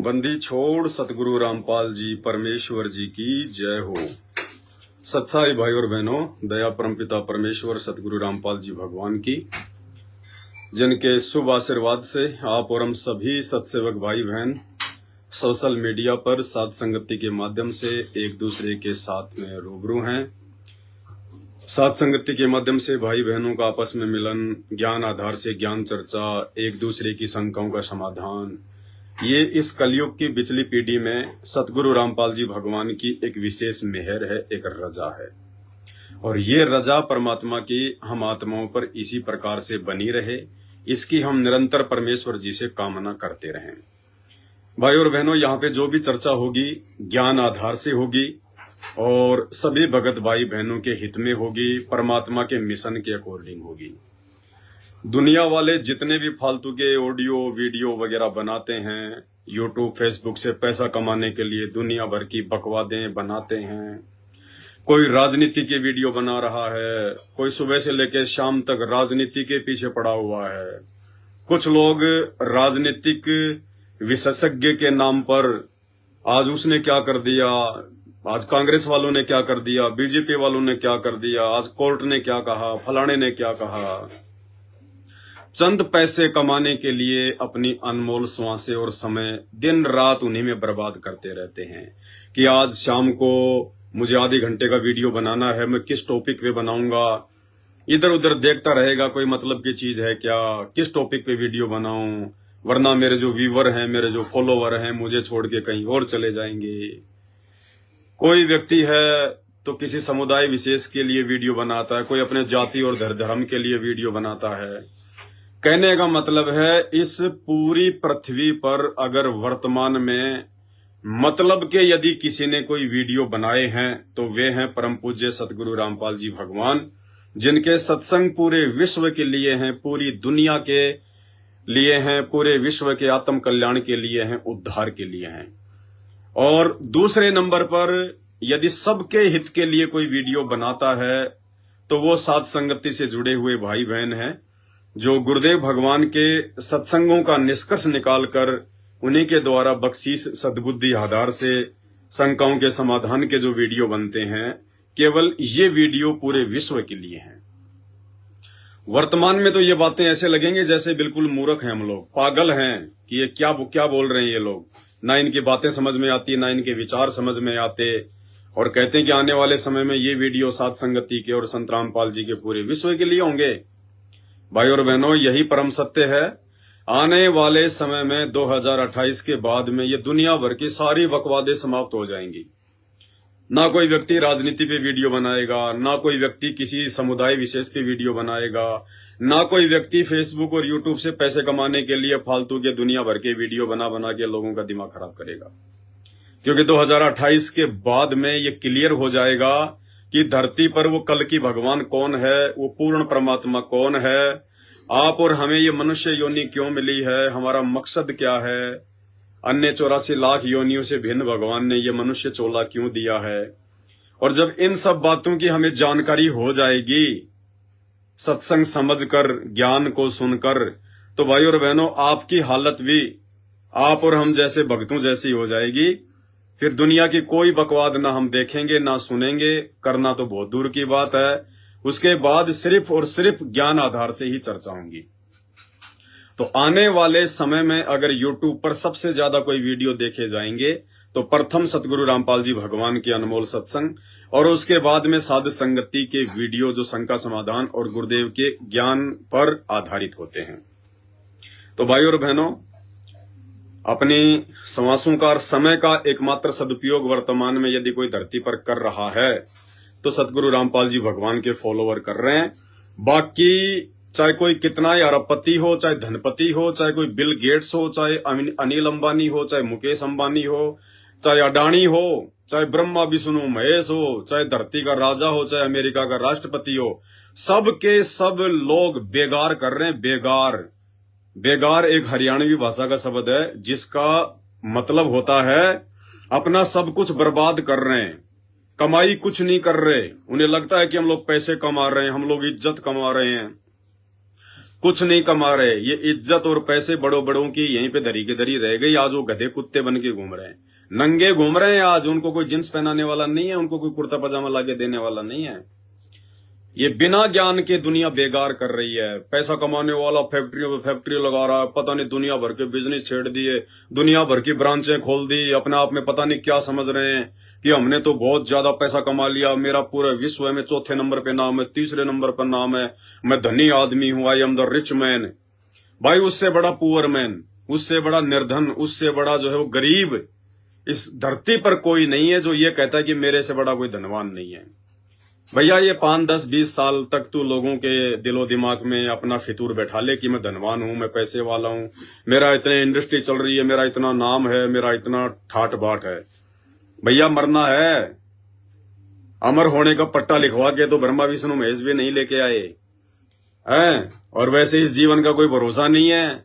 बंदी छोड़ सतगुरु रामपाल जी परमेश्वर जी की जय हो। सत्साई भाई और बहनों, दया परमपिता परमेश्वर सतगुरु रामपाल जी भगवान की, जिनके शुभ आशीर्वाद से आप और हम सभी सत्सेवक भाई बहन सोशल मीडिया पर साथ संगति के माध्यम से एक दूसरे के साथ में रूबरू हैं। साथ संगति के माध्यम से भाई बहनों का आपस में मिलन, ज्ञान आधार से ज्ञान चर्चा, एक दूसरे की शंकाओं का समाधान, ये इस कलयुग की बिचली पीढ़ी में सतगुरु रामपाल जी भगवान की एक विशेष मेहर है, एक रजा है। और ये रजा परमात्मा की हम आत्माओं पर इसी प्रकार से बनी रहे, इसकी हम निरंतर परमेश्वर जी से कामना करते रहें। भाई और बहनों, यहाँ पे जो भी चर्चा होगी ज्ञान आधार से होगी और सभी भगत भाई बहनों के हित में होगी, परमात्मा के मिशन के अकॉर्डिंग होगी। दुनिया वाले जितने भी फालतू के ऑडियो वीडियो वगैरह बनाते हैं, यूट्यूब फेसबुक से पैसा कमाने के लिए दुनिया भर की बकवादें बनाते हैं। कोई राजनीति के वीडियो बना रहा है, कोई सुबह से लेकर शाम तक राजनीति के पीछे पड़ा हुआ है। कुछ लोग राजनीतिक विशेषज्ञ के नाम पर आज उसने क्या कर दिया, आज कांग्रेस वालों ने क्या कर दिया, बीजेपी वालों ने क्या कर दिया, आज कोर्ट ने क्या कहा, फलाने ने क्या कहा, चंद पैसे कमाने के लिए अपनी अनमोल श्वासें और समय दिन रात उन्हीं में बर्बाद करते रहते हैं कि आज शाम को मुझे आधे घंटे का वीडियो बनाना है, मैं किस टॉपिक पे बनाऊंगा। इधर उधर देखता रहेगा, कोई मतलब की चीज है क्या, किस टॉपिक पे वीडियो बनाऊं, वरना मेरे जो व्यूवर हैं, मेरे जो फॉलोवर हैं, मुझे छोड़ के कहीं और चले जाएंगे। कोई व्यक्ति है तो किसी समुदाय विशेष के लिए वीडियो बनाता है, कोई अपने जाति और धर्म के लिए वीडियो बनाता है। कहने का मतलब है, इस पूरी पृथ्वी पर अगर वर्तमान में मतलब के यदि किसी ने कोई वीडियो बनाए हैं तो वे हैं परम पूज्य सतगुरु रामपाल जी भगवान, जिनके सत्संग पूरे विश्व के लिए हैं, पूरी दुनिया के लिए हैं, पूरे विश्व के आत्म कल्याण के लिए हैं, उद्धार के लिए हैं। और दूसरे नंबर पर यदि सबके हित के लिए कोई वीडियो बनाता है तो वो साथ संगति से जुड़े हुए भाई बहन हैं, जो गुरुदेव भगवान के सत्संगों का निष्कर्ष निकालकर उन्हीं के द्वारा बख्शीश सद्बुद्धि आधार से शंकाओं के समाधान के जो वीडियो बनते हैं, केवल ये वीडियो पूरे विश्व के लिए हैं। वर्तमान में तो ये बातें ऐसे लगेंगे जैसे बिल्कुल मूर्ख हैं हम लोग, पागल हैं कि ये क्या बोल रहे हैं ये लोग। ना इनकी बातें समझ में आती, ना इनके विचार समझ में आते, और कहते हैं कि आने वाले समय में ये वीडियो सात संगति के और संत रामपाल जी के पूरे विश्व के लिए होंगे। भाई और बहनों, यही परम सत्य है। आने वाले समय में 2028 के बाद में ये दुनिया भर की सारी बकवादें समाप्त हो जाएंगी। ना कोई व्यक्ति राजनीति पे वीडियो बनाएगा, ना कोई व्यक्ति किसी समुदाय विशेष पे वीडियो बनाएगा, ना कोई व्यक्ति फेसबुक और यूट्यूब से पैसे कमाने के लिए फालतू के दुनिया भर के वीडियो बना के लोगों का दिमाग खराब करेगा। क्योंकि 2028 के बाद में ये क्लियर हो जाएगा कि धरती पर वो कल की भगवान कौन है, वो पूर्ण परमात्मा कौन है, आप और हमें ये मनुष्य योनि क्यों मिली है, हमारा मकसद क्या है, अन्य 84 लाख योनियों से भिन्न भगवान ने ये मनुष्य चोला क्यों दिया है। और जब इन सब बातों की हमें जानकारी हो जाएगी, सत्संग समझकर, ज्ञान को सुनकर, तो भाई और बहनों, आपकी हालत भी आप और हम जैसे भक्तों जैसी हो जाएगी। फिर दुनिया की कोई बकवाद ना हम देखेंगे, ना सुनेंगे, करना तो बहुत दूर की बात है। उसके बाद सिर्फ और सिर्फ ज्ञान आधार से ही चर्चा होंगी। तो आने वाले समय में अगर YouTube पर सबसे ज्यादा कोई वीडियो देखे जाएंगे तो प्रथम सतगुरु रामपाल जी भगवान के अनमोल सत्संग, और उसके बाद में साध संगति के वीडियो जो शंका समाधान और गुरुदेव के ज्ञान पर आधारित होते हैं। तो भाई और बहनों, अपनी श्वासों का समय का एकमात्र सदुपयोग वर्तमान में यदि कोई धरती पर कर रहा है तो सतगुरु रामपाल जी भगवान के फॉलोवर कर रहे हैं। बाकी चाहे कोई कितना ही अरबपति हो, चाहे धनपति हो, चाहे कोई बिल गेट्स हो, चाहे अनिल अंबानी हो, चाहे मुकेश अंबानी हो, चाहे अडानी हो, चाहे ब्रह्मा विष्णु महेश हो, चाहे धरती का राजा हो, चाहे अमेरिका का राष्ट्रपति हो, सब के सब लोग बेगार कर रहे हैं। बेगार, बेगार एक हरियाणवी भाषा का शब्द है जिसका मतलब होता है अपना सब कुछ बर्बाद कर रहे हैं, कमाई कुछ नहीं कर रहे। उन्हें लगता है कि हम लोग पैसे कमा रहे हैं, हम लोग इज्जत कमा रहे हैं। कुछ नहीं कमा रहे। ये इज्जत और पैसे बड़ों बड़ों की यहीं पे धरी के धरी रह गई। आज वो गधे कुत्ते बन के घूम रहे हैं, नंगे घूम रहे हैं। आज उनको कोई जींस पहनाने वाला नहीं है, उनको कोई कुर्ता पजामा लाके देने वाला नहीं है। ये बिना ज्ञान के दुनिया बेगार कर रही है। पैसा कमाने वाला फैक्ट्रियों पे फैक्ट्री लगा रहा है, पता नहीं दुनिया भर के बिजनेस छेड़ दिए, दुनिया भर की ब्रांचें खोल दी, अपने आप में पता नहीं क्या समझ रहे हैं कि हमने तो बहुत ज्यादा पैसा कमा लिया, मेरा पूरे विश्व में चौथे नंबर पे नाम है, तीसरे नंबर पर नाम है, मैं धनी आदमी हूं, I am the rich man. भाई उससे बड़ा पुअर मैन, उससे बड़ा निर्धन, उससे बड़ा जो है वो गरीब इस धरती पर कोई नहीं है जो ये कहता है कि मेरे से बड़ा कोई धनवान नहीं है। भैया ये 5, 10, 20 साल तक तू लोगों के दिलो दिमाग में अपना फितूर बैठा ले कि मैं धनवान हूं, मैं पैसे वाला हूं, मेरा इतने इंडस्ट्री चल रही है, मेरा इतना नाम है, मेरा इतना ठाट बाट है। भैया मरना है, अमर होने का पट्टा लिखवा के तो ब्रह्मा विष्णु महेश भी नहीं लेके आए हैं। और वैसे इस जीवन का कोई भरोसा नहीं है,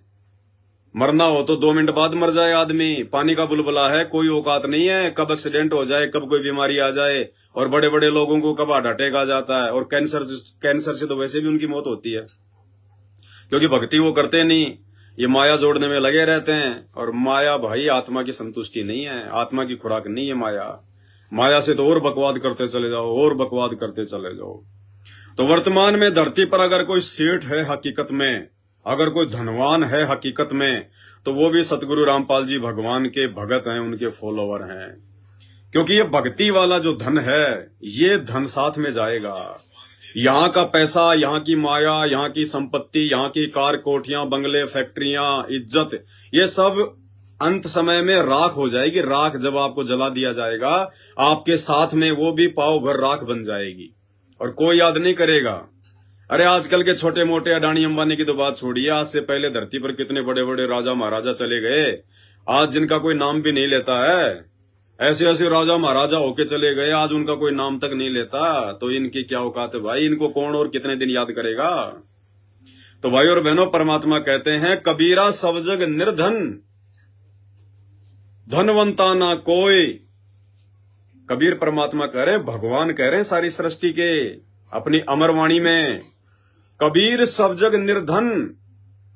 मरना हो तो 2 मिनट बाद मर जाए आदमी। पानी का बुलबुला है, कोई औकात नहीं है, कब एक्सीडेंट हो जाए, कब कोई बीमारी आ जाए। और बड़े बड़े लोगों को कब हार्ट अटैक आ जाता है, और कैंसर से तो वैसे भी उनकी मौत होती है, क्योंकि भक्ति वो करते नहीं, ये माया जोड़ने में लगे रहते हैं। और माया भाई आत्मा की संतुष्टि नहीं है, आत्मा की खुराक नहीं है माया। माया से तो और बकवाद करते चले जाओ, और बकवाद करते चले जाओ। तो वर्तमान में धरती पर अगर कोई सेठ है हकीकत में, अगर कोई धनवान है हकीकत में, तो वो भी सतगुरु रामपाल जी भगवान के भगत हैं, उनके फॉलोवर हैं। क्योंकि ये भक्ति वाला जो धन है, ये धन साथ में जाएगा। यहाँ का पैसा, यहाँ की माया, यहाँ की संपत्ति, यहाँ की कार कोठियां, बंगले, फैक्ट्रियां, इज्जत, ये सब अंत समय में राख हो जाएगी। राख जब आपको जला दिया जाएगा, आपके साथ में वो भी पाव भर राख बन जाएगी और कोई याद नहीं करेगा। अरे आजकल के छोटे मोटे अडानी अंबानी की तो बात छोड़िए, आज से पहले धरती पर कितने बड़े बड़े राजा महाराजा चले गए, आज जिनका कोई नाम भी नहीं लेता है। ऐसे ऐसे राजा महाराजा होके चले गए, आज उनका कोई नाम तक नहीं लेता। तो इनकी क्या औकात है भाई, इनको कौन और कितने दिन याद करेगा। तो भाई और बहनों, परमात्मा कहते हैं कबीरा सब जग निर्धन, धनवंता ना कोई। कबीर परमात्मा कह रहे हैं, भगवान कह रहे हैं सारी सृष्टि के अपनी अमरवाणी में, कबीर सब जग निर्धन।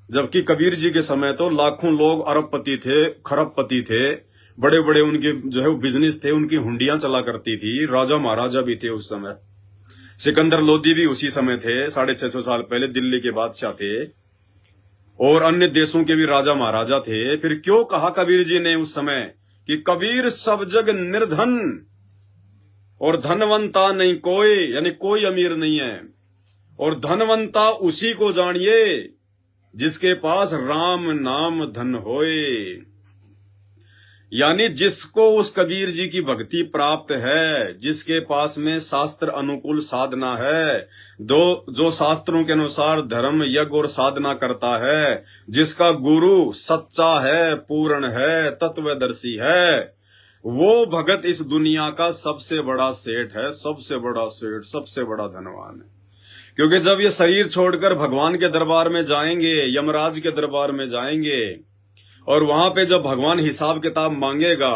जबकि कबीर जी के समय तो लाखों लोग अरबपति थे, खरबपति थे, बड़े बड़े उनके जो है वो बिजनेस थे, उनकी हुंडियां चला करती थी, राजा महाराजा भी थे उस समय। सिकंदर लोदी भी उसी समय थे, 650 साल पहले दिल्ली के बादशाह थे, और अन्य देशों के भी राजा महाराजा थे। फिर क्यों कहा कबीर जी ने उस समय कि कबीर सब जग निर्धन और धनवंता नहीं कोई, यानी कोई अमीर नहीं है। और धनवंता उसी को जानिए जिसके पास राम नाम धन होए, यानी जिसको उस कबीर जी की भक्ति प्राप्त है, जिसके पास में शास्त्र अनुकूल साधना है, जो शास्त्रों के अनुसार धर्म यज्ञ और साधना करता है, जिसका गुरु सच्चा है, पूर्ण है, तत्वदर्शी है, वो भगत इस दुनिया का सबसे बड़ा सेठ है, सबसे बड़ा सेठ, सबसे बड़ा धनवान है। क्योंकि जब ये शरीर छोड़कर भगवान के दरबार में जाएंगे, यमराज के दरबार में जाएंगे, और वहां पे जब भगवान हिसाब किताब मांगेगा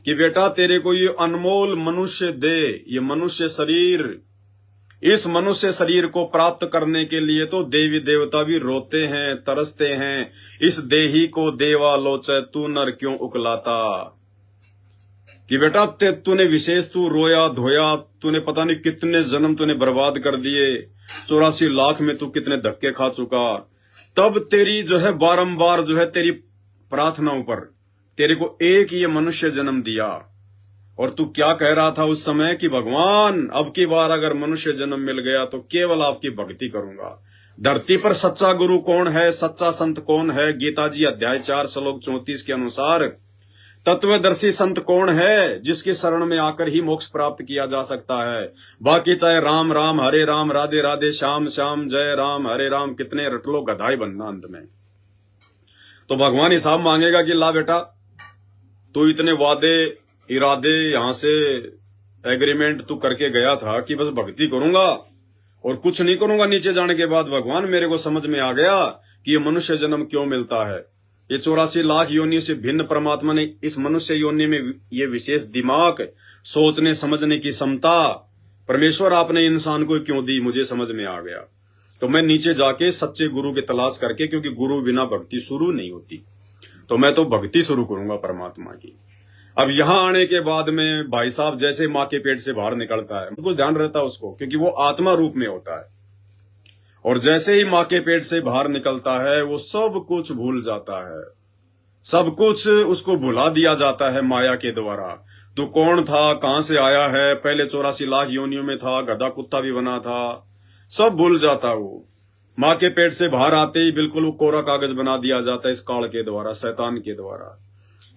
कि बेटा तेरे को ये अनमोल मनुष्य दे, ये मनुष्य शरीर, इस मनुष्य शरीर को प्राप्त करने के लिए तो देवी देवता भी रोते हैं, तरसते हैं, इस देही को देवा लोचे तू नर क्यों उकलाता। कि बेटा तूने विशेष, तू रोया धोया, तूने पता नहीं कितने जन्म तूने बर्बाद कर दिए, 84 लाख में तू कितने धक्के खा चुका, तब तेरी जो है बारंबार जो है तेरी प्रार्थनाओं पर तेरे को एक ये मनुष्य जन्म दिया। और तू क्या कह रहा था उस समय कि भगवान अब की बार अगर मनुष्य जन्म मिल गया तो केवल आपकी भक्ति करूंगा। धरती पर सच्चा गुरु कौन है, सच्चा संत कौन है? गीता जी अध्याय 4 श्लोक 34 के अनुसार तत्वदर्शी संत कौन है, जिसकी शरण में आकर ही मोक्ष प्राप्त किया जा सकता है। बाकी चाहे राम राम हरे राम, राधे राधे श्याम श्याम, जय राम हरे राम, कितने रट लो, गधाई बनना अंत में। तो भगवान हिसाब मांगेगा कि ला बेटा तू इतने वादे इरादे यहां से एग्रीमेंट तू करके गया था कि बस भक्ति करूंगा और कुछ नहीं करूंगा। नीचे जाने के बाद भगवान मेरे को समझ में आ गया कि ये मनुष्य जन्म क्यों मिलता है। ये 84 लाख योनियों से भिन्न परमात्मा ने इस मनुष्य योनि में ये विशेष दिमाग, सोचने समझने की क्षमता परमेश्वर आपने इंसान को क्यों दी, मुझे समझ में आ गया। तो मैं नीचे जाके सच्चे गुरु की तलाश करके, क्योंकि गुरु बिना भक्ति शुरू नहीं होती, तो मैं तो भक्ति शुरू करूंगा परमात्मा की। अब यहाँ आने के बाद में भाई साहब जैसे माँ के पेट से बाहर निकलता है, कुछ ध्यान रहता है उसको, क्योंकि वो आत्मा रूप में होता है, और जैसे ही माँ के पेट से बाहर निकलता है वो सब कुछ भूल जाता है, सब कुछ उसको भुला दिया जाता है माया के द्वारा। तू कौन था, कहां से आया है, पहले 84 लाख योनियों में था, गधा कुत्ता भी बना था, सब भूल जाता वो। माँ के पेट से बाहर आते ही बिल्कुल वो कोरा कागज बना दिया जाता है इस काल के द्वारा, शैतान के द्वारा।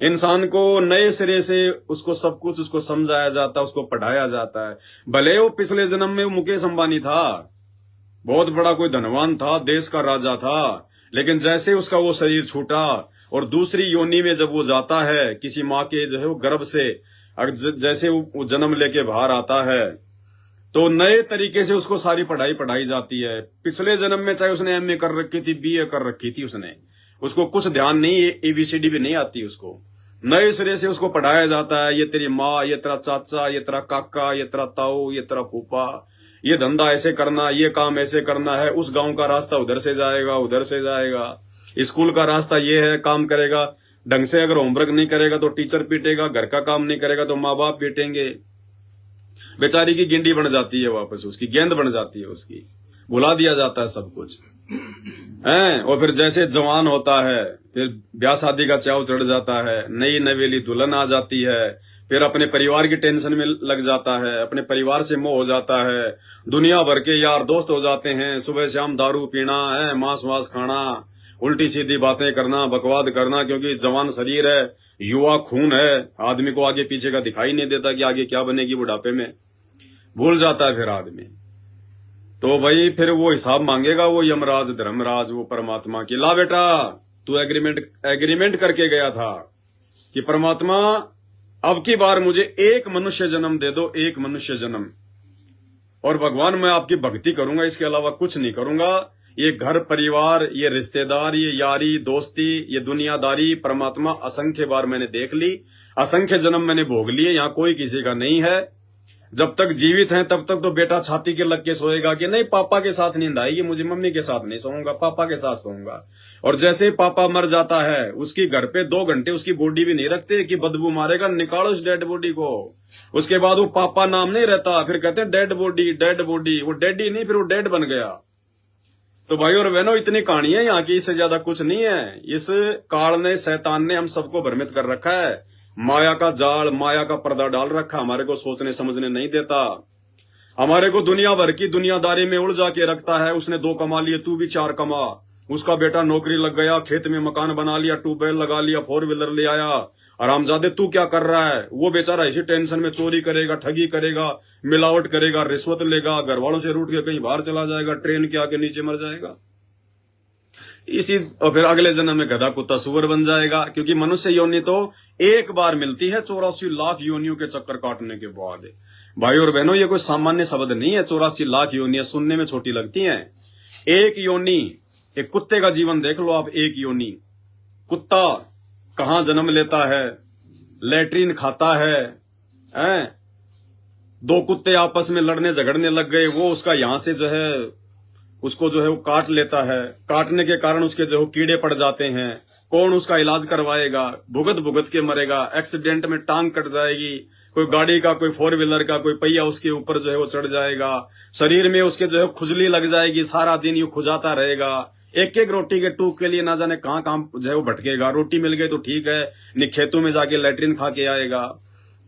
इंसान को नए सिरे से उसको सब कुछ उसको समझाया जाता है, उसको पढ़ाया जाता है। भले वो पिछले जन्म में मुकेश अंबानी था, बहुत बड़ा कोई धनवान था, देश का राजा था, लेकिन जैसे उसका वो शरीर छूटा और दूसरी योनि में जब वो जाता है किसी माँ के जो है वो गर्भ से, जैसे वो जन्म लेके बाहर आता है, तो नए तरीके से उसको सारी पढ़ाई पढ़ाई जाती है। पिछले जन्म में चाहे उसने एमए कर रखी थी, बीए कर रखी थी, उसको कुछ ध्यान नहीं, एबीसीडी भी नहीं आती उसको, नए सिरे से उसको पढ़ाया जाता है। ये तेरी माँ, ये तेरा चाचा, ये तेरा काका, ये तेरा ताऊ, ये तेरा फूफा, ये धंधा ऐसे करना, ये काम ऐसे करना है, उस गांव का रास्ता उधर से जाएगा, उधर से जाएगा, स्कूल का रास्ता ये है, काम करेगा ढंग से, अगर होमवर्क नहीं करेगा तो टीचर पीटेगा, घर का काम नहीं करेगा तो माँ बाप पीटेंगे। बेचारी की गिंडी बन जाती है, वापस उसकी गेंद बन जाती है, उसकी भुला दिया जाता है सब कुछ है। और फिर जैसे जवान होता है, फिर ब्याह शादी का चाव चढ़ जाता है, नई नवेली दुल्हन आ जाती है, फिर अपने परिवार की टेंशन में लग जाता है, अपने परिवार से मोह हो जाता है, दुनिया भर के यार दोस्त हो जाते हैं, सुबह शाम दारू पीना है, मांस वास खाना, उल्टी सीधी बातें करना, बकवाद करना, क्योंकि जवान शरीर है, युवा खून है, आदमी को आगे पीछे का दिखाई नहीं देता कि आगे क्या बनेगी बुढ़ापे में, भूल जाता है फिर आदमी। तो भाई फिर वो हिसाब मांगेगा वो यमराज धर्मराज, वो परमात्मा की, ला बेटा तू एग्रीमेंट करके गया था कि परमात्मा अब की बार मुझे एक मनुष्य जन्म दे दो, एक मनुष्य जन्म, और भगवान मैं आपकी भक्ति करूंगा, इसके अलावा कुछ नहीं करूंगा। ये घर परिवार, ये रिश्तेदार, ये यारी दोस्ती, ये दुनियादारी परमात्मा असंख्य बार मैंने देख ली, असंख्य जन्म मैंने भोग लिए, यहाँ कोई किसी का नहीं है। जब तक जीवित हैं तब तक तो बेटा छाती के लग के सोएगा कि नहीं पापा के साथ नींद आएगी, मुझे मम्मी के साथ नहीं सोऊंगा, पापा के साथ सोऊंगा। और जैसे ही पापा मर जाता है, उसकी घर पे 2 घंटे उसकी बॉडी भी नहीं रखते कि बदबू मारेगा, निकालो इस डेड बॉडी को। उसके बाद वो पापा नाम नहीं रहता, फिर कहते हैं डेड बॉडी, डेड बॉडी, वो डेड ही नहीं, फिर वो डेड बन गया। तो भाई और बहनों इतनी कहानी है यहाँ की, इससे ज्यादा कुछ नहीं है। इस काल ने, शैतान ने हम सबको भ्रमित कर रखा है, माया का जाल, माया का पर्दा डाल रखा, हमारे को सोचने समझने नहीं देता, हमारे को दुनिया भर की दुनियादारी में उलझा के रखता है। उसने 2 कमा लिए, तू भी 4 कमा, उसका बेटा नौकरी लग गया, खेत में मकान बना लिया, ट्यूबवेल लगा लिया, 4 व्हीलर ले आया, आरामजादे तू क्या कर रहा है? वो बेचारा इसी टेंशन में चोरी करेगा, ठगी करेगा, मिलावट करेगा, रिश्वत लेगा, घर वालों से रूठ के कहीं बाहर चला जाएगा, ट्रेन के आगे नीचे मर जाएगा इसी, और फिर अगले जन्म में गधा कुत्ता सुअर बन जाएगा। क्योंकि मनुष्य योनि तो एक बार मिलती है 84 लाख योनियों के चक्कर काटने के बाद। भाई और बहनों ये कोई सामान्य शब्द नहीं है, 84 लाख योनियां सुनने में छोटी लगती हैं। एक योनि, एक कुत्ते का जीवन देख लो आप, एक योनि, कुत्ता कहां जन्म लेता है, लेट्रिन खाता है, 2 कुत्ते आपस में लड़ने झगड़ने लग गए, वो उसका यहां से जो है उसको जो है वो काट लेता है, काटने के कारण उसके जो कीड़े पड़ जाते हैं, कौन उसका इलाज करवाएगा? भुगत भुगत के मरेगा, एक्सीडेंट में टांग कट जाएगी, कोई गाड़ी का, कोई 4 व्हीलर का कोई पहिया उसके ऊपर जो है वो चढ़ जाएगा, शरीर में उसके जो है खुजली लग जाएगी, सारा दिन यूं खुजाता रहेगा, एक एक रोटी के टूक के लिए ना जाने कहां कहां जो है वो भटकेगा। रोटी मिल गई तो ठीक है, नहीं खेतों में जाके लैट्रिन खा के आएगा।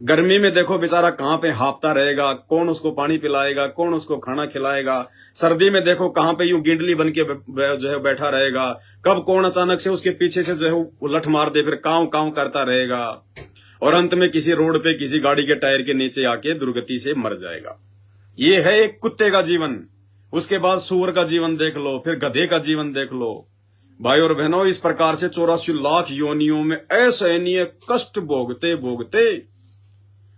गर्मी में देखो बेचारा कहां पे हांफता रहेगा, कौन उसको पानी पिलाएगा, कौन उसको खाना खिलाएगा। सर्दी में देखो कहां पे यूं गिंडली बन के जो है बैठा रहेगा, कब कौन अचानक से उसके पीछे से जो है उलट मार दे, फिर कांव कांव करता रहेगा, और अंत में किसी रोड पे किसी गाड़ी के टायर के नीचे आके दुर्गति से मर जाएगा। ये है एक कुत्ते का जीवन। उसके बाद सुअर का जीवन देख लो, फिर गधे का जीवन देख लो। भाई और बहनों इस प्रकार से 84 लाख योनियों में असहनीय कष्ट भोगते भोगते,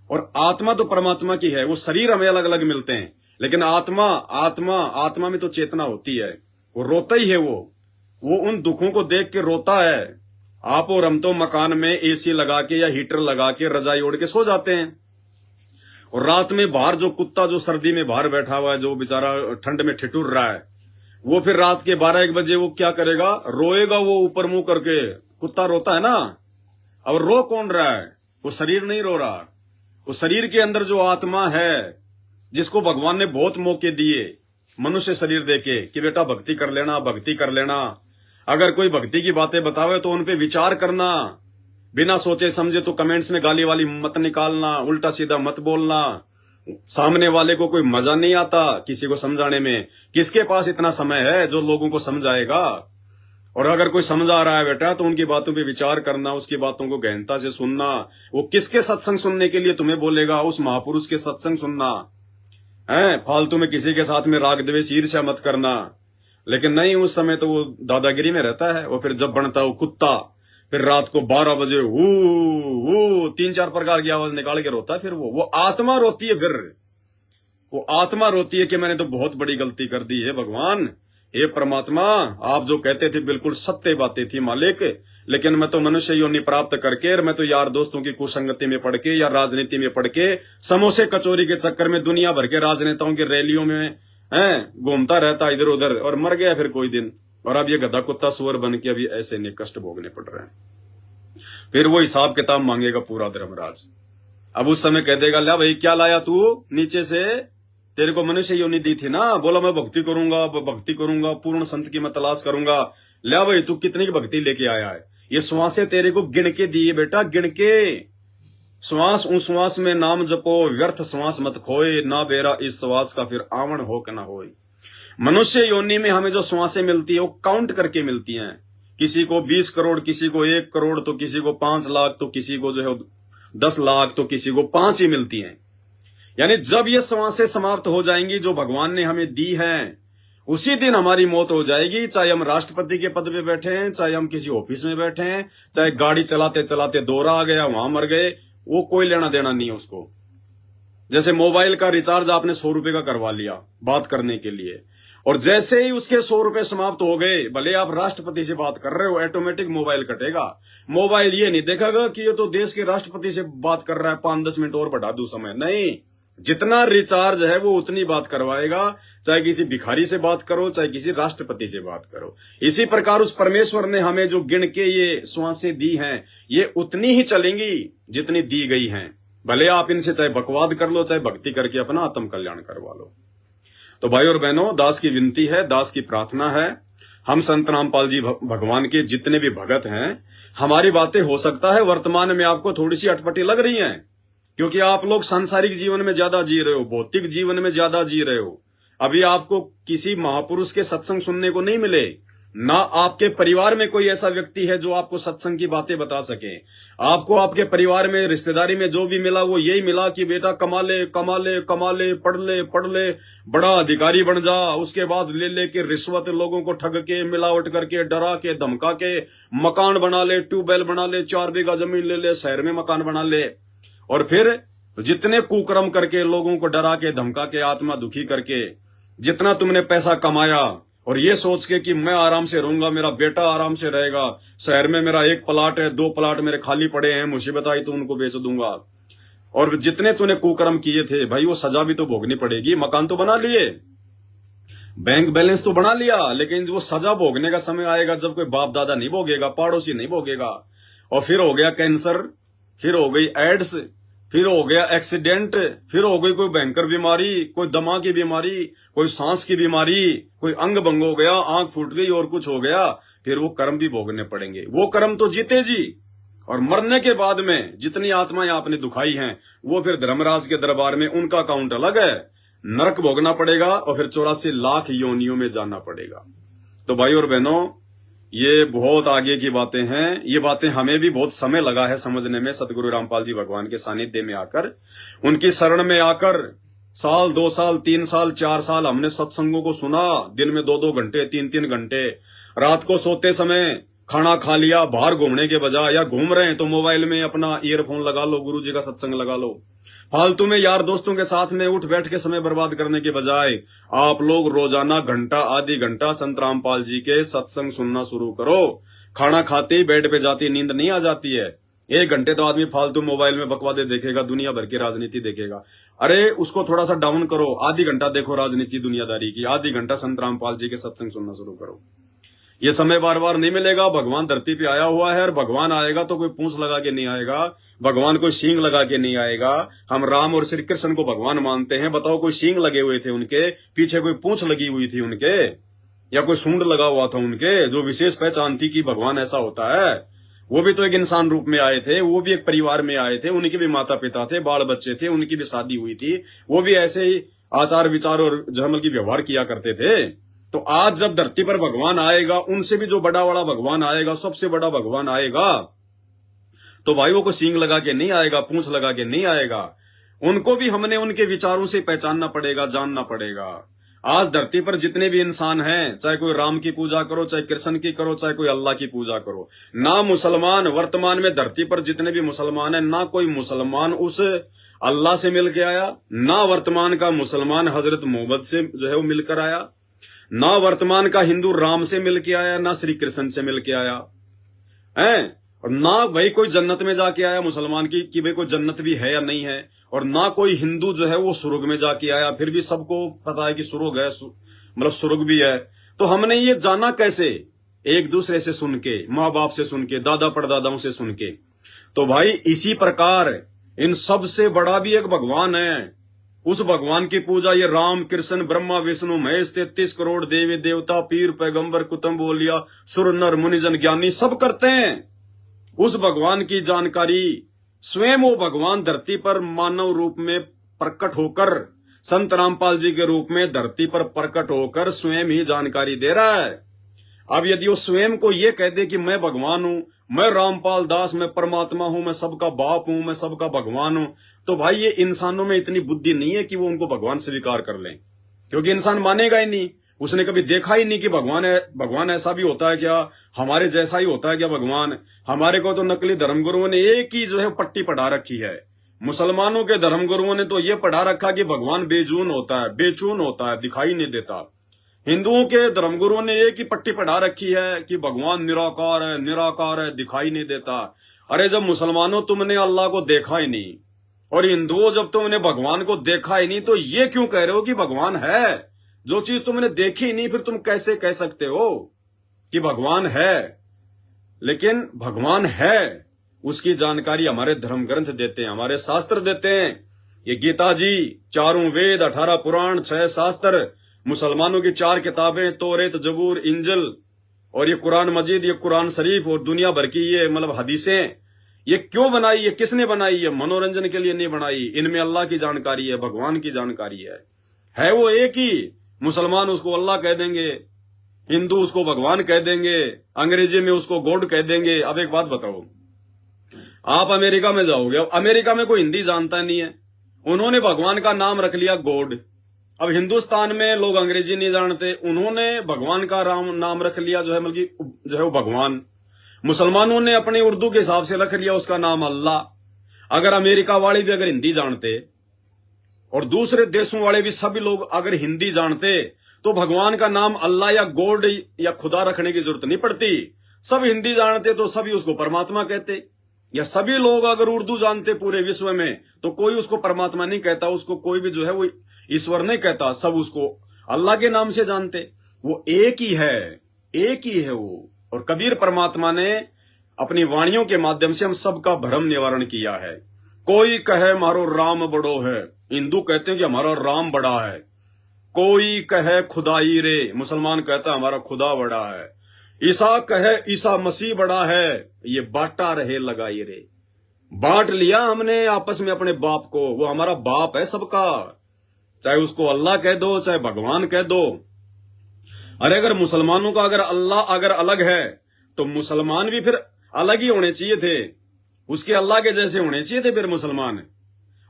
और आत्मा तो परमात्मा की है, वो शरीर हमें अलग अलग मिलते हैं, लेकिन आत्मा आत्मा आत्मा में तो चेतना होती है, वो रोता ही है, वो उन दुखों को देख के रोता है। आप और हम तो मकान में एसी लगा के या हीटर लगा के रजाई ओढ़ के सो जाते हैं, और रात में बाहर जो कुत्ता जो सर्दी में बाहर बैठा हुआ है, जो बेचारा ठंड में ठिठुर रहा है, वो फिर रात के 12-1 बजे वो क्या करेगा, रोएगा वो ऊपर मुंह करके। कुत्ता रोता है ना, अब रो कौन रहा है? वो शरीर नहीं रो रहा, वो शरीर के अंदर जो आत्मा है, जिसको भगवान ने बहुत मौके दिए मनुष्य शरीर देके कि बेटा भक्ति कर लेना, भक्ति कर लेना। अगर कोई भक्ति की बातें बतावे तो उन पे विचार करना, बिना सोचे समझे तो कमेंट्स में गाली वाली मत निकालना, उल्टा सीधा मत बोलना। सामने वाले को कोई मजा नहीं आता किसी को समझाने में। किसके पास इतना समय है जो लोगों को समझाएगा? और अगर कोई समझा रहा है बेटा तो उनकी बातों पे विचार करना, उसकी बातों को गहनता से सुनना। वो किसके सत्संग सुनने के लिए तुम्हें बोलेगा? उस महापुरुष के सत्संग सुनना है। फालतू में किसी के साथ में राग द्वेष ईर्ष्या मत करना। लेकिन नहीं, उस समय तो वो दादागिरी में रहता है। वो फिर जब बनता है वो कुत्ता, फिर रात को 12 बजे वो 3-4 प्रकार की आवाज निकाल के रोता है। फिर वो आत्मा रोती है। फिर वो आत्मा रोती है कि मैंने तो बहुत बड़ी गलती कर दी है भगवान, हे परमात्मा, आप जो कहते थे बिल्कुल सत्य बातें थी मालिक, लेकिन मैं तो मनुष्य योनि प्राप्त करके, और मैं तो यार दोस्तों की कुसंगति में पड़ के या राजनीति में पड़ के, समोसे कचौरी के चक्कर में दुनिया भर के राजनेताओं की रैलियों में घूमता रहता इधर उधर, और मर गया फिर कोई दिन। और अब ये गधा कुत्ता सुअर बन के अभी ऐसे नहीं कष्ट भोगने पड़ रहे हैं। फिर वो हिसाब किताब मांगेगा पूरा धर्मराज। अब उस समय कह देगा, ला भाई क्या लाया तू नीचे से, तेरे को मनुष्य योनि दी थी ना, बोला मैं भक्ति करूंगा, भक्ति करूंगा, पूर्ण संत की मैं तलाश करूंगा। ला भाई तू कितनी की भक्ति लेके आया है? ये श्वासें तेरे को गिन के दी है बेटा, गिन के। श्वास उस श्वास में नाम जपो, व्यर्थ श्वास मत खोए, ना बेरा इस श्वास का फिर आवण हो के ना होए। मनुष्य योनि में हमें जो श्वासें मिलती है वो काउंट करके मिलती हैं। किसी को 20 करोड़, किसी को 1 करोड़, तो किसी को 5 लाख, तो किसी को जो है 10 लाख, तो किसी को 5 ही मिलती हैं। यानी जब ये श्वासें समाप्त हो जाएंगी जो भगवान ने हमें दी हैं, उसी दिन हमारी मौत हो जाएगी। चाहे हम राष्ट्रपति के पद पे बैठे हैं, चाहे हम किसी ऑफिस में बैठे हैं, चाहे गाड़ी चलाते चलाते दौरा आ गया वहां मर गए, वो कोई लेना देना नहीं है उसको। जैसे मोबाइल का रिचार्ज आपने 100 रुपए का करवा लिया बात करने के लिए, और जैसे ही उसके 100 रुपए समाप्त हो गए, भले आप राष्ट्रपति से बात कर रहे हो, ऑटोमेटिक मोबाइल कटेगा। मोबाइल ये नहीं देखेगा कि ये तो देश के राष्ट्रपति से बात कर रहा है, 5-10 मिनट और बढ़ा दूं समय। नहीं, जितना रिचार्ज है वो उतनी बात करवाएगा। चाहे किसी भिखारी से बात करो, चाहे किसी राष्ट्रपति से बात करो। इसी प्रकार उस परमेश्वर ने हमें जो गिन के ये श्वासें दी हैं, ये उतनी ही चलेंगी जितनी दी गई हैं। भले आप इनसे चाहे बकवाद कर लो, चाहे भक्ति करके अपना आत्म कल्याण करवा लो। तो भाई और बहनों, दास की विनती है, दास की प्रार्थना है, हम संत रामपाल जी भगवान के जितने भी भगत हैं, हमारी बातें हो सकता है वर्तमान में आपको थोड़ी सी अटपटी लग रही हैं, क्योंकि आप लोग सांसारिक जीवन में ज्यादा जी रहे हो, भौतिक जीवन में ज्यादा जी रहे हो। अभी आपको किसी महापुरुष के सत्संग सुनने को नहीं मिले, ना आपके परिवार में कोई ऐसा व्यक्ति है जो आपको सत्संग की बातें बता सके। आपको आपके परिवार में, रिश्तेदारी में जो भी मिला वो यही मिला कि बेटा कमा ले, कमा ले, कमा ले, पढ़ ले, पढ़ ले, बड़ा अधिकारी बन जा, उसके बाद ले ले के रिश्वत, लोगों को ठग के, मिलावट करके, डरा के, धमका के मकान बना ले, ट्यूबवेल बना ले, 4 बीघा जमीन ले ले, शहर में मकान बना ले, और फिर जितने कुकर्म करके, लोगों को डरा के, धमका के, आत्मा दुखी करके, जितना तुमने पैसा कमाया, और ये सोच के कि मैं आराम से रहूंगा, मेरा बेटा आराम से रहेगा, शहर में मेरा 1 प्लाट है, 2 प्लाट मेरे खाली पड़े हैं, मुसीबत आई तो उनको बेच दूंगा। और जितने तूने कुकर्म किए थे भाई, वो सजा भी तो भोगनी पड़ेगी। मकान तो बना लिए, बैंक बैलेंस तो बना लिया, लेकिन वो सजा भोगने का समय आएगा जब कोई बाप दादा नहीं भोगेगा, पड़ोसी नहीं भोगेगा। और फिर हो गया कैंसर, फिर हो गई एड्स, फिर हो गया एक्सीडेंट, फिर हो गई कोई भयंकर बीमारी, कोई दमा की बीमारी, कोई सांस की बीमारी, कोई अंग भंग हो गया, आंख फूट गई और कुछ हो गया, फिर वो कर्म भी भोगने पड़ेंगे। वो कर्म तो जीते जी, और मरने के बाद में जितनी आत्माएं आपने दुखाई हैं, वो फिर धर्मराज के दरबार में उनका अकाउंट अलग है। नरक भोगना पड़ेगा और फिर 84 लाख योनियों में जाना पड़ेगा। तो भाई और बहनों, ये बहुत आगे की बातें हैं। ये बातें हमें भी बहुत समय लगा है समझने में। सतगुरु रामपाल जी भगवान के सानिध्य में आकर, उनकी शरण में आकर, 1 साल, 2 साल, 3 साल, 4 साल हमने सत्संगों को सुना। दिन में 2-2 घंटे, 3-3 घंटे, रात को सोते समय खाना खा लिया, बाहर घूमने के बजाय, या घूम रहे हैं तो मोबाइल में अपना ईयरफोन लगा लो, गुरु जी का सत्संग लगा लो। फालतू में यार दोस्तों के साथ में उठ बैठ के समय बर्बाद करने के बजाय आप लोग रोजाना घंटा, आधी घंटा संत रामपाल जी के सत्संग सुनना शुरू करो। खाना खाते ही बेड पे जाती नींद नहीं आ जाती है, 1 घंटे तो आदमी फालतू मोबाइल में बकवादे देखेगा, दुनिया भर की राजनीति देखेगा। अरे उसको थोड़ा सा डाउन करो, आधी घंटा देखो राजनीति दुनियादारी की, आधी घंटा संत रामपाल जी के सत्संग सुनना शुरू करो। ये समय बार बार नहीं मिलेगा। भगवान धरती पे आया हुआ है और भगवान आएगा तो कोई पूंछ लगा के नहीं आएगा, भगवान कोई सींग लगा के नहीं आएगा। हम राम और श्री कृष्ण को भगवान मानते हैं, बताओ कोई सींग लगे हुए थे उनके पीछे, कोई पूंछ लगी हुई थी उनके, या कोई सूंड लगा हुआ था उनके जो विशेष पहचान थी कि भगवान ऐसा होता है? वो भी तो एक इंसान रूप में आए थे, वो भी एक परिवार में आए थे, उनके भी माता पिता थे, बाल बच्चे थे, उनकी भी शादी हुई थी, वो भी ऐसे ही आचार विचार और जो है मतलब व्यवहार किया करते थे। तो आज जब धरती पर भगवान आएगा, उनसे भी जो बड़ा बड़ा भगवान आएगा, सबसे बड़ा भगवान आएगा, तो भाई वो को सींग लगा के नहीं आएगा, पूंछ लगा के नहीं आएगा। उनको भी हमने उनके विचारों से पहचानना पड़ेगा, जानना पड़ेगा। आज धरती पर जितने भी इंसान हैं, चाहे कोई राम की पूजा करो, चाहे कृष्ण की करो, चाहे कोई अल्लाह की पूजा करो, ना मुसलमान वर्तमान में धरती पर जितने भी मुसलमान हैं, ना कोई मुसलमान उस अल्लाह से मिल के आया, ना वर्तमान का मुसलमान हजरत मोहम्मद से जो है वो मिलकर आया, ना वर्तमान का हिंदू राम से मिल के आया, ना श्री कृष्ण से मिल के आया है, और ना भाई कोई जन्नत में जाके आया मुसलमान की कि भाई कोई जन्नत भी है या नहीं है, और ना कोई हिंदू जो है वो स्वर्ग में जाके आया। फिर भी सबको पता है कि स्वर्ग है, मतलब स्वर्ग भी है। तो हमने ये जाना कैसे? एक दूसरे से सुन के, माँ बाप से सुन के, दादा परदादाओं से सुन के। तो भाई इसी प्रकार इन सबसे बड़ा भी एक भगवान है। उस भगवान की पूजा ये राम कृष्ण ब्रह्मा विष्णु महेश 33 करोड़ देवी देवता पीर पैगंबर कुतुब ओलिया सुर नर मुनिजन ज्ञानी सब करते हैं। उस भगवान की जानकारी स्वयं वो भगवान धरती पर मानव रूप में प्रकट होकर, संत रामपाल जी के रूप में धरती पर प्रकट होकर स्वयं ही जानकारी दे रहा है। अब यदि वो स्वयं को ये कह दे कि मैं भगवान हूं, मैं रामपाल दास, मैं परमात्मा हूं, मैं सबका बाप हूं, मैं सबका भगवान हूं, तो भाई ये इंसानों में इतनी बुद्धि नहीं है कि वो उनको भगवान स्वीकार कर लें, क्योंकि इंसान मानेगा ही नहीं। उसने कभी देखा ही नहीं कि भगवान है, भगवान ऐसा भी होता है क्या, हमारे जैसा ही होता है क्या भगवान? हमारे को तो नकली धर्मगुरुओं ने एक ही जो है पट्टी पढ़ा रखी है। मुसलमानों के धर्मगुरुओं ने तो ये पढ़ा रखा कि भगवान बेजून होता है, बेचून होता है, दिखाई नहीं देता। हिंदुओं के धर्मगुरुओं ने एक ही पट्टी पढ़ा रखी है कि भगवान निराकार है, निराकार है, दिखाई नहीं देता। अरे जब मुसलमानों तुमने अल्लाह को देखा ही नहीं, और हिंदुओं जब तुमने भगवान को देखा ही नहीं, तो ये क्यों कह रहे हो कि भगवान है? जो चीज तुमने देखी ही नहीं, फिर तुम कैसे कह सकते हो कि भगवान है? लेकिन भगवान है, उसकी जानकारी हमारे धर्म ग्रंथ देते हैं, हमारे शास्त्र देते हैं। ये गीता जी, 4 वेद, 18 पुराण, 6 शास्त्र, मुसलमानों की 4 किताबें, तौरेत, जबूर, इंजिल, और ये कुरान मजीद, ये कुरान शरीफ, और दुनिया भर की ये मतलब हदीसें, ये क्यों बनाई? ये किसने बनाई? ये मनोरंजन के लिए नहीं बनाई। इनमें अल्लाह की जानकारी है, भगवान की जानकारी है वो एक ही। मुसलमान उसको अल्लाह कह देंगे, हिंदू उसको भगवान कह देंगे, अंग्रेजी में उसको गॉड कह देंगे। अब एक बात बताओ, आप अमेरिका में जाओगे, अब अमेरिका में कोई हिंदी जानता नहीं है, उन्होंने भगवान का नाम रख लिया गॉड। अब हिंदुस्तान में लोग अंग्रेजी नहीं जानते, उन्होंने भगवान का नाम रख लिया जो है मतलब जो है वो भगवान। मुसलमानों ने अपने उर्दू के हिसाब से रख लिया उसका नाम अल्लाह। अगर अमेरिका वाले भी अगर हिंदी जानते और दूसरे देशों वाले भी सभी लोग अगर हिंदी जानते, तो भगवान का नाम अल्लाह या गॉड या खुदा रखने की जरूरत नहीं पड़ती। सब हिंदी जानते तो सभी उसको परमात्मा कहते। या सभी लोग अगर उर्दू जानते पूरे विश्व में, तो कोई उसको परमात्मा नहीं कहता, उसको कोई भी जो है वो ईश्वर नहीं कहता, सब उसको अल्लाह के नाम से जानते। वो एक ही है, एक ही है वो। और कबीर परमात्मा ने अपनी वाणियों के माध्यम से हम सबका भ्रम निवारण किया है। कोई कहे मारो राम बड़ो है, हिंदू कहते हैं कि हमारा राम बड़ा है। कोई कहे खुदाई रे, मुसलमान कहता है हमारा खुदा बड़ा है। ईसा कहे ईसा मसीह बड़ा है, ये बांटा रहे लगाई रे। बांट लिया हमने आपस में अपने बाप को, वो हमारा बाप है सबका, चाहे उसको अल्लाह कह दो, चाहे भगवान कह दो। अरे अगर मुसलमानों का अगर अल्लाह अगर अलग है, तो मुसलमान भी फिर अलग ही होने चाहिए थे, उसके अल्लाह के जैसे होने चाहिए थे फिर मुसलमान।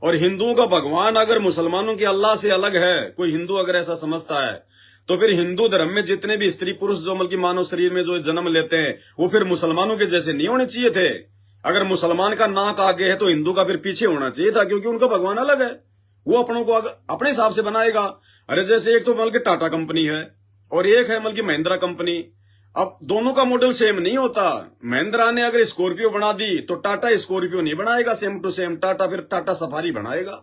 और हिंदुओं का भगवान अगर मुसलमानों के अल्लाह से अलग है, कोई हिंदू अगर ऐसा समझता है, तो फिर हिंदू धर्म में जितने भी स्त्री पुरुष जो मतलब मानव शरीर में जो जन्म लेते हैं, वो फिर मुसलमानों के जैसे नहीं होने चाहिए थे। अगर मुसलमान का नाक आगे है, तो हिंदू का फिर पीछे होना चाहिए था, क्योंकि उनका भगवान अलग है, वो अपनों को अपने हिसाब से बनाएगा। अरे जैसे एक तो मतलब टाटा कंपनी है और एक है मतलब महिंद्रा कंपनी। अब दोनों का मॉडल सेम नहीं होता। महिंद्रा ने अगर स्कॉर्पियो बना दी तो टाटा स्कॉर्पियो नहीं बनाएगा सेम टू सेम, टाटा फिर टाटा सफारी बनाएगा।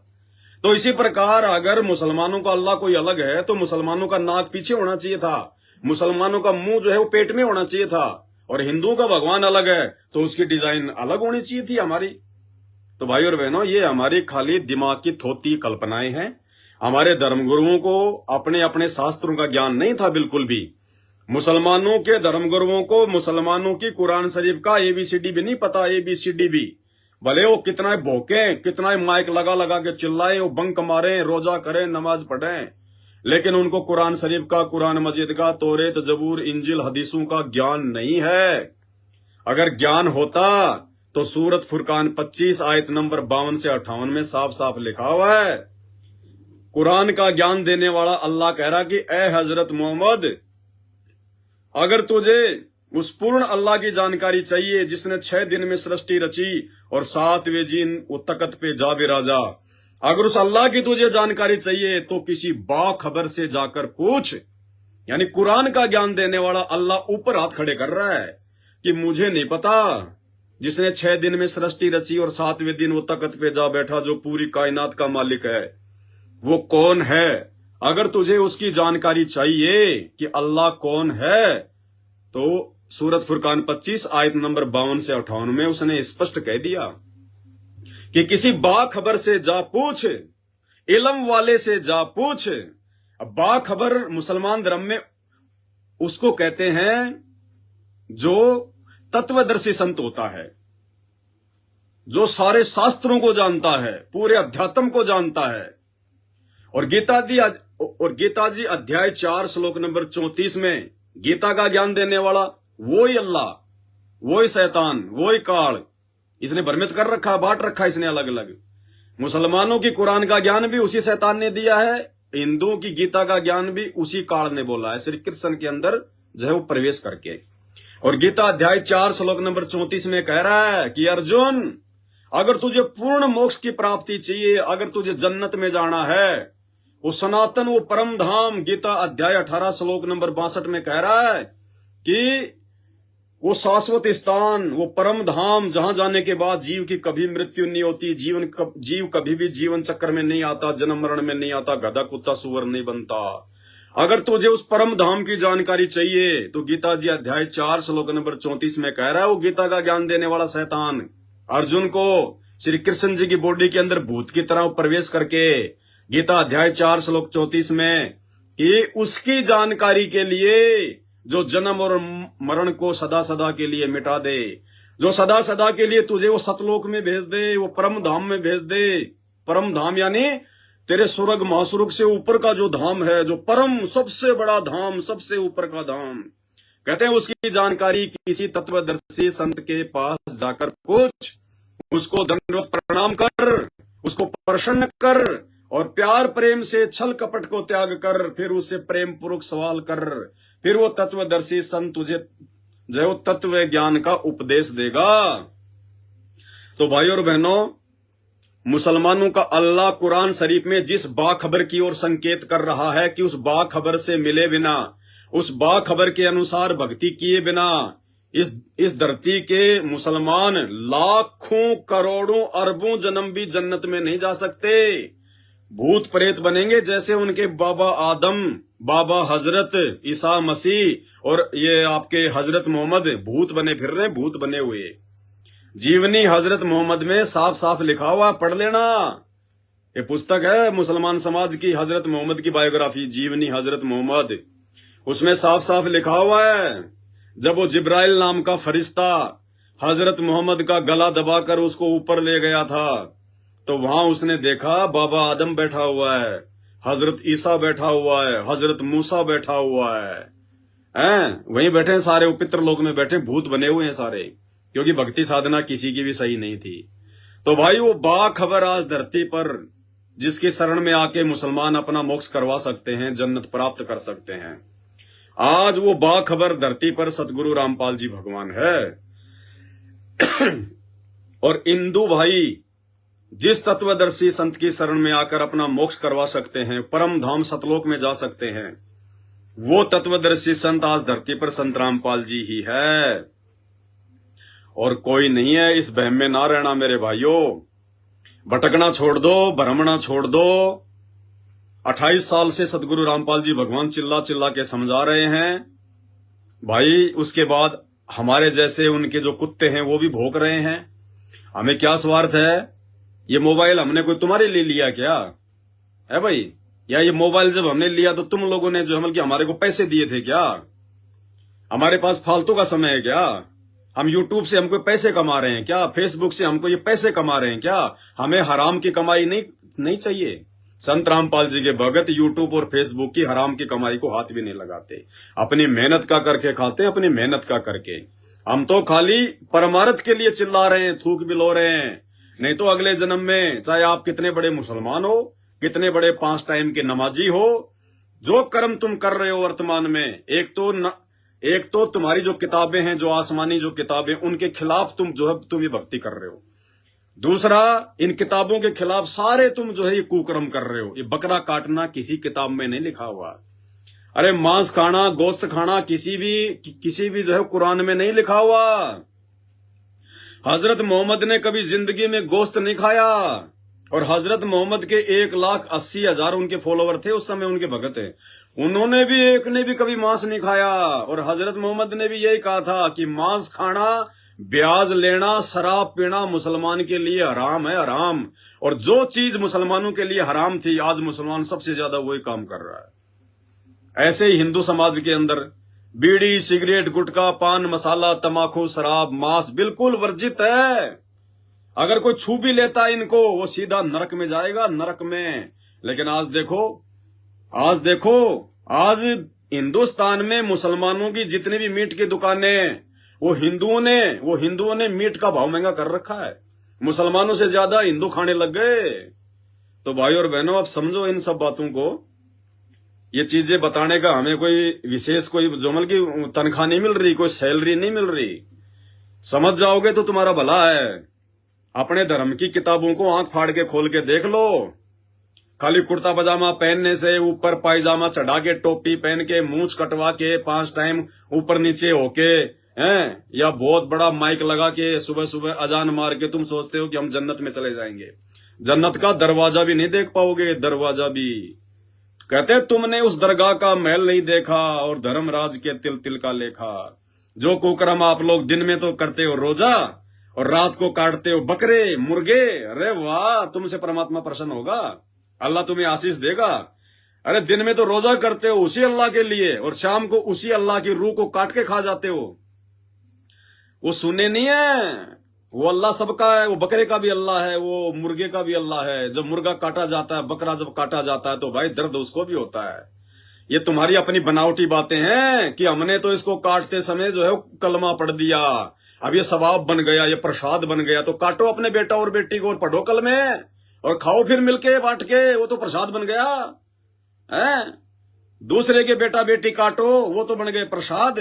तो इसी प्रकार अगर मुसलमानों का अल्लाह कोई अलग है तो मुसलमानों का नाक पीछे होना चाहिए था, मुसलमानों का मुंह जो है वो पेट में होना चाहिए था, और हिंदुओं का भगवान अलग है तो उसकी डिजाइन अलग होनी चाहिए थी हमारी। तो भाई और बहनों, ये हमारी खाली दिमाग की थोती कल्पनाएं हैं। हमारे धर्मगुरुओं को अपने अपने शास्त्रों का ज्ञान नहीं था बिल्कुल भी। मुसलमानों के धर्मगुरुओं को मुसलमानों की कुरान शरीफ का एबीसीडी भी नहीं पता, एबीसीडी भी। भले वो कितना भौंके, कितना माइक लगा लगा के चिल्लाएं, वो बंक मारें, रोजा करें, नमाज पढ़ें, लेकिन उनको कुरान शरीफ का, कुरान मजीद का, तौरेत, जबूर, इंजिल, हदीसों का ज्ञान नहीं है। अगर ज्ञान होता तो सूरत फुरकान 25 आयत नंबर 52 से 58 में साफ साफ लिखा हुआ है, कुरान का ज्ञान देने वाला अल्लाह कह रहा कि ए हजरत मोहम्मद, अगर तुझे उस पूर्ण अल्लाह की जानकारी चाहिए जिसने 6 दिन में सृष्टि रची और 7वें दिन वो तकत पे जा बिराजा, अगर उस अल्लाह की तुझे जानकारी चाहिए तो किसी बाखबर से जाकर पूछ। यानी कुरान का ज्ञान देने वाला अल्लाह ऊपर हाथ खड़े कर रहा है कि मुझे नहीं पता, जिसने 6 दिन में सृष्टि रची और 7वें दिन वो तकत पे जा बैठा, जो पूरी कायनात का मालिक है, वो कौन है। अगर तुझे उसकी जानकारी चाहिए कि अल्लाह कौन है तो सूरत फुरकान 25 आयत नंबर 52 से 58 में उसने स्पष्ट कह दिया कि किसी बाखबर से जा पूछ, इल्म वाले से जा पूछ। अब बाखबर मुसलमान धर्म में उसको कहते हैं जो तत्वदर्शी संत होता है, जो सारे शास्त्रों को जानता है, पूरे अध्यात्म को जानता है। और गीता जी अध्याय 4 श्लोक नंबर 34 में गीता का ज्ञान देने वाला वही अल्लाह, वही शैतान, वही काल, इसने भ्रमित कर रखा, बांट रखा इसने अलग अलग। मुसलमानों की कुरान का ज्ञान भी उसी शैतान ने दिया है, हिंदुओं की गीता का ज्ञान भी उसी काल ने बोला है, श्री कृष्ण के अंदर जो है वो प्रवेश करके। और गीता अध्याय 4 श्लोक नंबर 34 में कह रहा है कि अर्जुन, अगर तुझे पूर्ण मोक्ष की प्राप्ति चाहिए, अगर तुझे जन्नत में जाना है, वो सनातन, वो परम धाम, गीता अध्याय 18 श्लोक नंबर 62 में कह रहा है कि वो शाश्वत स्थान, वो परम धाम जहां जाने के बाद जीव की कभी मृत्यु नहीं होती, जीव कभी भी जीवन चक्र में नहीं आता, जन्म मरण में नहीं आता, गधा कुत्ता सुअर नहीं बनता। अगर तुझे उस परम धाम की जानकारी चाहिए तो गीता जी अध्याय 4 श्लोक नंबर 34 में कह रहा है वो गीता का ज्ञान देने वाला शैतान अर्जुन को श्री कृष्ण जी की बॉडी के अंदर भूत की तरह प्रवेश करके गीता अध्याय 4 श्लोक 34 में कि उसकी जानकारी के लिए जो जन्म और मरण को सदा सदा के लिए मिटा दे, जो सदा सदा के लिए तुझे वो सतलोक में भेज दे, वो परम धाम में भेज दे। परम धाम यानी तेरे स्वर्ग महास्वर्ग से ऊपर का जो धाम है, जो परम सबसे बड़ा धाम, सबसे ऊपर का धाम, कहते हैं उसकी जानकारी किसी तत्वदर्शी संत के पास जाकर पूछ, उसको दंडवत प्रणाम कर, उसको प्रसन्न कर और प्यार प्रेम से छल कपट को त्याग कर, फिर उससे प्रेम पूर्वक सवाल कर, फिर वो तत्वदर्शी संत तुझे जो तत्व ज्ञान का उपदेश देगा। तो भाई और बहनों, मुसलमानों का अल्लाह कुरान शरीफ में जिस बाखबर की ओर संकेत कर रहा है कि उस बाखबर से मिले बिना, उस बाखबर के अनुसार भक्ति किए बिना इस धरती के मुसलमान लाखों करोड़ों अरबों जन्म भी जन्नत में नहीं जा सकते। भूत प्रेत बनेंगे जैसे उनके बाबा आदम, बाबा हजरत ईसा मसीह और ये आपके हजरत मोहम्मद भूत बने फिर रहे, भूत बने हुए। जीवनी हजरत मोहम्मद में साफ साफ लिखा हुआ, पढ़ लेना, ये पुस्तक है मुसलमान समाज की, हजरत मोहम्मद की बायोग्राफी, जीवनी हजरत मोहम्मद, उसमें साफ साफ लिखा हुआ है जब वो जिब्राइल नाम का फरिश्ता हजरत मोहम्मद का गला दबाकर उसको ऊपर ले गया था, तो वहां उसने देखा बाबा आदम बैठा हुआ है, हजरत ईसा बैठा हुआ है, हजरत मूसा बैठा हुआ है, वहीं बैठे हैं सारे, पितृलोक में बैठे, भूत बने हुए हैं सारे, क्योंकि भक्ति साधना किसी की भी सही नहीं थी। तो भाई वो बाखबर आज धरती पर जिसकी शरण में आके मुसलमान अपना मोक्ष करवा सकते हैं, जन्नत प्राप्त कर सकते हैं, आज वो बाखबर धरती पर सतगुरु रामपाल जी भगवान है। और इंदु भाई जिस तत्वदर्शी संत की शरण में आकर अपना मोक्ष करवा सकते हैं, परम धाम सतलोक में जा सकते हैं, वो तत्वदर्शी संत आज धरती पर संत रामपाल जी ही है, और कोई नहीं है। इस बहम में ना रहना मेरे भाइयों, भटकना छोड़ दो, भ्रमणा छोड़ दो। 28 साल से सतगुरु रामपाल जी भगवान चिल्ला चिल्ला के समझा रहे हैं भाई। उसके बाद हमारे जैसे उनके जो कुत्ते हैं वो भी भौंक रहे हैं। हमें क्या स्वार्थ है? ये मोबाइल हमने कोई तुम्हारे लिए लिया क्या है भाई? या ये मोबाइल जब हमने लिया तो तुम लोगों ने जो है कि हमारे को पैसे दिए थे क्या? हमारे पास फालतू का समय है क्या? हम यूट्यूब से हमको पैसे कमा रहे हैं क्या? फेसबुक से हमको ये पैसे कमा रहे हैं क्या? हमें हराम की कमाई नहीं चाहिए। संत रामपाल जी के भगत यूट्यूब और फेसबुक की हराम की कमाई को हाथ भी नहीं लगाते। अपनी मेहनत का करके खाते हैं, अपनी मेहनत का करके। हम तो खाली परमार्थ के लिए चिल्ला रहे हैं, थूक भी लो रहे हैं। नहीं तो अगले जन्म में चाहे आप कितने बड़े मुसलमान हो, कितने बड़े 5 टाइम के नमाजी हो, जो कर्म तुम कर रहे हो वर्तमान में, एक तो तुम्हारी जो किताबें हैं, जो आसमानी जो किताबें, उनके खिलाफ तुम ये भक्ति कर रहे हो। दूसरा, इन किताबों के खिलाफ सारे तुम जो है ये कुकर्म कर रहे हो। ये बकरा काटना किसी किताब में नहीं लिखा हुआ। अरे मांस खाना, गोश्त खाना किसी भी जो है कुरान में नहीं लिखा हुआ। हजरत मोहम्मद ने कभी जिंदगी में गोश्त नहीं खाया, और हजरत मोहम्मद के 1,80,000 उनके फॉलोवर थे उस समय, उनके भगत है। उन्होंने भी एक ने भी कभी मांस नहीं खाया। और हजरत मोहम्मद ने भी यही कहा था कि मांस खाना, ब्याज लेना, शराब पीना मुसलमान के लिए हराम है, हराम। और जो चीज मुसलमानों के लिए हराम थी, आज मुसलमान सबसे ज्यादा वही काम कर रहा है। ऐसे ही हिंदू समाज के अंदर बीड़ी, सिगरेट, गुटखा, पान मसाला, तमाकू, शराब, मांस बिल्कुल वर्जित है। अगर कोई छू भी लेता है इनको, वो सीधा नरक में जाएगा, नरक में। लेकिन आज देखो आज हिंदुस्तान में मुसलमानों की जितनी भी मीट की दुकानें, वो हिंदुओं ने मीट का भाव महंगा कर रखा है। मुसलमानों से ज्यादा हिंदू खाने लग गए। तो भाई और बहनों, आप समझो इन सब बातों को। ये चीजें बताने का हमें कोई विशेष कोई जोमल की तनख्वाह नहीं मिल रही, कोई सैलरी नहीं मिल रही। समझ जाओगे तो तुम्हारा भला है। अपने धर्म की किताबों को आंख फाड़ के खोल के देख लो। खाली कुर्ता पजामा पहनने से, ऊपर पायजामा चढ़ा के, टोपी पहन के, मूंछ कटवा के, 5 टाइम ऊपर नीचे होके हैं, या बहुत बड़ा माइक लगा के सुबह सुबह अजान मार के तुम सोचते हो कि हम जन्नत में चले जाएंगे। जन्नत का दरवाजा भी नहीं देख पाओगे, दरवाजा भी। कहते तुमने उस दरगाह का महल नहीं देखा, और धर्मराज के तिल तिल का लेखा। जो कुकर्म आप लोग दिन में तो करते हो रोजा, और रात को काटते हो बकरे मुर्गे। अरे वाह, तुमसे परमात्मा प्रसन्न होगा, अल्लाह तुम्हें आशीष देगा। अरे दिन में तो रोजा करते हो उसी अल्लाह के लिए, और शाम को उसी अल्लाह की रूह को काट के खा जाते हो। वो सुने नहीं है, वो अल्लाह सबका है। वो बकरे का भी अल्लाह है, वो मुर्गे का भी अल्लाह है। जब मुर्गा काटा जाता है, बकरा जब काटा जाता है, तो भाई दर्द उसको भी होता है। ये तुम्हारी अपनी बनावटी बातें हैं कि हमने तो इसको काटते समय जो है कलमा पढ़ दिया, अब ये सवाब बन गया, ये प्रसाद बन गया। तो काटो अपने बेटा और बेटी को और पढ़ो कलमे, और खाओ फिर मिलके बांट के, वो तो प्रसाद बन गया है। दूसरे के बेटा बेटी काटो, वो तो बन गए प्रसाद।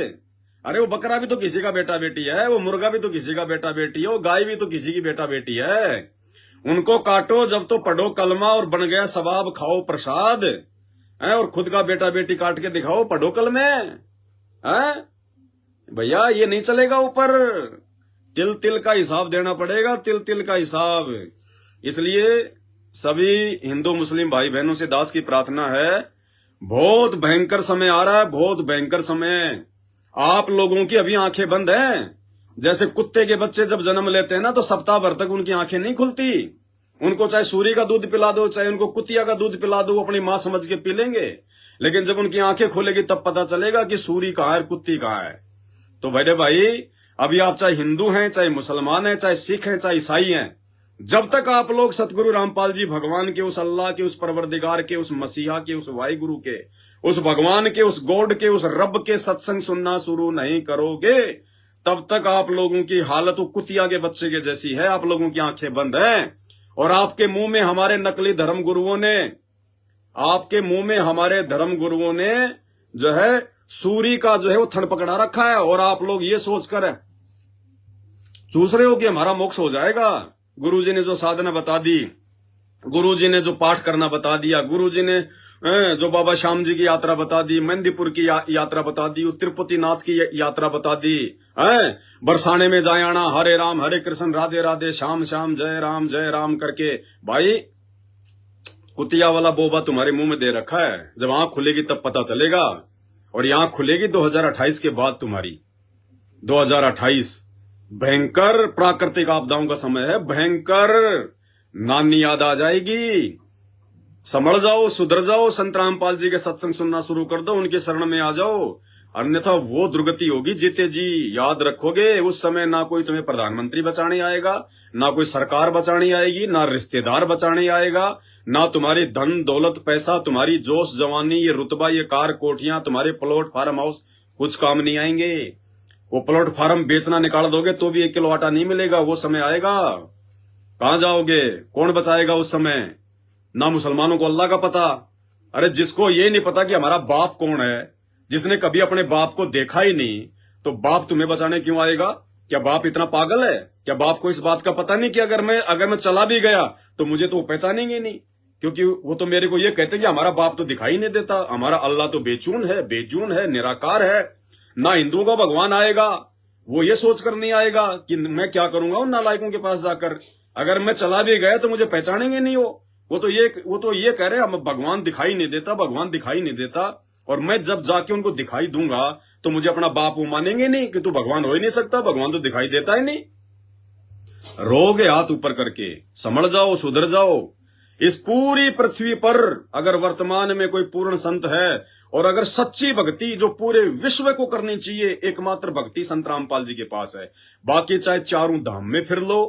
अरे वो बकरा भी तो किसी का बेटा बेटी है, वो मुर्गा भी तो किसी का बेटा बेटी है, वो गाय भी तो किसी की बेटा बेटी है। उनको काटो जब तो पढ़ो कलमा, और बन गया सवाब, खाओ प्रसाद है। और खुद का बेटा बेटी काट के दिखाओ, पढ़ो कलमे है। भैया ये नहीं चलेगा, ऊपर तिल तिल का हिसाब देना पड़ेगा, तिल तिल का हिसाब। इसलिए सभी हिंदू मुस्लिम भाई बहनों से दास की प्रार्थना है, बहुत भयंकर समय आ रहा है, बहुत भयंकर समय। आप लोगों की अभी आंखें बंद हैं। जैसे कुत्ते के बच्चे जब जन्म लेते हैं ना, तो सप्ताह भर तक उनकी आंखें नहीं खुलती। उनको चाहे सूरी का दूध पिला दो, चाहे उनको कुतिया का दूध पिला दो, वो अपनी मां समझ के पी लेंगे। लेकिन जब उनकी आंखें खुलेगी तब पता चलेगा कि सूरी कहाँ है, कुत्ती कहाँ है। तो बड़े भाई, अभी आप चाहे हिंदू हैं, चाहे मुसलमान हैं, चाहे सिख हैं, चाहे ईसाई हैं, जब तक आप लोग सतगुरु रामपाल जी भगवान के, उस अल्लाह के, उस परवरदिगार के, उस मसीहा के, उस वाहिगुरु के, उस भगवान के, उस गॉड के, उस रब के सत्संग सुनना शुरू नहीं करोगे, तब तक आप लोगों की हालत कुतिया के बच्चे के जैसी है। आप लोगों की आंखें बंद हैं, और आपके मुंह में हमारे नकली धर्म गुरुओं ने, आपके मुंह में हमारे धर्म गुरुओं ने जो है सूरी का जो है वो थड़ पकड़ा रखा है। और आप लोग ये सोचकर चूस रहे हो कि हमारा मोक्ष हो जाएगा। गुरुजी ने जो साधना बता दी, गुरुजी ने जो पाठ करना बता दिया, गुरुजी ने जो बाबा श्याम जी की यात्रा बता दी, मेहंदीपुर की यात्रा बता दी, तिरुपति नाथ की यात्रा बता दी, बरसाने में जाए आना, हरे कृष्ण राधे राधे, श्याम श्याम जय राम करके। भाई कुतिया वाला बोबा तुम्हारे मुंह में दे रखा है, जब आंख खुलेगी तब पता चलेगा। और ये आंख खुलेगी 2028 के बाद तुम्हारी। 2028 भयंकर प्राकृतिक आपदाओं का समय है, भयंकर। नानी याद आ जाएगी। संभल जाओ, सुधर जाओ, संत रामपाल जी के सत्संग सुनना शुरू कर दो, उनके शरण में आ जाओ, अन्यथा वो दुर्गति होगी जीते जी। याद रखोगे उस समय ना कोई तुम्हें प्रधानमंत्री बचाने आएगा, ना कोई सरकार बचाने आएगी, ना रिश्तेदार बचाने आएगा, ना तुम्हारी धन दौलत पैसा, तुम्हारी जोश जवानी, ये रुतबा, ये कार कोठियां, तुम्हारे प्लॉट फार्म हाउस कुछ काम नहीं आएंगे। वो प्लॉट फार्म बेचना निकाल दोगे तो भी 1 किलो आटा नहीं मिलेगा। वो समय आएगा, कहां जाओगे? कौन बचाएगा उस समय? ना मुसलमानों को अल्लाह का पता। अरे जिसको ये नहीं पता कि हमारा बाप कौन है, जिसने कभी अपने बाप को देखा ही नहीं, तो बाप तुम्हें बचाने क्यों आएगा? क्या बाप इतना पागल है? क्या बाप को इस बात का पता नहीं कि अगर मैं चला भी गया तो मुझे तो पहचानेंगे नहीं, क्योंकि वो तो मेरे को ये कहते हैं कि हमारा बाप तो दिखाई नहीं देता, हमारा अल्लाह तो बेचून है, निराकार है। ना हिंदुओं का भगवान आएगा, वो ये सोचकर नहीं आएगा कि मैं क्या करूंगा उन नालायकों के पास जाकर, अगर मैं चला भी गया तो मुझे पहचानेंगे नहीं। वो तो ये कह रहे हैं भगवान दिखाई नहीं देता, और मैं जब जाके उनको दिखाई दूंगा तो मुझे अपना बाप वो मानेंगे नहीं कि तू भगवान हो ही नहीं सकता, भगवान तो दिखाई देता ही नहीं। रोगे हाथ ऊपर करके, समझ जाओ, सुधर जाओ। इस पूरी पृथ्वी पर अगर वर्तमान में कोई पूर्ण संत है और अगर सच्ची भक्ति जो पूरे विश्व को करनी चाहिए, एकमात्र भक्ति संत रामपाल जी के पास है। बाकी चाहे चारों धाम में फिर लो,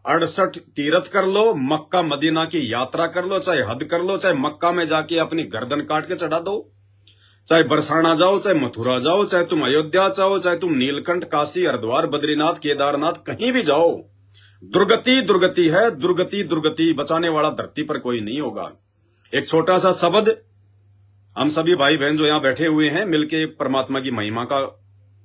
68 तीर्थ कर लो, मक्का मदीना की यात्रा कर लो, चाहे हद कर लो, चाहे मक्का में जाके अपनी गर्दन काट के चढ़ा दो, चाहे बरसाना जाओ, चाहे मथुरा जाओ, चाहे तुम अयोध्या जाओ, चाहे तुम नीलकंठ, काशी, हरिद्वार, बद्रीनाथ, केदारनाथ, कहीं भी जाओ, दुर्गति है, दुर्गति। बचाने वाला धरती पर कोई नहीं होगा। एक छोटा सा शब्द हम सभी भाई बहन जो यहां बैठे हुए हैं मिलके परमात्मा की महिमा का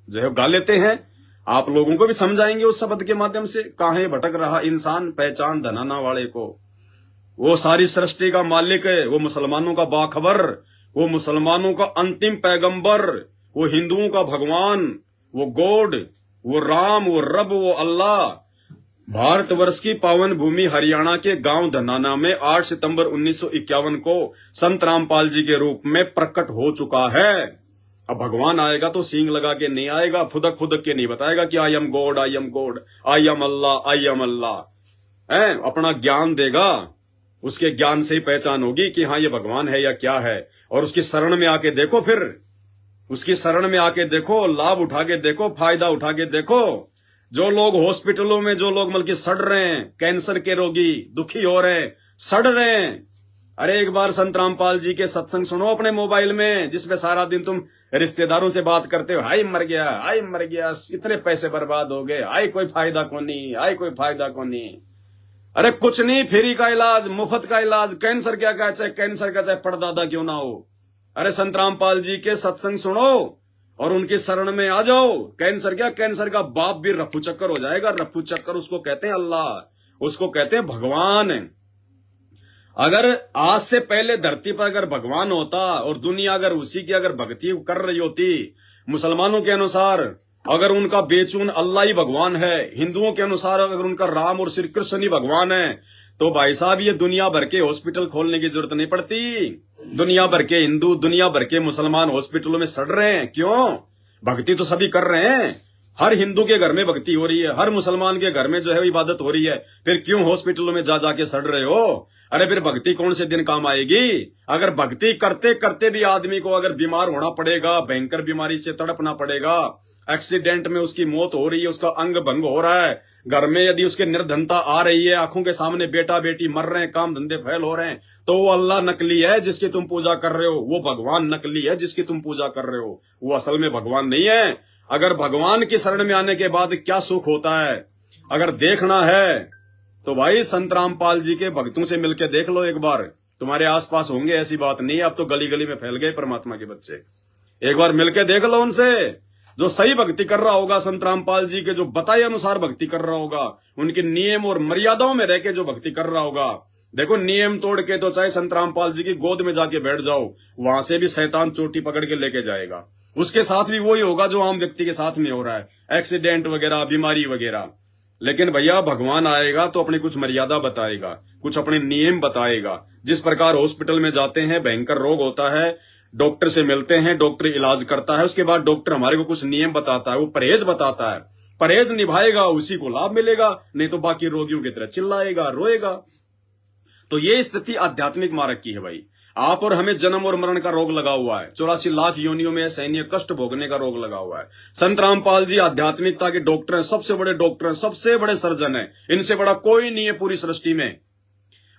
जो है गा लेते हैं, आप लोगों को भी समझाएंगे उस शब्द के माध्यम से। काहे भटक रहा इंसान, पहचान धनाना वाले को। वो सारी सृष्टि का मालिक है, वो मुसलमानों का बाखबर, वो मुसलमानों का अंतिम पैगंबर, वो हिंदुओं का भगवान, वो गॉड, वो राम, वो रब, वो अल्लाह। भारतवर्ष की पावन भूमि हरियाणा के गांव धनाना में 8 सितंबर 1951 को संत रामपाल जी के रूप में प्रकट हो चुका है। अब भगवान आएगा तो सींग लगा के नहीं आएगा, फुदक के नहीं बताएगा कि I am God, I am God, I am Allah, I am Allah. अपना ज्ञान देगा, उसके ज्ञान से ही पहचान होगी कि हाँ ये भगवान है या क्या है। और उसकी शरण में आके देखो, फिर उसकी शरण में आके देखो, लाभ उठा के देखो, फायदा उठा के देखो। जो लोग हॉस्पिटलों में, जो लोग बल्कि सड़ रहे हैं, कैंसर के रोगी दुखी हो रहे हैं, सड़ रहे हैं, अरे एक बार संत रामपाल जी के सत्संग सुनो अपने मोबाइल में, जिसमें सारा दिन तुम रिश्तेदारों से बात करते हो, हाय मर गया, इतने पैसे बर्बाद हो गए, हाय कोई फायदा को नहीं। अरे कुछ नहीं, फ्री का इलाज, मुफ्त का इलाज, कैंसर क्या का, चाहे कैंसर का चाहे परदादा क्यों ना हो। अरे संत रामपाल जी के सत्संग सुनो और उनकी शरण में आ जाओ। कैंसर क्या, कैंसर का बाप भी रफ्फू चक्कर हो जाएगा। रफ्फू चक्कर उसको कहते हैं अल्लाह, उसको कहते हैं भगवान। अगर आज से पहले धरती पर अगर भगवान होता और दुनिया अगर उसी की अगर भक्ति कर रही होती, मुसलमानों के अनुसार अगर उनका बेचून अल्लाह ही भगवान है, हिंदुओं के अनुसार अगर उनका राम और श्री कृष्ण ही भगवान है, तो भाई साहब ये दुनिया भर के हॉस्पिटल खोलने की जरूरत नहीं पड़ती। दुनिया भर के हिंदू, दुनिया भर के मुसलमान हॉस्पिटलों में सड़ रहे हैं। क्यों? भक्ति तो सभी कर रहे हैं। हर हिंदू के घर में भक्ति हो रही है, हर मुसलमान के घर में जो है इबादत हो रही है, फिर क्यों हॉस्पिटलों में जा जाके सड़ रहे हो? अरे फिर भक्ति कौन से दिन काम आएगी? अगर भक्ति करते करते भी आदमी को अगर बीमार होना पड़ेगा, भयंकर बीमारी से तड़पना पड़ेगा, एक्सीडेंट में उसकी मौत हो रही है, उसका अंग भंग हो रहा है, घर में यदि उसके निर्धनता आ रही है, आंखों के सामने बेटा बेटी मर रहे हैं, काम धंधे फैल हो रहे हैं, तो वो अल्लाह नकली है जिसकी तुम पूजा कर रहे हो, वो भगवान नकली है जिसकी तुम पूजा कर रहे हो, वो असल में भगवान नहीं है। अगर भगवान की शरण में आने के बाद क्या सुख होता है अगर देखना है तो भाई संत रामपाल जी के भक्तों से मिलकर देख लो एक बार। तुम्हारे आसपास होंगे, ऐसी बात नहीं है, अब तो गली गली में फैल गए परमात्मा के बच्चे। एक बार मिलकर देख लो उनसे, जो सही भक्ति कर रहा होगा, संत रामपाल जी के जो बताए अनुसार भक्ति कर रहा होगा, उनके नियम और मर्यादाओं में रह के जो भक्ति कर रहा होगा, देखो नियम तोड़ के तो चाहे संत रामपाल जी की गोद में जाके बैठ जाओ, वहां से भी शैतान चोटी पकड़ के लेके जाएगा। उसके साथ भी वही होगा जो आम व्यक्ति के साथ में हो रहा है, एक्सीडेंट वगैरह, बीमारी वगैरह। लेकिन भैया भगवान आएगा तो अपनी कुछ मर्यादा बताएगा, कुछ अपने नियम बताएगा। जिस प्रकार हॉस्पिटल में जाते हैं, भयंकर रोग होता है, डॉक्टर से मिलते हैं, डॉक्टर इलाज करता है, उसके बाद डॉक्टर हमारे को कुछ नियम बताता है, वो परहेज बताता है। परहेज निभाएगा उसी को लाभ मिलेगा, नहीं तो बाकी रोगियों की तरह चिल्लाएगा, रोएगा। तो ये स्थिति आध्यात्मिक मार्ग की है भाई। आप और हमें जन्म और मरण का रोग लगा हुआ है, 84 लाख योनियों में सैन्य कष्ट भोगने का रोग लगा हुआ है। संत रामपाल जी आध्यात्मिकता के डॉक्टर हैं, सबसे बड़े डॉक्टर हैं, सबसे बड़े सर्जन हैं, इनसे बड़ा कोई नहीं है पूरी सृष्टि में।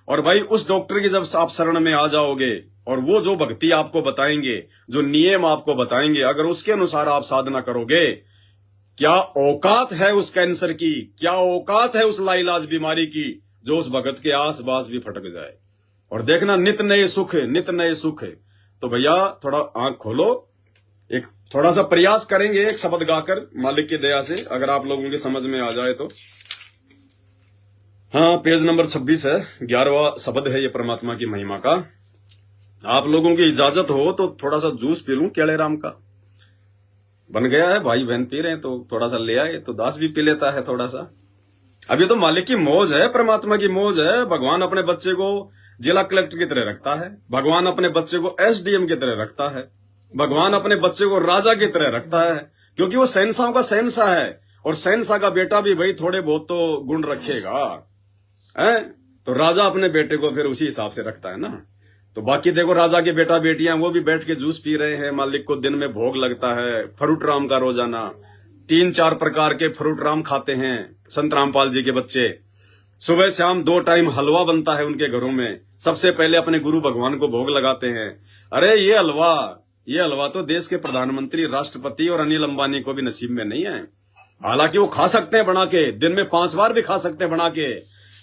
और भाई उस डॉक्टर की जब आप शरण में आ जाओगे और वो जो भक्ति आपको बताएंगे, जो नियम आपको बताएंगे, अगर उसके अनुसार आप साधना करोगे, क्या औकात है उस कैंसर की, क्या औकात है उस लाइलाज बीमारी की, जो उस भगत के आस पास भी फटक जाए। और देखना नित नए सुख है, नित नए सुख है। तो भैया थोड़ा आंख खोलो, एक थोड़ा सा प्रयास करेंगे एक शब्द गाकर मालिक की दया से, अगर आप लोगों की समझ में आ जाए तो। हाँ, पेज नंबर 26 है, 11वां शब्द है ये परमात्मा की महिमा का। आप लोगों की इजाजत हो तो थोड़ा सा जूस पी लूं, केले राम का बन गया है, भाई बहन पी रहे हैं तो थोड़ा सा ले आए, तो दास भी पी लेता है थोड़ा सा। अभी तो मालिक की मौज है, परमात्मा की मौज है। भगवान अपने बच्चे को जिला कलेक्टर की तरह रखता है, भगवान अपने बच्चे को एसडीएम की तरह रखता है, भगवान अपने बच्चे को राजा की तरह रखता है, क्योंकि वो शहंशाहों का शहंशाह है। और शहंशाह का बेटा भी भाई थोड़े बहुत तो गुण रखेगा, है? तो राजा अपने बेटे को फिर उसी हिसाब से रखता है ना। तो बाकी देखो राजा के बेटा बेटियां वो भी बैठ के जूस पी रहे हैं, मालिक को दिन में भोग लगता है फ्रूट राम का रोजाना, 3-4 प्रकार के फ्रूट राम खाते हैं संत रामपाल जी के बच्चे। सुबह शाम 2 टाइम हलवा बनता है उनके घरों में, सबसे पहले अपने गुरु भगवान को भोग लगाते हैं। अरे ये हलवा तो देश के प्रधानमंत्री, राष्ट्रपति और अनिल अंबानी को भी नसीब में नहीं है। हालांकि वो खा सकते हैं बना के, दिन में 5 बार भी खा सकते हैं बना के,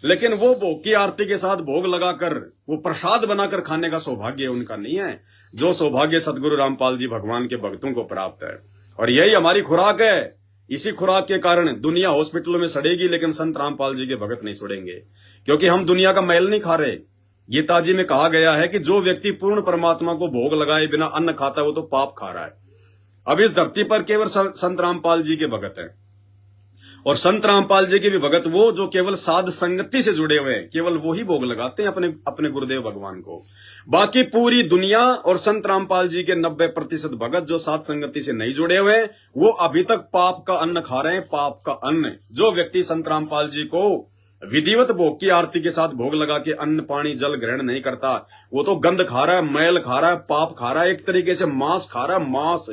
लेकिन वो भोग की आरती के साथ भोग लगाकर वो प्रसाद बनाकर खाने का सौभाग्य उनका नहीं है, जो सौभाग्य सदगुरु रामपाल जी भगवान के भक्तों को प्राप्त है। और यही हमारी खुराक है। इसी खुराक के कारण दुनिया हॉस्पिटलों में सड़ेगी, लेकिन संत रामपाल जी के भगत नहीं सड़ेंगे, क्योंकि हम दुनिया का मैल नहीं खा रहे। गीता जी में कहा गया है कि जो व्यक्ति पूर्ण परमात्मा को भोग लगाए बिना अन्न खाता है वो तो पाप खा रहा है। अब इस धरती पर केवल संत रामपाल जी के भगत हैं, और संत रामपाल जी के भी भगत वो जो केवल साध संगति से जुड़े हुए हैं, केवल वो ही भोग लगाते हैं अपने गुरुदेव भगवान को। बाकी पूरी दुनिया और संत रामपाल जी के 90% भगत जो साध संगति से नहीं जुड़े हुए हैं, वो अभी तक पाप का अन्न खा रहे हैं, पाप का अन्न। जो व्यक्ति संत रामपाल जी को विधिवत भोग की आरती के साथ भोग लगा के अन्न पानी जल ग्रहण नहीं करता, वो तो गंध खा रहा है, मैल खा रहा है, पाप खा रहा है, एक तरीके से मांस खा रहा है, मांस।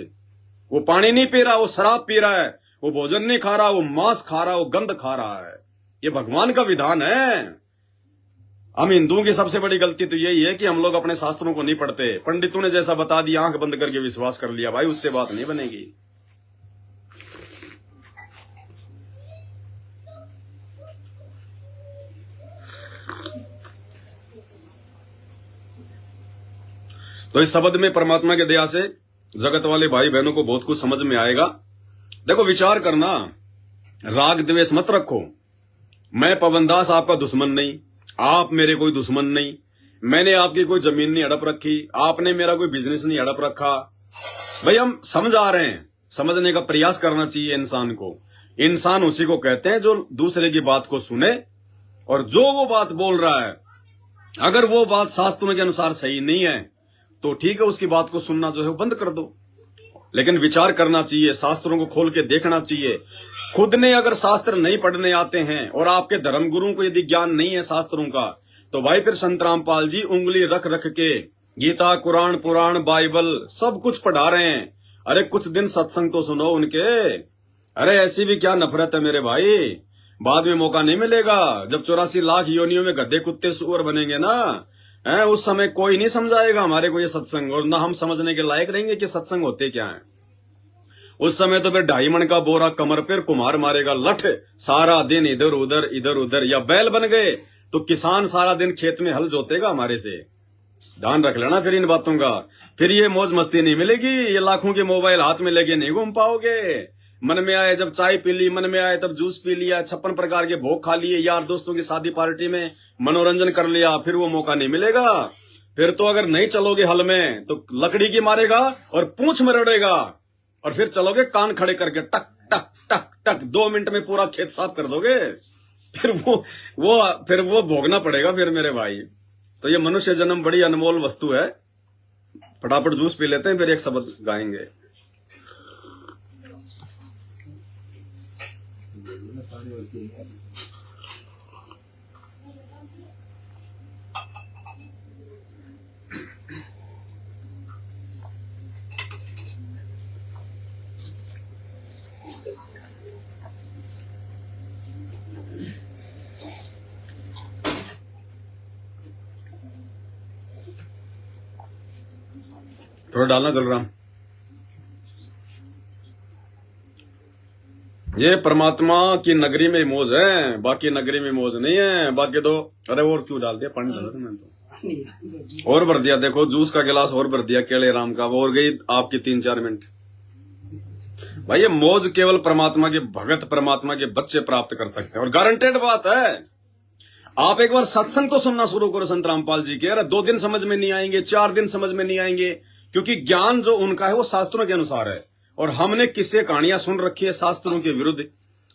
वो पानी नहीं पी रहा, वो शराब पी रहा है, वो भोजन नहीं खा रहा, वो मांस खा रहा है, वो गंध खा रहा है। ये भगवान का विधान है। हम हिंदुओं की सबसे बड़ी गलती तो यही है कि हम लोग अपने शास्त्रों को नहीं पढ़ते। पंडितों ने जैसा बता दिया आंख बंद करके विश्वास कर लिया, भाई उससे बात नहीं बनेगी। तो इस शब्द में परमात्मा के दया से जगत वाले भाई बहनों को बहुत कुछ समझ में आएगा। देखो विचार करना, राग द्वेष मत रखो। मैं पवनदास आपका दुश्मन नहीं, आप मेरे कोई दुश्मन नहीं, मैंने आपकी कोई जमीन नहीं हड़प रखी, आपने मेरा कोई बिजनेस नहीं हड़प रखा। भाई हम समझ आ रहे हैं, समझने का प्रयास करना चाहिए इंसान को। इंसान उसी को कहते हैं जो दूसरे की बात को सुने, और जो वो बात बोल रहा है अगर वो बात शास्त्रों के अनुसार सही नहीं है तो ठीक है, उसकी बात को सुनना जो है बंद कर दो। लेकिन विचार करना चाहिए, शास्त्रों को खोल के देखना चाहिए। खुद ने अगर शास्त्र नहीं पढ़ने आते हैं और आपके धर्मगुरुओं को यदि ज्ञान नहीं है शास्त्रों का, तो भाई फिर संत रामपाल जी उंगली रख रख के गीता, कुरान, पुराण, बाइबल सब कुछ पढ़ा रहे हैं। अरे कुछ दिन सत्संग तो सुनो उनके। अरे ऐसी भी क्या नफरत है मेरे भाई, बाद में मौका नहीं मिलेगा। जब 84 लाख योनियों में गधे कुत्ते सुअर बनेंगे ना, उस समय कोई नहीं समझाएगा हमारे को ये सत्संग, और ना हम समझने के लायक रहेंगे कि सत्संग होते क्या है। उस समय तो फिर 2.5 मन का बोरा कमर पर कुम्हार मारेगा लठ, सारा दिन इधर उधर, या बैल बन गए तो किसान सारा दिन खेत में हल जोतेगा हमारे से। ध्यान रख लेना फिर इन बातों का। फिर ये मौज मस्ती नहीं मिलेगी, ये लाखों के मोबाइल हाथ में लेके नहीं घूम पाओगे। मन में आए जब चाय पी ली, मन में आए तब जूस पी लिया, 56 प्रकार के भोग खा लिए, यार दोस्तों की शादी पार्टी में मनोरंजन कर लिया, फिर वो मौका नहीं मिलेगा। फिर तो अगर नहीं चलोगे हल में तो लकड़ी की मारेगा और पूंछ में रड़ेगा, और फिर चलोगे कान खड़े करके टक टक टक टक, 2 मिनट में पूरा खेत साफ कर दोगे। फिर वो भोगना पड़ेगा फिर मेरे भाई। तो ये मनुष्य जन्म बड़ी अनमोल वस्तु है। फटाफट जूस पी लेते हैं, फिर एक शब्द गाएंगे। थोड़ा डालना चल रहा। ये परमात्मा की नगरी में मौज है, बाकी नगरी में मौज नहीं है। बाकी तो अरे और क्यों डाल दिया, पानी डाला था मैंने तो और भर दिया। देखो जूस का गिलास और भर दिया केले राम का, वो और गई आपकी 3-4 मिनट। भाई ये मौज केवल परमात्मा के भगत, परमात्मा के बच्चे प्राप्त कर सकते हैं, और गारंटेड बात है। आप एक बार सत्संग तो सुनना शुरू करो संत रामपाल जी के। अरे 2 दिन समझ में नहीं आएंगे, 4 दिन समझ में नहीं आएंगे, क्योंकि ज्ञान जो उनका है वो शास्त्रों के अनुसार है, और हमने किस्से कहानियां सुन रखी है शास्त्रों के विरुद्ध।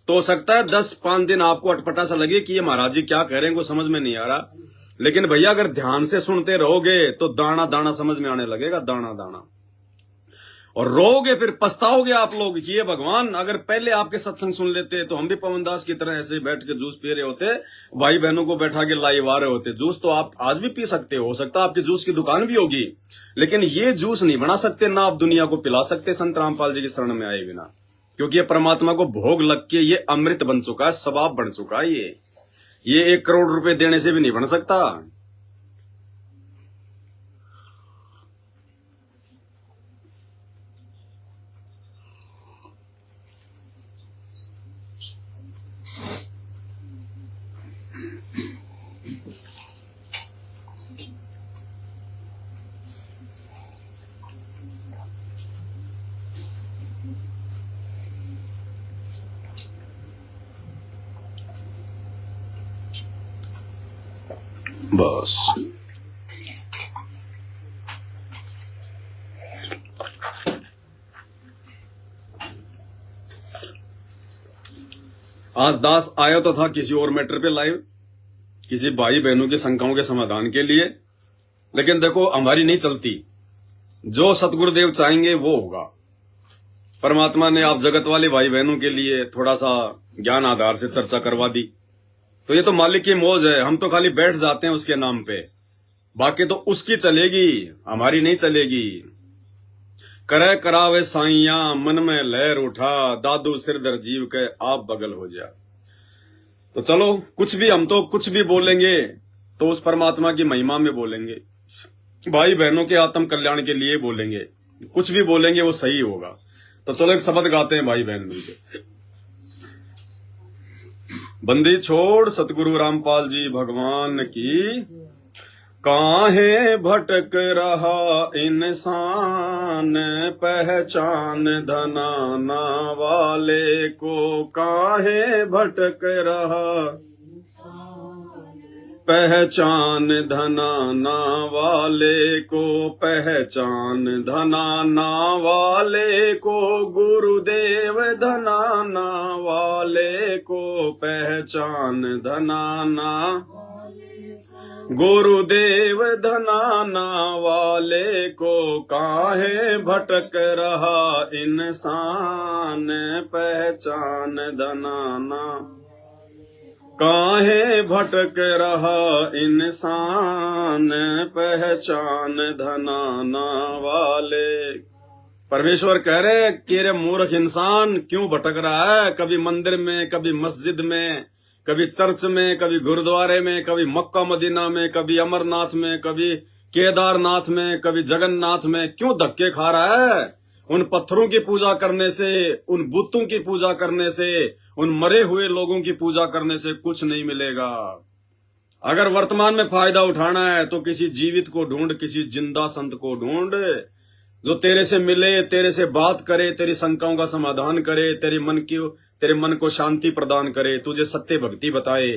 तो हो सकता है 10-5 दिन आपको अटपटा सा लगे कि ये महाराज जी क्या कह रहे हैं, वो समझ में नहीं आ रहा। लेकिन भैया अगर ध्यान से सुनते रहोगे तो दाना दाना समझ में आने लगेगा, दाना दाना। और रोगे फिर पछताओगे आप लोग कि ये भगवान अगर पहले आपके सत्संग सुन लेते तो हम भी पवन दास की तरह ऐसे बैठ के जूस पी रहे होते, भाई बहनों को बैठा के लाइवा रहे होते। जूस तो आप आज भी पी सकते हो सकता है आपकी जूस की दुकान भी होगी, लेकिन ये जूस नहीं बना सकते, ना आप दुनिया को पिला सकते संत रामपाल जी की शरण में आए बिना, क्योंकि ये परमात्मा को भोग लग के ये अमृत बन चुका है, स्वभाव बन चुका है। ये 1 करोड़ रुपए देने से भी नहीं बन सकता। बस आज दास आया तो था किसी और मैटर पे लाइव, किसी भाई बहनों की शंकाओं के समाधान के लिए, लेकिन देखो हमारी नहीं चलती। जो सतगुरुदेव चाहेंगे वो होगा। परमात्मा ने आप जगत वाले भाई बहनों के लिए थोड़ा सा ज्ञान आधार से चर्चा करवा दी, तो ये तो मालिक की मौज है। हम तो खाली बैठ जाते हैं उसके नाम पे, बाकी तो उसकी चलेगी, हमारी नहीं चलेगी। करे करावे साइया मन में लहर उठा, दादू सिरदर जीव के आप बगल हो जा। तो चलो कुछ भी, हम तो कुछ भी बोलेंगे तो उस परमात्मा की महिमा में बोलेंगे, भाई बहनों के आत्म कल्याण के लिए बोलेंगे। कुछ भी बोलेंगे वो सही होगा। तो चलो एक शब्द गाते हैं भाई बहन मिलके। बंदी छोड़ सतगुरु रामपाल जी भगवान की, काहे भटक रहा इंसान, पहचान धनाना वाले को। काहे भटक रहा पहचान धनाना वाले को, पहचान धनाना वाले को। गुरुदेव धनाना वाले को, पहचान धनाना। गुरुदेव धनाना वाले को, काहे भटक रहा इंसान, पहचान धनाना। काहे भटक रहा इंसान, पहचान धनाना वाले। परमेश्वर कह रहे कि रे मूर्ख इंसान क्यों भटक रहा है, कभी मंदिर में, कभी मस्जिद में, कभी चर्च में, कभी गुरुद्वारे में, कभी मक्का मदीना में, कभी अमरनाथ में, कभी केदारनाथ में, कभी जगन्नाथ में, क्यों धक्के खा रहा है? उन पत्थरों की पूजा करने से, उन बुतों की पूजा करने से, उन मरे हुए लोगों की पूजा करने से कुछ नहीं मिलेगा। अगर वर्तमान में फायदा उठाना है तो किसी जीवित को ढूंढ, किसी जिंदा संत को ढूंढ। जो तेरे से मिले, तेरे से बात करे, तेरी शंकाओं का समाधान करे, तेरे मन को शांति प्रदान करे, तुझे सत्य भक्ति बताए।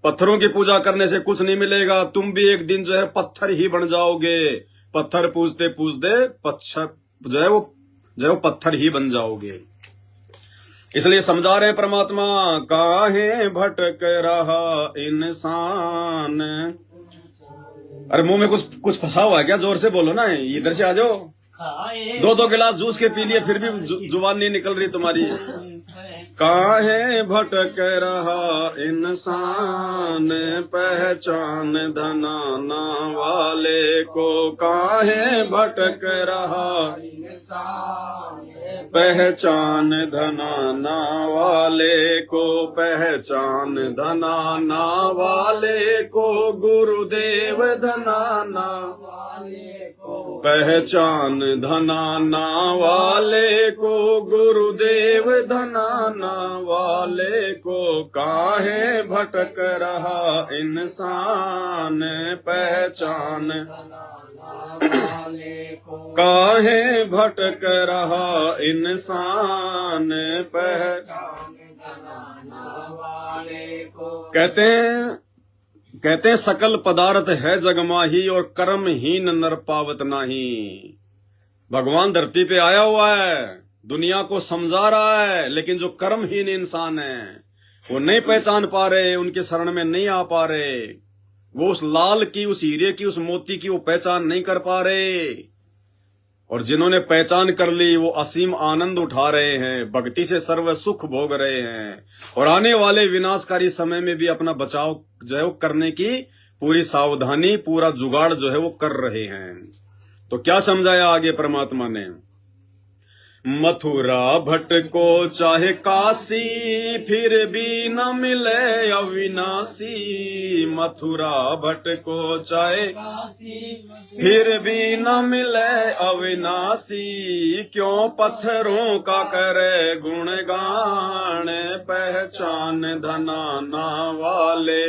पत्थरों की पूजा करने से कुछ नहीं मिलेगा, तुम भी एक दिन जो है पत्थर ही बन जाओगे। पत्थर पूजते पूजते जो है वो पत्थर ही बन जाओगे। इसलिए समझा रहे परमात्मा, काहे भटक रहा इंसान। अरे मुंह में कुछ फंसा हुआ है क्या? जोर से बोलो ना, इधर से आ जाओ। दो गिलास जूस के पी लिए फिर भी जुबान नहीं निकल रही तुम्हारी। काहे भटक रहा इंसान, पहचान धनाना वाले को। काहे भटक रहा पहचान धनाना वाले को, पहचान धनाना वाले को, गुरुदेव धनाना पहचान धनाना वाले को, गुरुदेव धनाना वाले को। काहे भटक रहा इंसान, पहचान काहे भटक रहा इंसान, पहचान कहते हैं सकल पदार्थ है जगमाही, और कर्महीन नर पावत नाही। भगवान धरती पे आया हुआ है, दुनिया को समझा रहा है, लेकिन जो कर्महीन इंसान है वो नहीं पहचान पा रहे, उनके शरण में नहीं आ पा रहे। वो उस लाल की, उस हीरे की, उस मोती की वो पहचान नहीं कर पा रहे। और जिन्होंने पहचान कर ली वो असीम आनंद उठा रहे हैं, भक्ति से सर्व सुख भोग रहे हैं, और आने वाले विनाशकारी समय में भी अपना बचाव जो है वो करने की पूरी सावधानी, पूरा जुगाड़ जो है वो कर रहे हैं। तो क्या समझाया आगे परमात्मा ने? मथुरा भटको चाहे काशी, फिर भी न मिले अविनाशी। मथुरा भटको चाहे काशी, फिर भी न मिले अविनाशी। क्यों पत्थरों का करे गुणगान, पहचान धनाना वाले।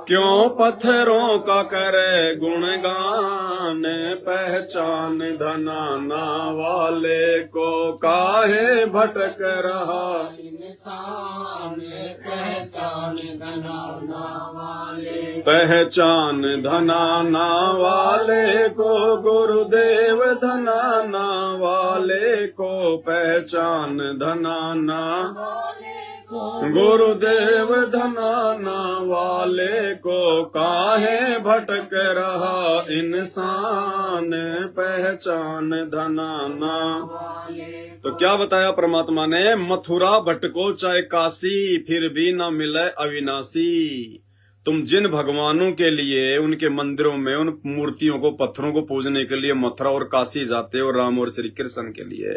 क्यों पत्थरों का करे गुणगान, पहचान धनाना वाले को। काहे भटक रहा इंसान, पहचान धनाना वाले। पहचान धनाना वाले को, गुरुदेव धनाना वाले को। पहचान धनाना गुरुदेव धनाना वाले को। काहे भटक रहा इंसान, पहचान धनाना। तो क्या बताया परमात्मा ने? मथुरा भटको चाहे काशी, फिर भी न मिले अविनाशी। तुम जिन भगवानों के लिए उनके मंदिरों में उन मूर्तियों को, पत्थरों को पूजने के लिए मथुरा और काशी जाते हो, राम और श्री कृष्ण के लिए,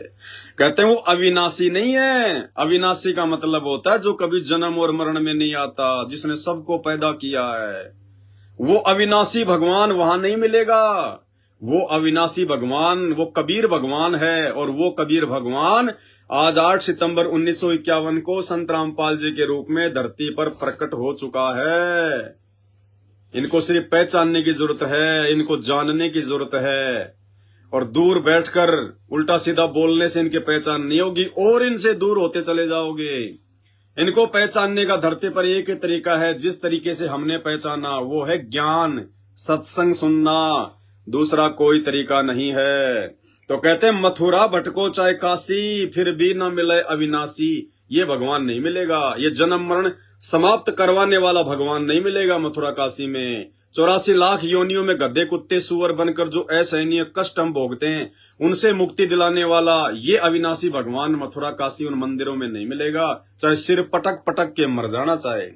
कहते हैं वो अविनाशी नहीं है। अविनाशी का मतलब होता है जो कभी जन्म और मरण में नहीं आता, जिसने सबको पैदा किया है। वो अविनाशी भगवान वहां नहीं मिलेगा। वो अविनाशी भगवान वो कबीर भगवान है, और वो कबीर भगवान आज 8 सितंबर 1951 को संत रामपाल जी के रूप में धरती पर प्रकट हो चुका है। इनको सिर्फ पहचानने की जरूरत है, इनको जानने की जरूरत है, और दूर बैठकर उल्टा सीधा बोलने से इनकी पहचान नहीं होगी, और इनसे दूर होते चले जाओगे। इनको पहचानने का धरती पर एक ही तरीका है, जिस तरीके से हमने पहचाना, वो है ज्ञान, सत्संग सुनना, दूसरा कोई तरीका नहीं है। तो कहते हैं मथुरा भटको चाहे काशी, फिर भी न मिले अविनाशी। ये भगवान नहीं मिलेगा, ये जन्म मरण समाप्त करवाने वाला भगवान नहीं मिलेगा मथुरा काशी में। 84 लाख योनियों में गधे कुत्ते सुअर बनकर जो असहनीय कष्ट हम भोगते हैं, उनसे मुक्ति दिलाने वाला ये अविनाशी भगवान मथुरा काशी उन मंदिरों में नहीं मिलेगा, चाहे सिर पटक पटक के मर जाना चाहे।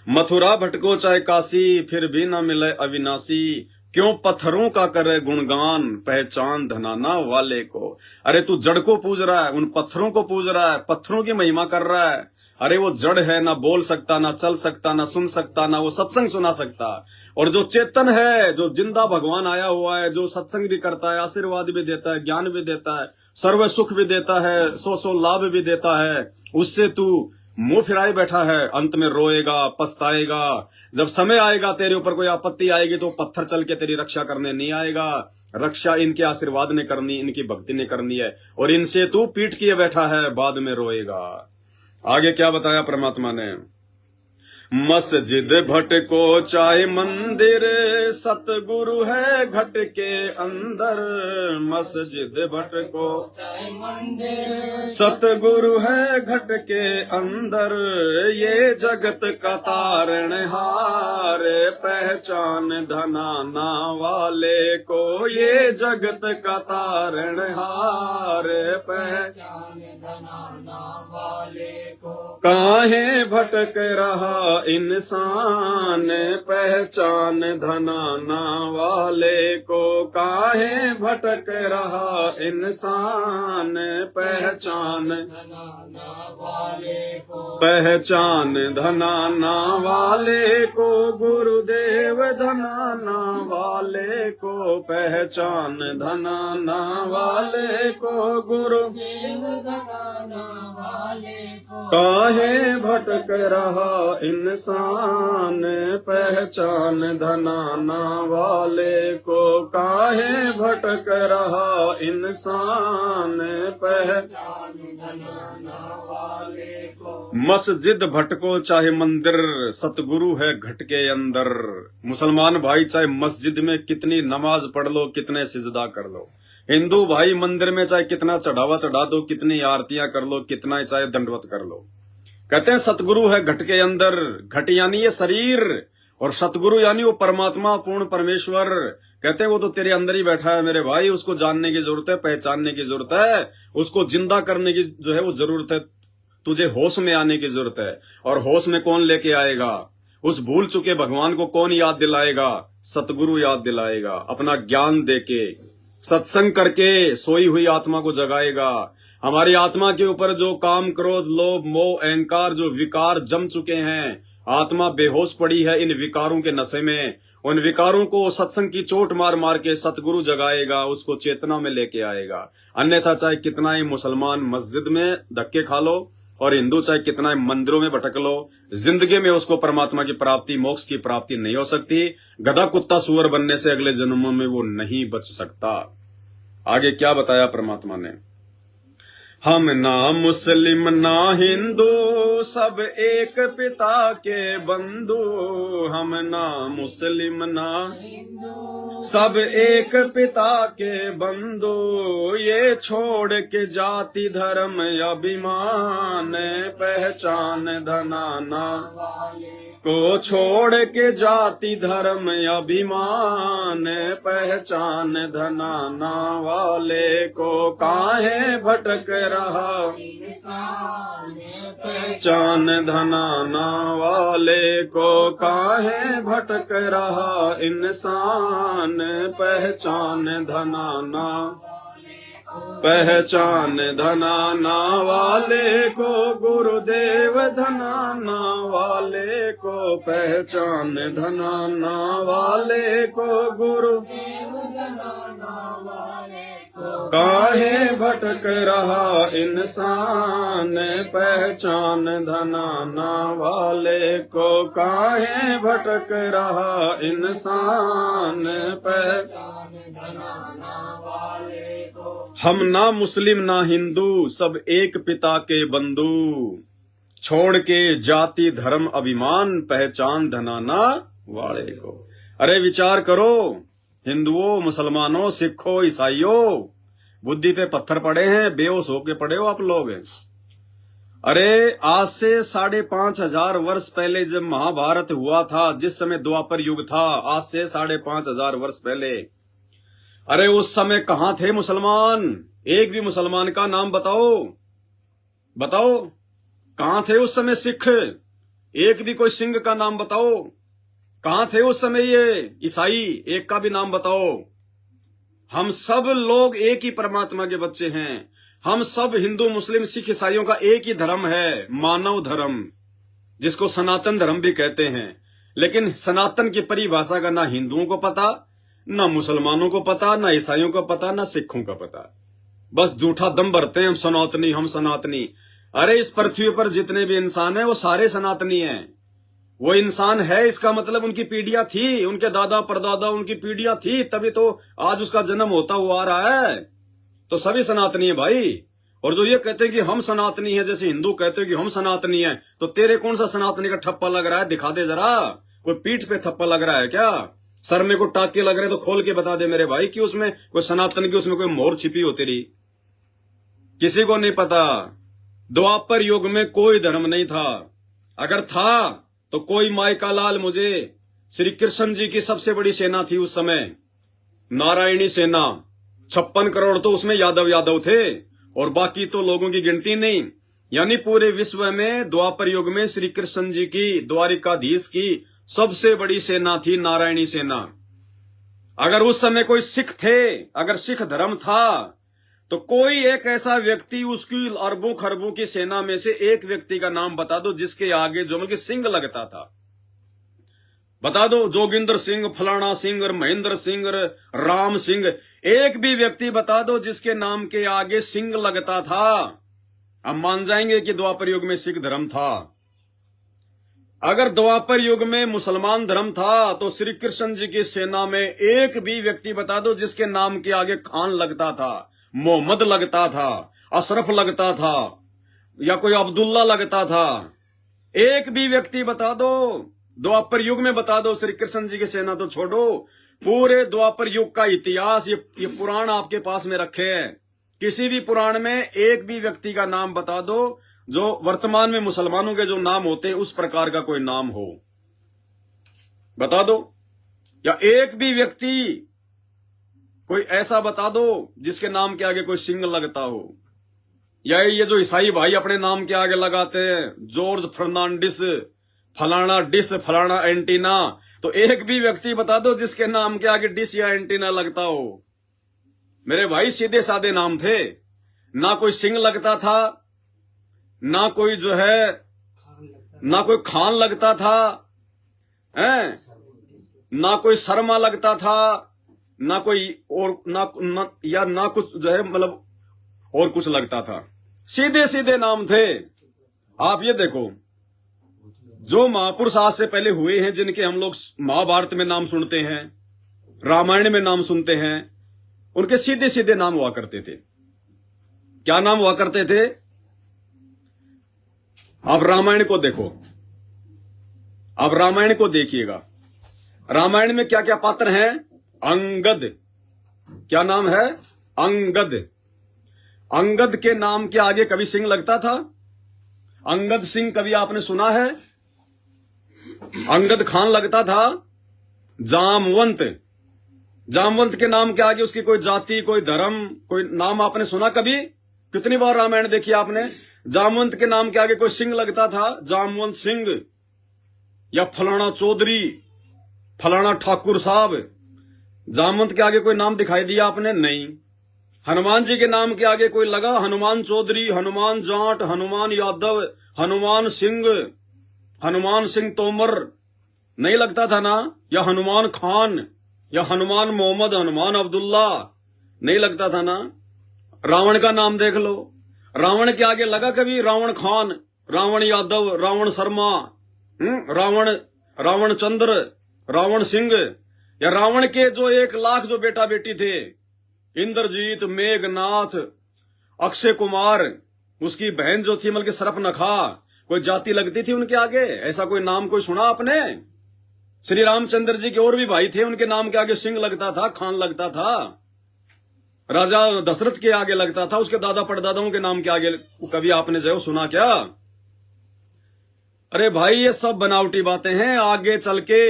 मथुरा भटको चाहे काशी, फिर भी न मिले अविनाशी। क्यों पत्थरों का करे गुणगान, पहचान धनाना वाले को। अरे तू जड़ को पूज रहा है, उन पत्थरों को पूज रहा है, पत्थरों की महिमा कर रहा है। अरे वो जड़ है, ना बोल सकता, ना चल सकता, ना सुन सकता, ना वो सत्संग सुना सकता। और जो चेतन है, जो जिंदा भगवान आया हुआ है, जो सत्संग भी करता है, आशीर्वाद भी देता है, ज्ञान भी देता है, सर्व सुख भी देता है, सौ लाभ भी देता है, उससे तू मुंह फिराए बैठा है। अंत में रोएगा, पछताएगा। जब समय आएगा, तेरे ऊपर कोई आपत्ति आएगी तो पत्थर चल के तेरी रक्षा करने नहीं आएगा। रक्षा इनके आशीर्वाद ने करनी, इनकी भक्ति ने करनी है, और इनसे तू पीठ किए बैठा है, बाद में रोएगा। आगे क्या बताया परमात्मा ने? मस्जिद भटको चाहे मंदिर, सतगुरु है घट के अंदर। मस्जिद भटको चाहे मंदिर, सतगुरु है घट के अंदर। ये जगत का तारणहार, पहचान धनाना वाले को। ये जगत का तारणहार, पहचान धनाना वाले को। काहे भटक रहा इंसान, पहचान धनाना वाले को। काहे भटक रहा इंसान, पहचान धनाना वाले को। पहचान धनाना वाले को, गुरुदेव धनाना वाले को। पहचान धनाना वाले को, गुरुदेव धनाना वाले को। काहे भटक रहा इंसान, पहचान धनाना वाले को। काहे भटक रहा इंसान, पहचान धनाना वाले को। मस्जिद भटको चाहे मंदिर, सतगुरु है घट के अंदर। मुसलमान भाई चाहे मस्जिद में कितनी नमाज पढ़ लो, कितने सिजदा कर लो। हिंदू भाई मंदिर में चाहे कितना चढ़ावा चढ़ा दो, कितनी आरतियां कर लो, कितना चाहे दंडवत कर लो। कहते हैं सतगुरु है घट के अंदर। घट यानी ये शरीर, और सतगुरु यानी वो परमात्मा, पूर्ण परमेश्वर। कहते हैं वो तो तेरे अंदर ही बैठा है मेरे भाई, उसको जानने की जरूरत है, पहचानने की जरूरत है, उसको जिंदा करने की जो है वो जरूरत है। तुझे होश में आने की जरूरत है, और होश में कौन लेके आएगा? उस भूल चुके भगवान को कौन याद दिलाएगा? सतगुरु याद दिलाएगा, अपना ज्ञान देके, सत्संग करके सोई हुई आत्मा को जगाएगा। हमारी आत्मा के ऊपर जो काम, क्रोध, लोभ, मोह, अहंकार, जो विकार जम चुके हैं, आत्मा बेहोश पड़ी है इन विकारों के नशे में। उन विकारों को सत्संग की चोट मार मार के सतगुरु जगाएगा, उसको चेतना में लेके आएगा। अन्यथा चाहे कितना ही मुसलमान मस्जिद में धक्के खा लो, और हिंदू चाहे कितना ही मंदिरों में भटक लो, जिंदगी में उसको परमात्मा की प्राप्ति, मोक्ष की प्राप्ति नहीं हो सकती। गधा कुत्ता सुअर बनने से अगले जन्मों में वो नहीं बच सकता। आगे क्या बताया परमात्मा ने? हम ना मुस्लिम ना हिंदू, सब एक पिता के बंधु। हम ना मुस्लिम ना हिंदू, सब एक पिता के बंधु। ये छोड़ के जाति धर्म अभिमान, पहचान धनाना को। छोड़ के जाति धर्म अभिमान, पहचान धनाना वाले को। काहे भटक रहा इंसान, पहचान धनाना वाले को। काहे भटक रहा इंसान, पहचान धनाना, पहचान धनाना वाले को। गुरुदेव धनाना वाले को। पहचान धनाना वाले को, गुरुदेव धनाना वाले को। काहे भटक रहा इंसान, पहचान धनाना वाले को। काहे भटक रहा इंसान, पहचान धनाना वाले को। हम ना मुस्लिम ना हिंदू, सब एक पिता के बंधु। छोड़ के जाति धर्म अभिमान, पहचान धनाना वाले को। अरे विचार करो, हिंदुओं, मुसलमानों, सिखों, ईसाइयों, बुद्धि पे पत्थर पड़े हैं, बेहोश होके पड़े हो आप लोग। अरे आज से 5,500 वर्ष पहले जब महाभारत हुआ था, जिस समय द्वापर युग था, आज से 5,500 वर्ष पहले, अरे उस समय कहां थे मुसलमान? एक भी मुसलमान का नाम बताओ, बताओ कहां थे उस समय सिख? एक भी कोई सिंह का नाम बताओ। कहां थे उस समय ये ईसाई? एक का भी नाम बताओ। हम सब लोग एक ही परमात्मा के बच्चे हैं। हम सब हिंदू, मुस्लिम, सिख, ईसाइयों का एक ही धर्म है, मानव धर्म, जिसको सनातन धर्म भी कहते हैं। लेकिन सनातन की परिभाषा का ना हिंदुओं को पता, ना मुसलमानों को पता, ना ईसाइयों को पता, ना सिखों का पता। बस झूठा दम भरते हैं, हम सनातनी, हम सनातनी। अरे इस पृथ्वी पर जितने भी इंसान हैं वो सारे सनातनी हैं। वो इंसान है, इसका मतलब उनकी पीढ़ियां थी, उनके दादा परदादा उनकी पीढ़ियां थी, तभी तो आज उसका जन्म होता हुआ आ रहा है। तो सभी सनातनी है भाई। और जो ये कहते हैं कि हम सनातनी है, जैसे हिंदू कहते हैं कि हम सनातनी है, तो तेरे कौन सा सनातनी का ठप्पा लग रहा है? दिखा दे जरा। कोई पीठ पे थप्पा लग रहा है क्या? सर में को टाके लग रहे तो खोल के बता दे मेरे भाई कि उसमें कोई सनातन की उसमें कोई मोहर छिपी हो तेरी। किसी को नहीं पता। द्वापर युग में कोई धर्म नहीं था। अगर था तो कोई माई का लाल मुझे, श्री कृष्ण जी की सबसे बड़ी सेना थी उस समय, नारायणी सेना। 56 करोड़ तो उसमें यादव थे, और बाकी तो लोगों की गिनती नहीं। यानी पूरे विश्व में द्वापर युग में श्री कृष्ण जी की, द्वारिकाधीश की सबसे बड़ी सेना थी नारायणी सेना। अगर उस समय कोई सिख थे, अगर सिख धर्म था, तो कोई एक ऐसा व्यक्ति उसकी अरबों खरबों की सेना में से एक व्यक्ति का नाम बता दो जिसके आगे जो कि सिंह लगता था। बता दो, जोगिंदर सिंह, फलाना सिंह, महेंद्र सिंह, राम सिंह, एक भी व्यक्ति बता दो जिसके नाम के आगे सिंह लगता था। हम मान जाएंगे कि द्वापर युग में सिख धर्म था। अगर द्वापर युग में मुसलमान धर्म था, तो श्री कृष्ण जी की सेना में एक भी व्यक्ति बता दो जिसके नाम के आगे खान लगता था, मोहम्मद लगता था, अशरफ लगता था, या कोई अब्दुल्ला लगता था। एक भी व्यक्ति बता दो। द्वापर युग में बता दो। श्री कृष्ण जी की सेना तो छोड़ो, पूरे द्वापर युग का इतिहास ये पुराण आपके पास में रखे हैं। किसी भी पुराण में एक भी व्यक्ति का नाम बता दो जो वर्तमान में मुसलमानों के जो नाम होते हैं उस प्रकार का कोई नाम हो, बता दो। या एक भी व्यक्ति कोई ऐसा बता दो जिसके नाम के आगे कोई सिंह लगता हो। या ये जो ईसाई भाई अपने नाम के आगे लगाते हैं, जॉर्ज फर्नांडिस, फलाना डिस, फलाना एंटीना, तो एक भी व्यक्ति बता दो जिसके नाम के आगे डिस या एंटीना लगता हो। मेरे भाई सीधे साधे नाम थे, ना कोई सिंह लगता था, ना कोई जो है, ना कोई खान लगता था, हैं? ना कोई शर्मा लगता था, ना कोई और ना कुछ जो है मतलब और कुछ लगता था। सीधे सीधे नाम थे। आप ये देखो, जो महापुरुष आज से पहले हुए हैं, जिनके हम लोग महाभारत में नाम सुनते हैं, रामायण में नाम सुनते हैं, उनके सीधे सीधे नाम हुआ करते थे। क्या नाम हुआ करते थे? आप रामायण को देखो, आप रामायण को देखिएगा। रामायण में क्या क्या पात्र हैं? अंगद। क्या नाम है? अंगद। अंगद के नाम के आगे कभी सिंह लगता था? अंगद सिंह कभी आपने सुना है? अंगद खान लगता था। जामवंत, जामवंत के नाम के आगे उसकी कोई जाति, कोई धर्म, कोई नाम आपने सुना कभी? कितनी बार रामायण देखी आपने? जामवंत के नाम के आगे कोई सिंह लगता था, जामवंत सिंह, या फलाना चौधरी, फलाना ठाकुर साहब। जामवंत के आगे कोई नाम दिखाई दिया आपने? नहीं। हनुमान जी के नाम के आगे कोई लगा? हनुमान चौधरी, हनुमान जाट, हनुमान यादव, हनुमान सिंह, हनुमान सिंह तोमर, नहीं लगता था ना? या हनुमान खान, या हनुमान मोहम्मद, हनुमान अब्दुल्ला, नहीं लगता था ना? रावण का नाम देख लो, रावण के आगे लगा कभी? रावण खान, रावण यादव, रावण शर्मा, रावण, रावण चंद्र, रावण सिंह। या रावण के जो 1 लाख जो बेटा बेटी थे, इंद्रजीत, मेघनाथ, अक्षय कुमार, उसकी बहन जो थी मतलब सरपनखा, कोई जाति लगती थी उनके आगे? ऐसा कोई नाम कोई सुना आपने? श्री रामचंद्र जी के और भी भाई थे, उनके नाम के आगे सिंह लगता था, खान लगता था। राजा दशरथ के आगे लगता था, उसके दादा परदादाओं के नाम के आगे कभी आपने जो सुना क्या? अरे भाई ये सब बनावटी बातें हैं। आगे चल के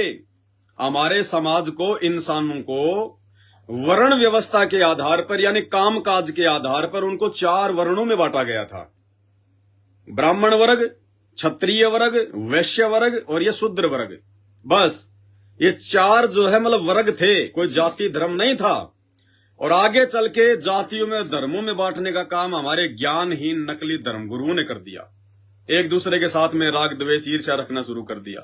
हमारे समाज को, इंसानों को वर्ण व्यवस्था के आधार पर, यानी काम काज के आधार पर उनको 4 वर्णों में बांटा गया था। ब्राह्मण वर्ग, क्षत्रिय वर्ग, वैश्य वर्ग और ये शूद्र वर्ग। बस ये 4 जो है मतलब वर्ग थे, कोई जाति धर्म नहीं था। और आगे चल के जातियों में, धर्मों में बांटने का काम हमारे ज्ञानहीन नकली धर्म गुरुओं ने कर दिया। एक दूसरे के साथ में राग द्वेष ईर्ष्या रखना शुरू कर दिया,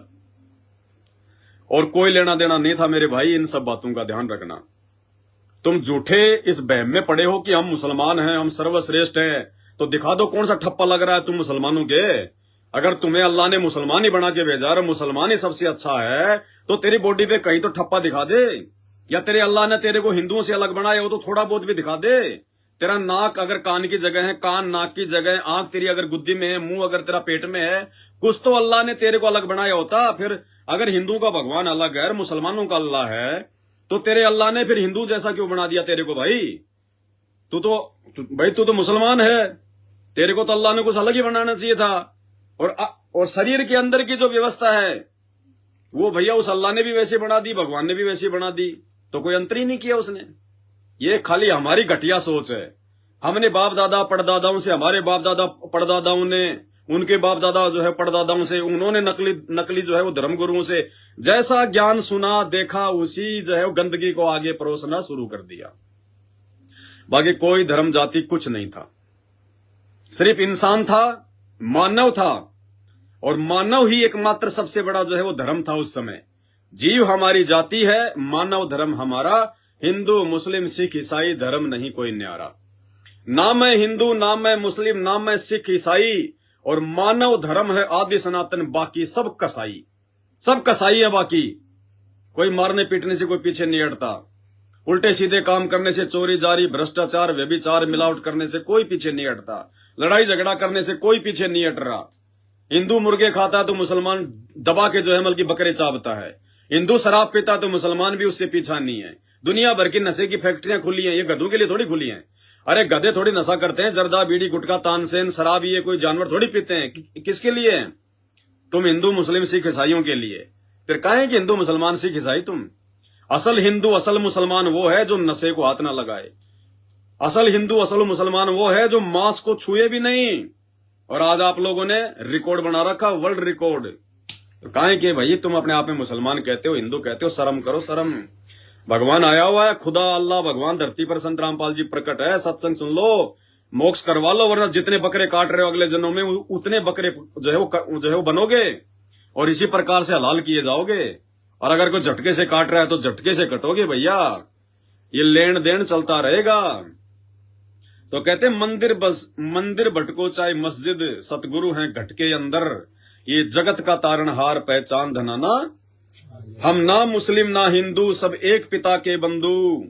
और कोई लेना देना नहीं था। मेरे भाई इन सब बातों का ध्यान रखना। तुम झूठे इस बहम में पड़े हो कि हम मुसलमान हैं, हम सर्वश्रेष्ठ हैं, तो दिखा दो कौन सा ठप्पा लग रहा है तुम मुसलमानों के। अगर तुम्हें अल्लाह ने मुसलमान ही बना के भेजा और मुसलमान ही सबसे अच्छा है, तो तेरी बॉडी पे कहीं तो ठप्पा दिखा दे, या तेरे अल्लाह ने तेरे को हिंदुओं से अलग बनाया हो तो थोड़ा बहुत भी दिखा दे। तेरा नाक अगर कान की जगह है, कान नाक की जगह है, आंख तेरी अगर गुद्दी में है, मुंह अगर तेरा पेट में है, कुछ तो अल्लाह ने तेरे को अलग बनाया होता। फिर अगर हिंदू का भगवान अलग है, मुसलमानों का अल्लाह है, तो तेरे अल्लाह ने फिर हिंदू जैसा क्यों बना दिया तेरे को भाई? तू तो मुसलमान है, तेरे को तो अल्लाह ने कुछ अलग ही बनाना चाहिए था। और शरीर के अंदर की जो व्यवस्था है वो भैया उस अल्लाह ने भी वैसे बना दी, भगवान ने भी वैसे बना दी, तो कोई अंतर ही नहीं किया उसने। ये खाली हमारी घटिया सोच है। हमने बाप दादा परदादाओं से, हमारे बाप दादा परदादाओं ने, उनके बाप दादा जो है परदादाओं से, उन्होंने नकली जो है वो धर्म गुरुओं से जैसा ज्ञान सुना देखा, उसी जो है वो गंदगी को आगे परोसना शुरू कर दिया। बाकी कोई धर्म जाति कुछ नहीं था, सिर्फ इंसान था, मानव था, और मानव ही एकमात्र सबसे बड़ा जो है वो धर्म था उस समय। जीव हमारी जाति है, मानव धर्म हमारा, हिंदू मुस्लिम सिख ईसाई धर्म नहीं कोई न्यारा। ना मैं हिंदू, ना मैं मुस्लिम, ना मैं सिख ईसाई, और मानव धर्म है आदि सनातन, बाकी सब कसाई। सब कसाई है बाकी। कोई मारने पीटने से कोई पीछे नहीं हटता, उल्टे सीधे काम करने से, चोरी जारी भ्रष्टाचार व्यभिचार मिलावट करने से कोई पीछे नहीं हटता, लड़ाई झगड़ा करने से कोई पीछे नहीं हट रहा। हिंदू मुर्गे खाता है तो मुसलमान दबा के जो है बल्कि बकरे चाबता है। हिंदू शराब पीता तो मुसलमान भी उससे पीछा नहीं है। दुनिया भर की नशे की फैक्ट्रियां खुली हैं, ये गधों के लिए थोड़ी खुली हैं। अरे गधे थोड़ी नशा करते हैं, जर्दा बीड़ी गुटखा तानसेन शराब ये कोई जानवर थोड़ी पीते हैं। किसके लिए है? तुम हिंदू मुस्लिम सिख ईसाइयों के लिए। फिर कहे कि हिंदू मुसलमान सिख ईसाई तुम? असल हिंदू असल मुसलमान वो है जो नशे को हाथ ना लगाए। असल हिंदू असल मुसलमान वो है जो मांस को छुए भी नहीं। और आज आप लोगों ने रिकॉर्ड बना रखा, वर्ल्ड रिकॉर्ड। तो कहे कि भाई तुम अपने आप में मुसलमान कहते हो, हिंदू कहते हो, शर्म करो शर्म। भगवान आया हुआ है, खुदा अल्लाह भगवान धरती पर संत रामपाल जी प्रकट है। सत्संग सुन लो, मोक्ष करवा लो, वरना जितने बकरे काट रहे हो अगले जन्मों में उतने बकरे जो है वो बनोगे, और इसी प्रकार से हलाल किए जाओगे। और अगर कोई झटके से काट रहा है तो झटके से कटोगे भैया। ये लेन देन चलता रहेगा। तो कहते मंदिर भटको चाहे मस्जिद, सतगुरु हैं घटके अंदर, ये जगत का तारणहार पहचान धनाना। हम ना मुस्लिम ना हिंदू, सब एक पिता के बंधु,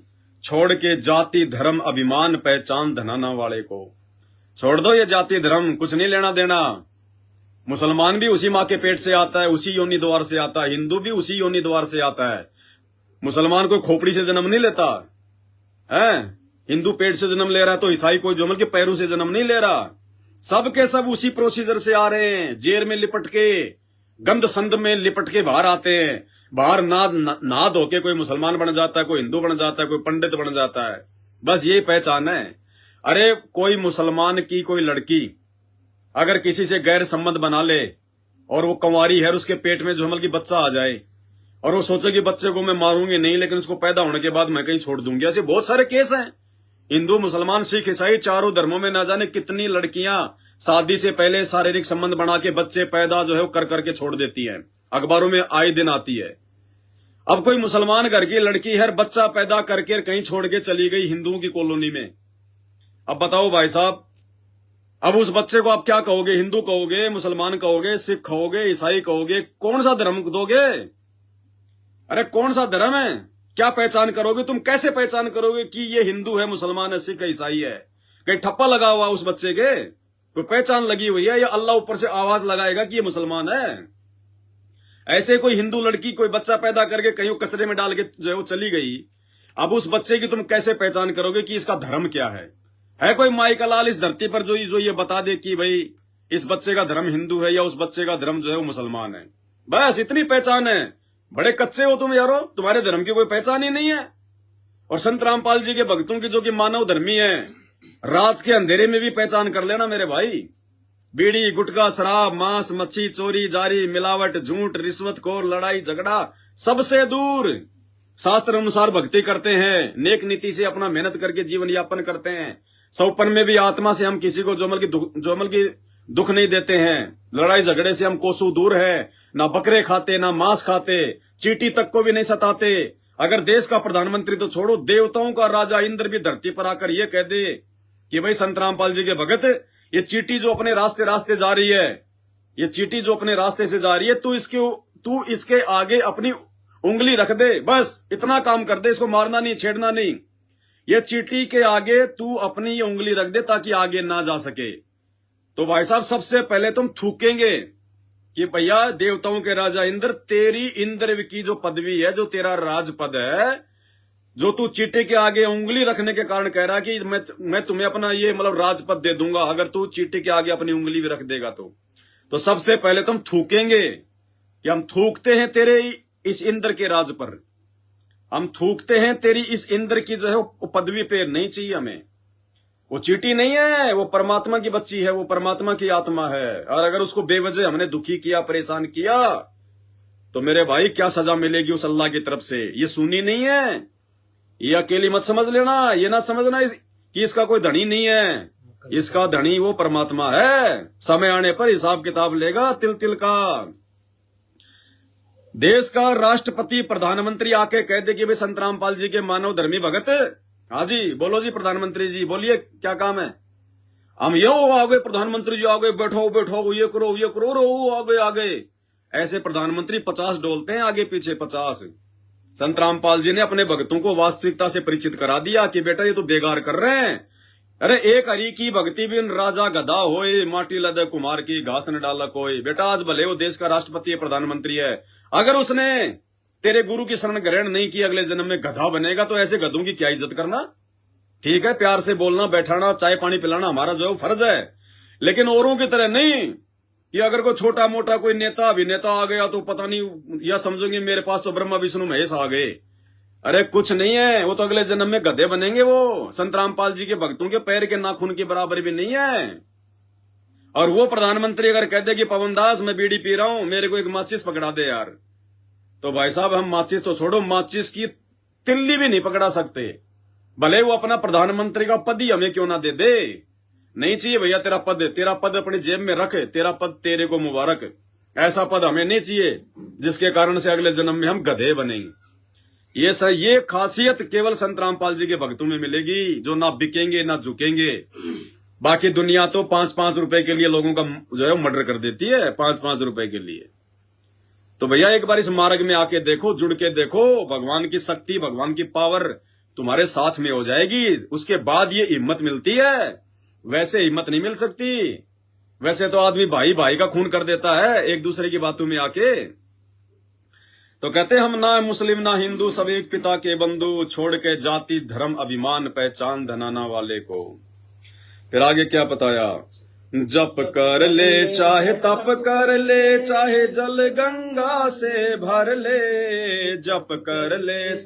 छोड़ के जाति धर्म अभिमान पहचान धनाना वाले को। छोड़ दो ये जाति धर्म, कुछ नहीं लेना देना। मुसलमान भी उसी माँ के पेट से आता है, उसी योनि द्वार से आता है। हिंदू भी उसी योनि द्वार से आता है। मुसलमान कोई खोपड़ी से जन्म नहीं लेता है। हिंदू पेट से जन्म ले रहा है तो ईसाई कोई जमल के पैरों से जन्म नहीं ले रहा। सब के सब उसी प्रोसीजर से आ रहे हैं। जेर में लिपट के, गंद संद में लिपट के बाहर आते हैं। बाहर नाद होके कोई मुसलमान बन जाता है, कोई हिंदू बन जाता है, कोई पंडित बन जाता है। बस यही पहचान है। अरे कोई मुसलमान की कोई लड़की अगर किसी से गैर संबंध बना ले और वो कंवारी है, उसके पेट में जो की बच्चा आ जाए और वो सोचे कि बच्चे को मैं मारूंगी नहीं, लेकिन उसको पैदा होने के बाद मैं कहीं छोड़ दूंगी। ऐसे बहुत सारे केस हैं। हिंदू मुसलमान सिख ईसाई चारों धर्मों में ना जाने कितनी लड़कियां शादी से पहले शारीरिक संबंध बना के बच्चे पैदा जो है वो कर करके छोड़ देती हैं। अखबारों में आए दिन आती है। अब कोई मुसलमान घर की लड़की है, बच्चा पैदा करके कहीं छोड़ के चली गई हिंदुओं की कॉलोनी में। अब बताओ भाई साहब, अब उस बच्चे को आप क्या कहोगे? हिंदू कहोगे, मुसलमान कहोगे, सिख कहोगे, ईसाई कहोगे? कौन सा धर्म दोगे? अरे कौन सा धर्म है? क्या पहचान करोगे तुम? कैसे पहचान करोगे कि ये हिंदू है, मुसलमान है, सिख है, ईसाई है? कहीं ठप्पा लगा हुआ उस बच्चे के? कोई पहचान लगी हुई है, या अल्लाह ऊपर से आवाज लगाएगा कि ये मुसलमान है? ऐसे कोई हिंदू लड़की कोई बच्चा पैदा करके कहीं कचरे में डाल के जो है वो चली गई। अब उस बच्चे की तुम कैसे पहचान करोगे कि इसका धर्म क्या है? है कोई माई का लाल इस धरती पर जो ये बता दे कि भाई इस बच्चे का धर्म हिंदू है या उस बच्चे का धर्म जो है वो मुसलमान है? बस इतनी पहचान है। बड़े कच्चे हो तुम यारो, तुम्हारे धर्म की कोई पहचान ही नहीं है। और संत रामपाल जी के भक्तों की जो कि मानव धर्मी है, रात के अंधेरे में भी पहचान कर लेना मेरे भाई। बीड़ी गुटखा शराब मांस मच्छी चोरी जारी मिलावट झूठ रिश्वतखोर लड़ाई झगड़ा सबसे दूर शास्त्र अनुसार भक्ति करते हैं। नेक नीति से अपना मेहनत करके जीवन यापन करते हैं। सौपन में भी आत्मा से हम किसी को जोमल की दुख नहीं देते हैं। लड़ाई झगड़े से हम कोसों दूर है। ना बकरे खाते, ना मांस खाते, चींटी तक को भी नहीं सताते। अगर देश का प्रधानमंत्री तो छोड़ो, देवताओं का राजा इंद्र भी धरती पर आकर ये कह दे कि भाई संत रामपाल जी के भगत, ये चींटी जो अपने रास्ते रास्ते जा रही है, ये चींटी जो अपने रास्ते से जा रही है, तू इसके आगे अपनी उंगली रख दे, बस इतना काम कर दे, इसको मारना नहीं, छेड़ना नहीं। ये चींटी के आगे तू अपनी ये उंगली रख दे ताकि आगे ना जा सके। तो भाई साहब सबसे पहले तुम थूकेंगे कि भैया देवताओं के राजा इंद्र, तेरी इंद्र की जो पदवी है, जो तेरा राजपद है, जो तू चींटी के आगे उंगली रखने के कारण कह रहा कि मैं तुम्हें अपना ये मतलब राजपद दे दूंगा अगर तू चींटी के आगे अपनी उंगली भी रख देगा तो सबसे पहले तुम थूकेंगे कि हम थूकते हैं तेरे इस इंद्र के राज पर, हम थूकते हैं तेरी इस इंद्र की जो है वो पदवी पे, नहीं चाहिए हमें। वो चींटी नहीं है, वो परमात्मा की बच्ची है, वो परमात्मा की आत्मा है। और अगर उसको बेवजह हमने दुखी किया, परेशान किया, तो मेरे भाई क्या सजा मिलेगी उस अल्लाह की तरफ से। ये सुनी नहीं है, ये अकेली मत समझ लेना, ये ना समझना कि इसका कोई धनी नहीं है, इसका धनी वो परमात्मा है। समय आने पर हिसाब किताब लेगा तिल तिल का। देश का राष्ट्रपति प्रधानमंत्री आके कह दे कि भाई संत रामपाल जी के मानव धर्मी भगत, हाँ जी बोलो जी प्रधानमंत्री जी, बोलिए क्या काम है। हम यो आ गए, प्रधानमंत्री जी आ गए, बैठो बैठो, ये करो रो आ गए आगे। ऐसे प्रधानमंत्री 50 डोलते हैं आगे पीछे 50। संत रामपाल जी ने अपने भक्तों को वास्तविकता से परिचित करा दिया कि बेटा ये तो बेगार कर रहे हैं। अरे एक हरि की भक्ति बिन राजा गधा होए, माटी लदे कुमार की घास न डाला कोई। बेटा आज भले वो देश का राष्ट्रपति है, प्रधानमंत्री है, अगर उसने तेरे गुरु की शरण ग्रहण नहीं की, अगले जन्म में गधा बनेगा। तो ऐसे गधों की क्या इज्जत करना। ठीक है, प्यार से बोलना, बैठाना, चाय पानी पिलाना हमारा जो है फर्ज है, लेकिन औरों की तरह नहीं कि अगर कोई छोटा मोटा कोई नेता अभिनेता आ गया तो पता नहीं, या समझोगे मेरे पास तो ब्रह्मा विष्णु महेश आ गए। अरे कुछ नहीं है, वो तो अगले जन्म में गधे बनेंगे। वो संत रामपाल जी के भक्तों के पैर के नाखून के बराबर भी नहीं है। और वो प्रधानमंत्री अगर कह दे कि पवन दास मैं बीड़ी पी रहा हूं, मेरे को एक माचिस पकड़ा दे यार, तो भाई साहब हम माचिस तो छोड़ो, माचिस की तिल्ली भी नहीं पकड़ा सकते। भले वो अपना प्रधानमंत्री का पद ही हमें क्यों ना दे दे। नहीं चाहिए भैया तेरा पद अपनी जेब में रख, तेरा पद तेरे को मुबारक। ऐसा पद हमें नहीं चाहिए जिसके कारण से अगले जन्म में हम गधे बनेंगे। ये खासियत केवल संत रामपाल जी के भक्तों में मिलेगी, जो ना बिकेंगे ना झुकेंगे। बाकी दुनिया तो 5-5 रुपए के लिए लोगों का जो है मर्डर कर देती है, 5-5 रुपए के लिए। तो भैया एक बार इस मार्ग में आके देखो, जुड़ के देखो, भगवान की शक्ति, भगवान की पावर तुम्हारे साथ में हो जाएगी। उसके बाद ये हिम्मत मिलती है, वैसे हिम्मत नहीं मिल सकती। वैसे तो आदमी भाई भाई का खून कर देता है एक दूसरे की बातों में आके। तो कहते हम ना मुस्लिम ना हिंदू, सब एक पिता के बंधु, छोड़ के जाति धर्म अभिमान, पहचान धनाना वाले को। फिर आगे क्या बताया, जप कर ले चाहे तप कर ले, चाहे जल गंगा से भर ले। जप कर ले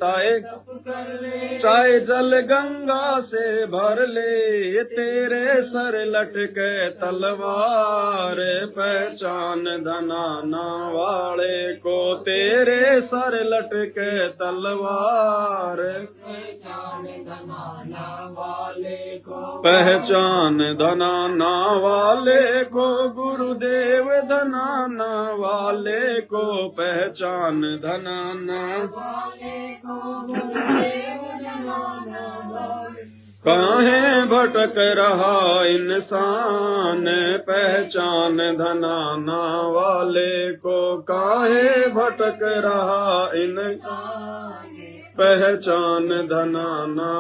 चाहे जल गंगा से भर ले, तेरे सर लटके तलवार, पहचान धनाना वाले को। तेरे सर लटके तलवार, पहचान धनाना वाले को। पहचान धनाना वाले को, गुरुदेव धनाना वाले को। पहचान धनाना वाले को, गुरुदेव धनाना वाले। काहे भटक रहा इंसान, पहचान धनाना वाले को। काहे भटक रहा इंसान, पहचान धनाना।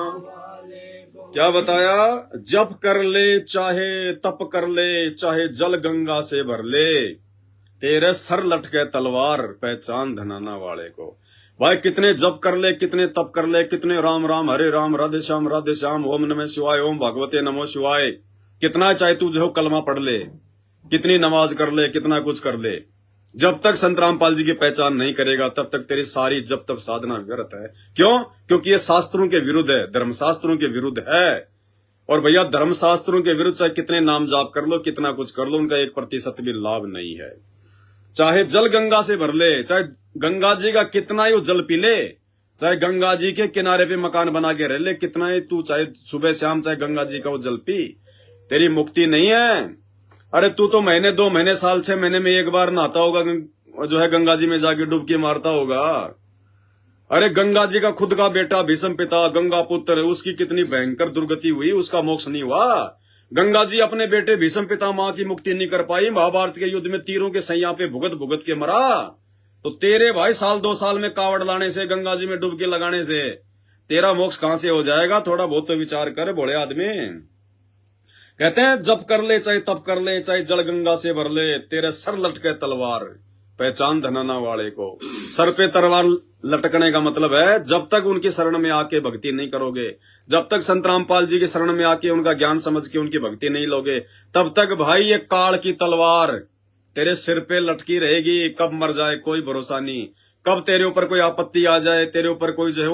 क्या बताया, जप कर ले चाहे तप कर ले, चाहे जल गंगा से भर ले, तेरे सर लटके तलवार, पहचान धनाना वाले को। भाई कितने जप कर ले, कितने तप कर ले, कितने राम राम हरे राम राधे श्याम ओम नमः शिवाय ओम भगवते नमो शिवाय, कितना चाहे तू जो कलमा पढ़ ले, कितनी नमाज कर ले, कितना कुछ कर ले, जब तक संत रामपाल जी की पहचान नहीं करेगा तब तक तेरी सारी जब तक साधना व्यर्थ है। क्यों? क्योंकि ये शास्त्रों के विरुद्ध है, धर्मशास्त्रों के विरुद्ध है। और भैया धर्मशास्त्रों के विरुद्ध चाहे कितने नाम जाप कर लो, कितना कुछ कर लो, उनका 1% भी लाभ नहीं है। चाहे जल गंगा से भर ले, चाहे गंगा जी का कितना ही वो जल पी ले, चाहे गंगा जी के किनारे पे मकान बना के रह ले, कितना ही तू चाहे सुबह शाम चाहे गंगा जी का वो जल पी, तेरी मुक्ति नहीं है। अरे तू तो महीने 2 महीने साल 6 महीने में एक बार नहाता होगा, जो है गंगा जी में जाके डुबकी मारता होगा। अरे गंगा जी का खुद का बेटा भीष्म पिता गंगा पुत्र, उसकी कितनी भयंकर दुर्गति हुई, उसका मोक्ष नहीं हुआ। गंगा जी अपने बेटे भीष्म पितामह की मुक्ति नहीं कर पाई, महाभारत के युद्ध में तीरों के सैया पे भुगत भुगत के मरा। तो तेरे भाई साल 2 साल में कावड़ लाने से, गंगा जी में डुबकी लगाने से तेरा मोक्ष कहां से हो जाएगा? थोड़ा बहुत तो विचार कर भोले आदमी। कहते हैं जब कर ले चाहे तब कर ले, चाहे जल गंगा से भर ले, तेरे सर लटके तलवार पहचान धनाना वाले को। सर पे तलवार लटकने का मतलब है जब तक उनकी शरण में आके भक्ति नहीं करोगे, जब तक संत रामपाल जी की शरण में आके उनका ज्ञान समझ के उनकी भक्ति नहीं लोगे, तब तक भाई ये काल की तलवार तेरे सिर पे लटकी रहेगी। कब मर जाए कोई भरोसा नहीं, कब तेरे ऊपर कोई आपत्ति आ जाए, तेरे ऊपर कोई जो है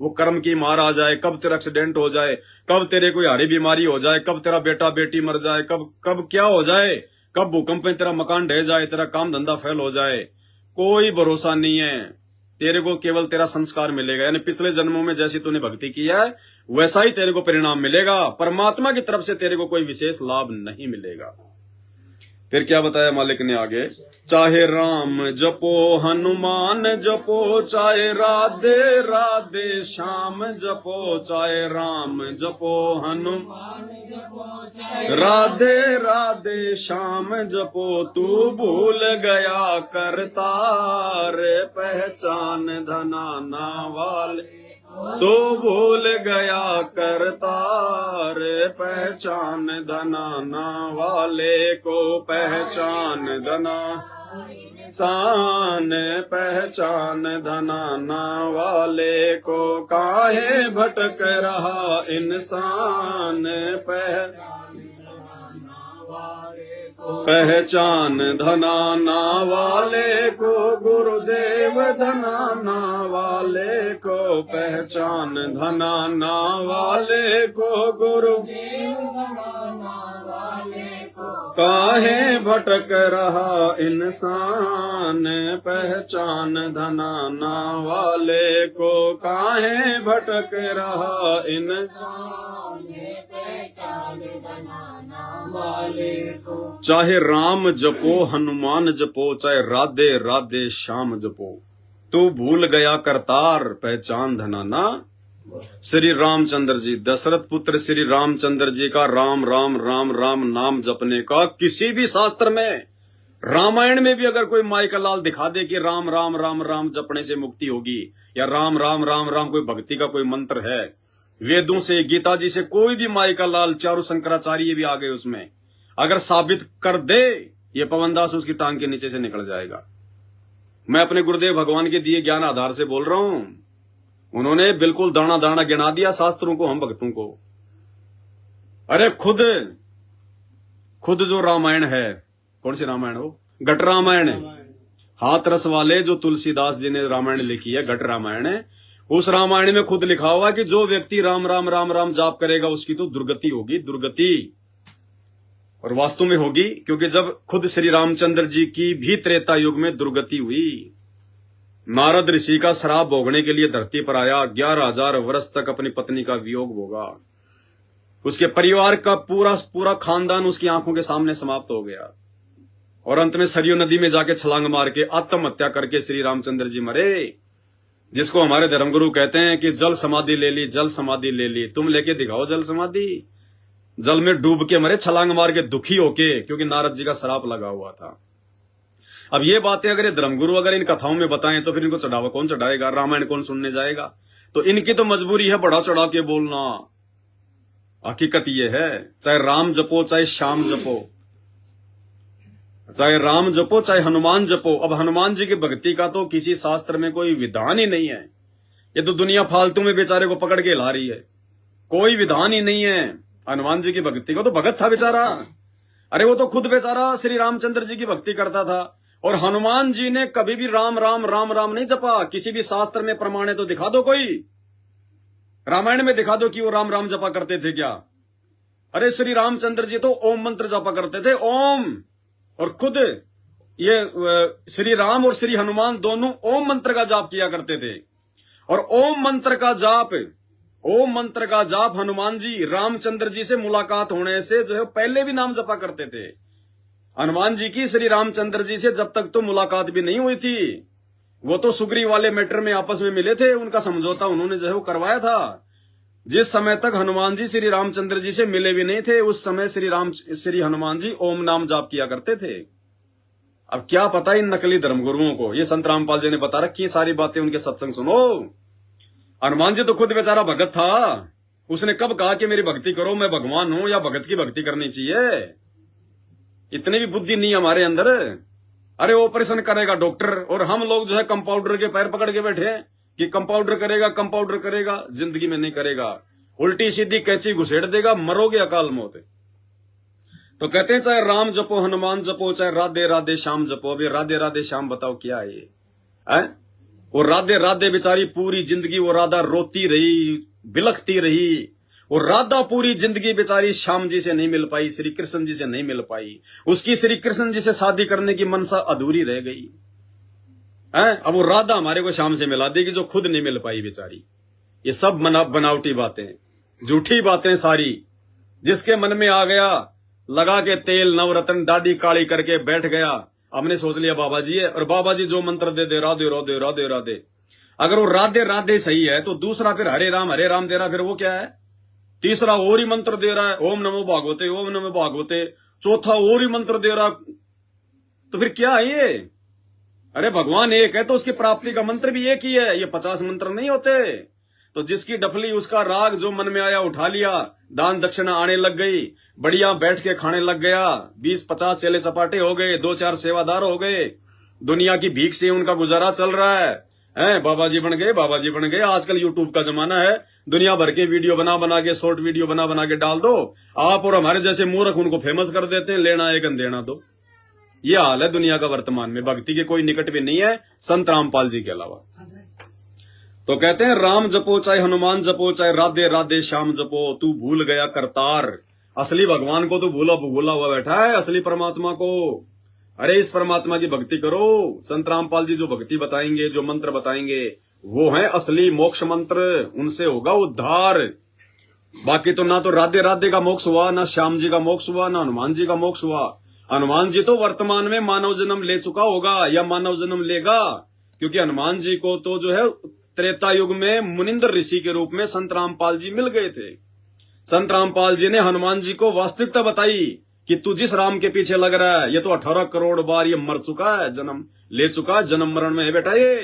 वो कर्म की मार आ जाए, कब तेरा एक्सीडेंट हो जाए, कब तेरे कोई हारी बीमारी हो जाए, कब तेरा बेटा बेटी मर जाए, कब क्या हो जाए, कब भूकंप में तेरा मकान ढह जाए, तेरा काम धंधा फेल हो जाए, कोई भरोसा नहीं है। तेरे को केवल तेरा संस्कार मिलेगा, यानी पिछले जन्मों में जैसी तूने भक्ति किया है वैसा ही तेरे को परिणाम मिलेगा। परमात्मा की तरफ से तेरे को कोई विशेष लाभ नहीं मिलेगा। फिर क्या बताया मालिक ने आगे, चाहे राम जपो हनुमान जपो, चाहे राधे राधे श्याम जपो, चाहे राम जपो हनुमान जपो, राधे राधे श्याम जपो, तू भूल गया करतार पहचान धनाना वाले, तो भूल गया करतार पहचान धनाना वाले को, पहचान धना सान पहचान धनाना वाले को, काहे भटक रहा इंसान पहचान धनाना वाले को, गुरुदेव धनाना वाले को, पहचान धनाना वाले को, गुरुदेव धनाना वाले को, काहे भटक रहा इंसान पहचान धनाना वाले को, काहे भटक रहा इंसान पहचान धनाना वाले को। चाहे राम जपो हनुमान जपो, चाहे राधे राधे श्याम जपो, तू भूल गया करतार पहचान धनाना। श्री रामचंद्र जी, दशरथ पुत्र श्री रामचंद्र जी का राम राम राम राम नाम जपने का किसी भी शास्त्र में, रामायण में भी अगर कोई माई का लाल दिखा दे कि राम राम राम राम जपने से मुक्ति होगी, या राम राम राम राम कोई भक्ति का कोई मंत्र है, वेदों से गीता जी से कोई भी माई का लाल, चारों शंकराचार्य भी आ गए उसमें, अगर साबित कर दे, ये पवनदास उसकी टांग के नीचे से निकल जाएगा। मैं अपने गुरुदेव भगवान के दिए ज्ञान आधार से बोल रहा हूं, उन्होंने बिल्कुल दाना दाना गिना दिया शास्त्रों को, हम भक्तों को। अरे खुद जो रामायण है, कौन सी रामायण हो, घट रामायण है, हाथ रस वाले जो तुलसीदास जी ने रामायण लिखी है, घट रामायण है, उस रामायण में खुद लिखा हुआ कि जो व्यक्ति राम राम राम राम जाप करेगा उसकी तो दुर्गति होगी, दुर्गति। और वास्तव में होगी, क्योंकि जब खुद श्री रामचंद्र जी की भी त्रेता युग में दुर्गति हुई, नारद ऋषि का श्राप भोगने के लिए धरती पर आया, 11,000 वर्ष तक अपनी पत्नी का वियोग भोगा, उसके परिवार का पूरा खानदान उसकी आंखों के सामने समाप्त हो गया, और अंत में सरयू नदी में जाके छलांग मार के आत्महत्या करके श्री रामचंद्र जी मरे, जिसको हमारे धर्मगुरु कहते हैं कि जल समाधि ले ली, जल समाधि ले ली। तुम लेके दिखाओ जल समाधि। जल में डूब के मरे, छलांग मार के, दुखी होके, क्योंकि नारद जी का श्राप लगा हुआ था। अब ये बातें अगर ये धर्मगुरु अगर इन कथाओं में बताएं तो फिर इनको चढ़ावा कौन चढ़ाएगा, रामायण कौन सुनने जाएगा? तो इनकी तो मजबूरी है बढ़ा चढ़ा के बोलना। हकीकत ये है, चाहे राम जपो चाहे श्याम जपो, चाहे राम जपो चाहे हनुमान जपो। अब हनुमान जी की भक्ति का तो किसी शास्त्र में कोई विधान ही नहीं है, ये तो दुनिया फालतू में बेचारे को पकड़ के ला रही है, कोई विधान ही नहीं है हनुमान जी की भक्ति को। तो भगत था बेचारा, अरे वो तो खुद बेचारा श्री रामचंद्र जी की भक्ति करता था, और हनुमान जी ने कभी भी राम राम राम राम नहीं जपा। किसी भी शास्त्र में प्रमाण है तो दिखा दो, कोई रामायण में दिखा दो कि वो राम राम जपा करते थे क्या? अरे श्री रामचंद्र जी तो ओम मंत्र जपा करते थे, ओम। और खुद ये श्री राम और श्री हनुमान दोनों ओम मंत्र का जाप किया करते थे, और ओम मंत्र का जाप हनुमान जी रामचंद्र जी से मुलाकात होने से जो है पहले भी नाम जपा करते थे। हनुमान जी की श्री रामचंद्र जी से जब तक तो मुलाकात भी नहीं हुई थी, वो तो सुग्रीव वाले मैटर में आपस में मिले थे, उनका समझौता उन्होंने जो है वो करवाया था। जिस समय तक हनुमान जी श्री रामचंद्र जी से मिले भी नहीं थे, उस समय श्री हनुमान जी ओम नाम जाप किया करते थे। अब क्या पता इन नकली धर्मगुरुओं को, ये संत रामपाल जी ने बता रखी सारी बातें, उनके सत्संग सुनो। हनुमान जी तो खुद बेचारा भगत था, उसने कब कहा कि मेरी भक्ति करो, मैं भगवान हूं या भगत की भक्ति करनी चाहिए? इतनी भी बुद्धि नहीं हमारे अंदर। अरे ऑपरेशन करेगा डॉक्टर, और हम लोग जो है कंपाउंडर के पैर पकड़ के बैठे हैं कि कंपाउंडर करेगा, कंपाउंडर करेगा। जिंदगी में नहीं करेगा, उल्टी सीधी कैंची घुसेड़ देगा, मरोगे अकाल मौत। तो कहते हैं चाहे राम जपो हनुमान जपो, चाहे राधे राधे श्याम जपो। अभी राधे राधे श्याम बताओ क्या है ये? और राधे राधे बेचारी पूरी जिंदगी वो राधा रोती रही, बिलखती रही, और राधा पूरी जिंदगी बेचारी श्याम जी से नहीं मिल पाई, श्री कृष्ण जी से नहीं मिल पाई। उसकी श्री कृष्ण जी से शादी करने की मनसा अधूरी रह गई है। अब वो राधा हमारे को श्याम से मिला देगी जो खुद नहीं मिल पाई बेचारी। ये सब बनावटी बातें, झूठी बातें सारी। जिसके मन में आ गया, लगा के तेल नवरत्न दाढ़ी काली करके बैठ गया, हमने सोच लिया बाबा जी है, और बाबा जी जो मंत्र दे दे राधे राधे राधे राधे। अगर वो राधे राधे सही है तो दूसरा फिर हरे राम दे रहा, फिर वो क्या है? तीसरा और ही मंत्र दे रहा है, ओम नमो भागवते, ओम नमो भागवते। चौथा और ही मंत्र दे रहा, तो फिर क्या है ये? अरे भगवान एक है तो उसकी प्राप्ति का मंत्र भी एक ही है, ये 50 मंत्र नहीं होते। तो जिसकी डफली उसका राग जो मन में आया उठा लिया, दान दक्षिणा आने लग गई, बढ़िया बैठ के खाने लग गया, 20-50 चेले चपाटे हो गए, 2-4 सेवादार हो गए, दुनिया की भीख से उनका गुजारा चल रहा है। बाबा जी बन गए, बाबा जी बन गए। आजकल यूट्यूब का जमाना है, दुनिया भर के वीडियो बना के, शॉर्ट वीडियो बना के डाल दो आप, और हमारे जैसे मूर्ख उनको फेमस कर देते हैं, लेना एक देना दो। ये हाल है दुनिया का वर्तमान में। भक्ति के कोई निकट भी नहीं है संत रामपाल जी के अलावा। तो कहते हैं राम जपो चाहे हनुमान जपो, चाहे राधे राधे श्याम जपो, तू भूल गया करतार। असली भगवान को तो भूला हुआ बैठा है, असली परमात्मा को। अरे इस परमात्मा की भक्ति करो। संत रामपाल जी जो भक्ति बताएंगे, जो मंत्र बताएंगे, वो है असली मोक्ष मंत्र, उनसे होगा उद्धार। बाकी तो ना तो राधे राधे का मोक्ष हुआ, ना श्याम जी का मोक्ष हुआ, ना हनुमान जी का मोक्ष हुआ। हनुमान जी तो वर्तमान में मानव जन्म ले चुका होगा या मानव जन्म लेगा, क्योंकि हनुमान जी को तो जो है त्रेता युग में मुनिंदर ऋषि के रूप में संत रामपाल जी मिल गए थे। संत रामपाल जी ने हनुमान जी को वास्तविकता बताई कि तू जिस राम के पीछे लग रहा है, ये तो 18 करोड़ बार ये मर चुका है, जन्म ले चुका है, जन्म मरण में है बेटा, ये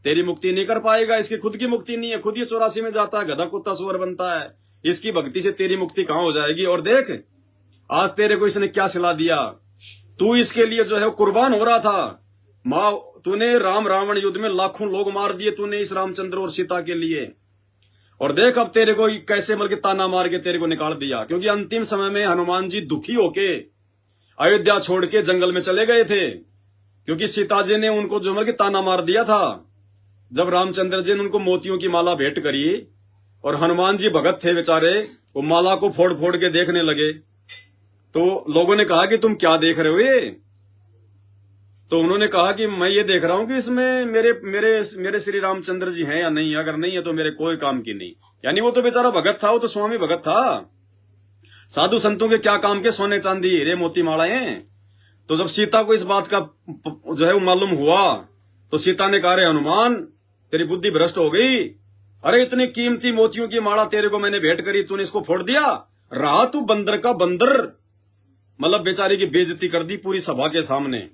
तेरी मुक्ति नहीं कर पाएगा। इसकी खुद की मुक्ति नहीं है, खुद ये 84 में जाता है, गधा कुत्ता सुअर बनता है। इसकी भक्ति से तेरी मुक्ति कहां हो जाएगी? और देख आज तेरे को इसने क्या सिला दिया, तू इसके लिए जो है कुर्बान हो रहा था। माँ तूने राम रावण युद्ध में लाखों लोग मार दिए तूने इस रामचंद्र और सीता के लिए, और देख अब तेरे को कैसे बल्कि ताना मार के तेरे को निकाल दिया। क्योंकि अंतिम समय में हनुमान जी दुखी होके अयोध्या छोड़ के जंगल में चले गए थे, क्योंकि सीता जी ने उनको जो बल्कि ताना मार दिया था। जब रामचंद्र जी ने उनको मोतियों की माला भेंट करी और हनुमान जी भगत थे बेचारे, वो माला को फोड़ फोड़ के देखने लगे, तो लोगों ने कहा कि तुम क्या देख रहे हो ये? तो उन्होंने कहा कि मैं ये देख रहा हूं कि इसमें मेरे श्री रामचंद्र जी हैं या नहीं, अगर नहीं है तो मेरे कोई काम की नहीं। यानी वो तो बेचारा भगत था, वो तो स्वामी भगत था। साधु संतों के क्या काम के सोने चांदी हीरे मोती मालाएं। तो जब सीता को इस बात का जो है वो मालूम हुआ, तो सीता ने कहा रे हनुमान तेरी बुद्धि भ्रष्ट हो गई, अरे इतनी कीमती मोतियों की माला तेरे को मैंने भेंट करी, तूने इसको फोड़ दिया, रहा तू बंदर का बंदर। मतलब बेचारी की बेइज्जती कर दी पूरी सभा के सामने।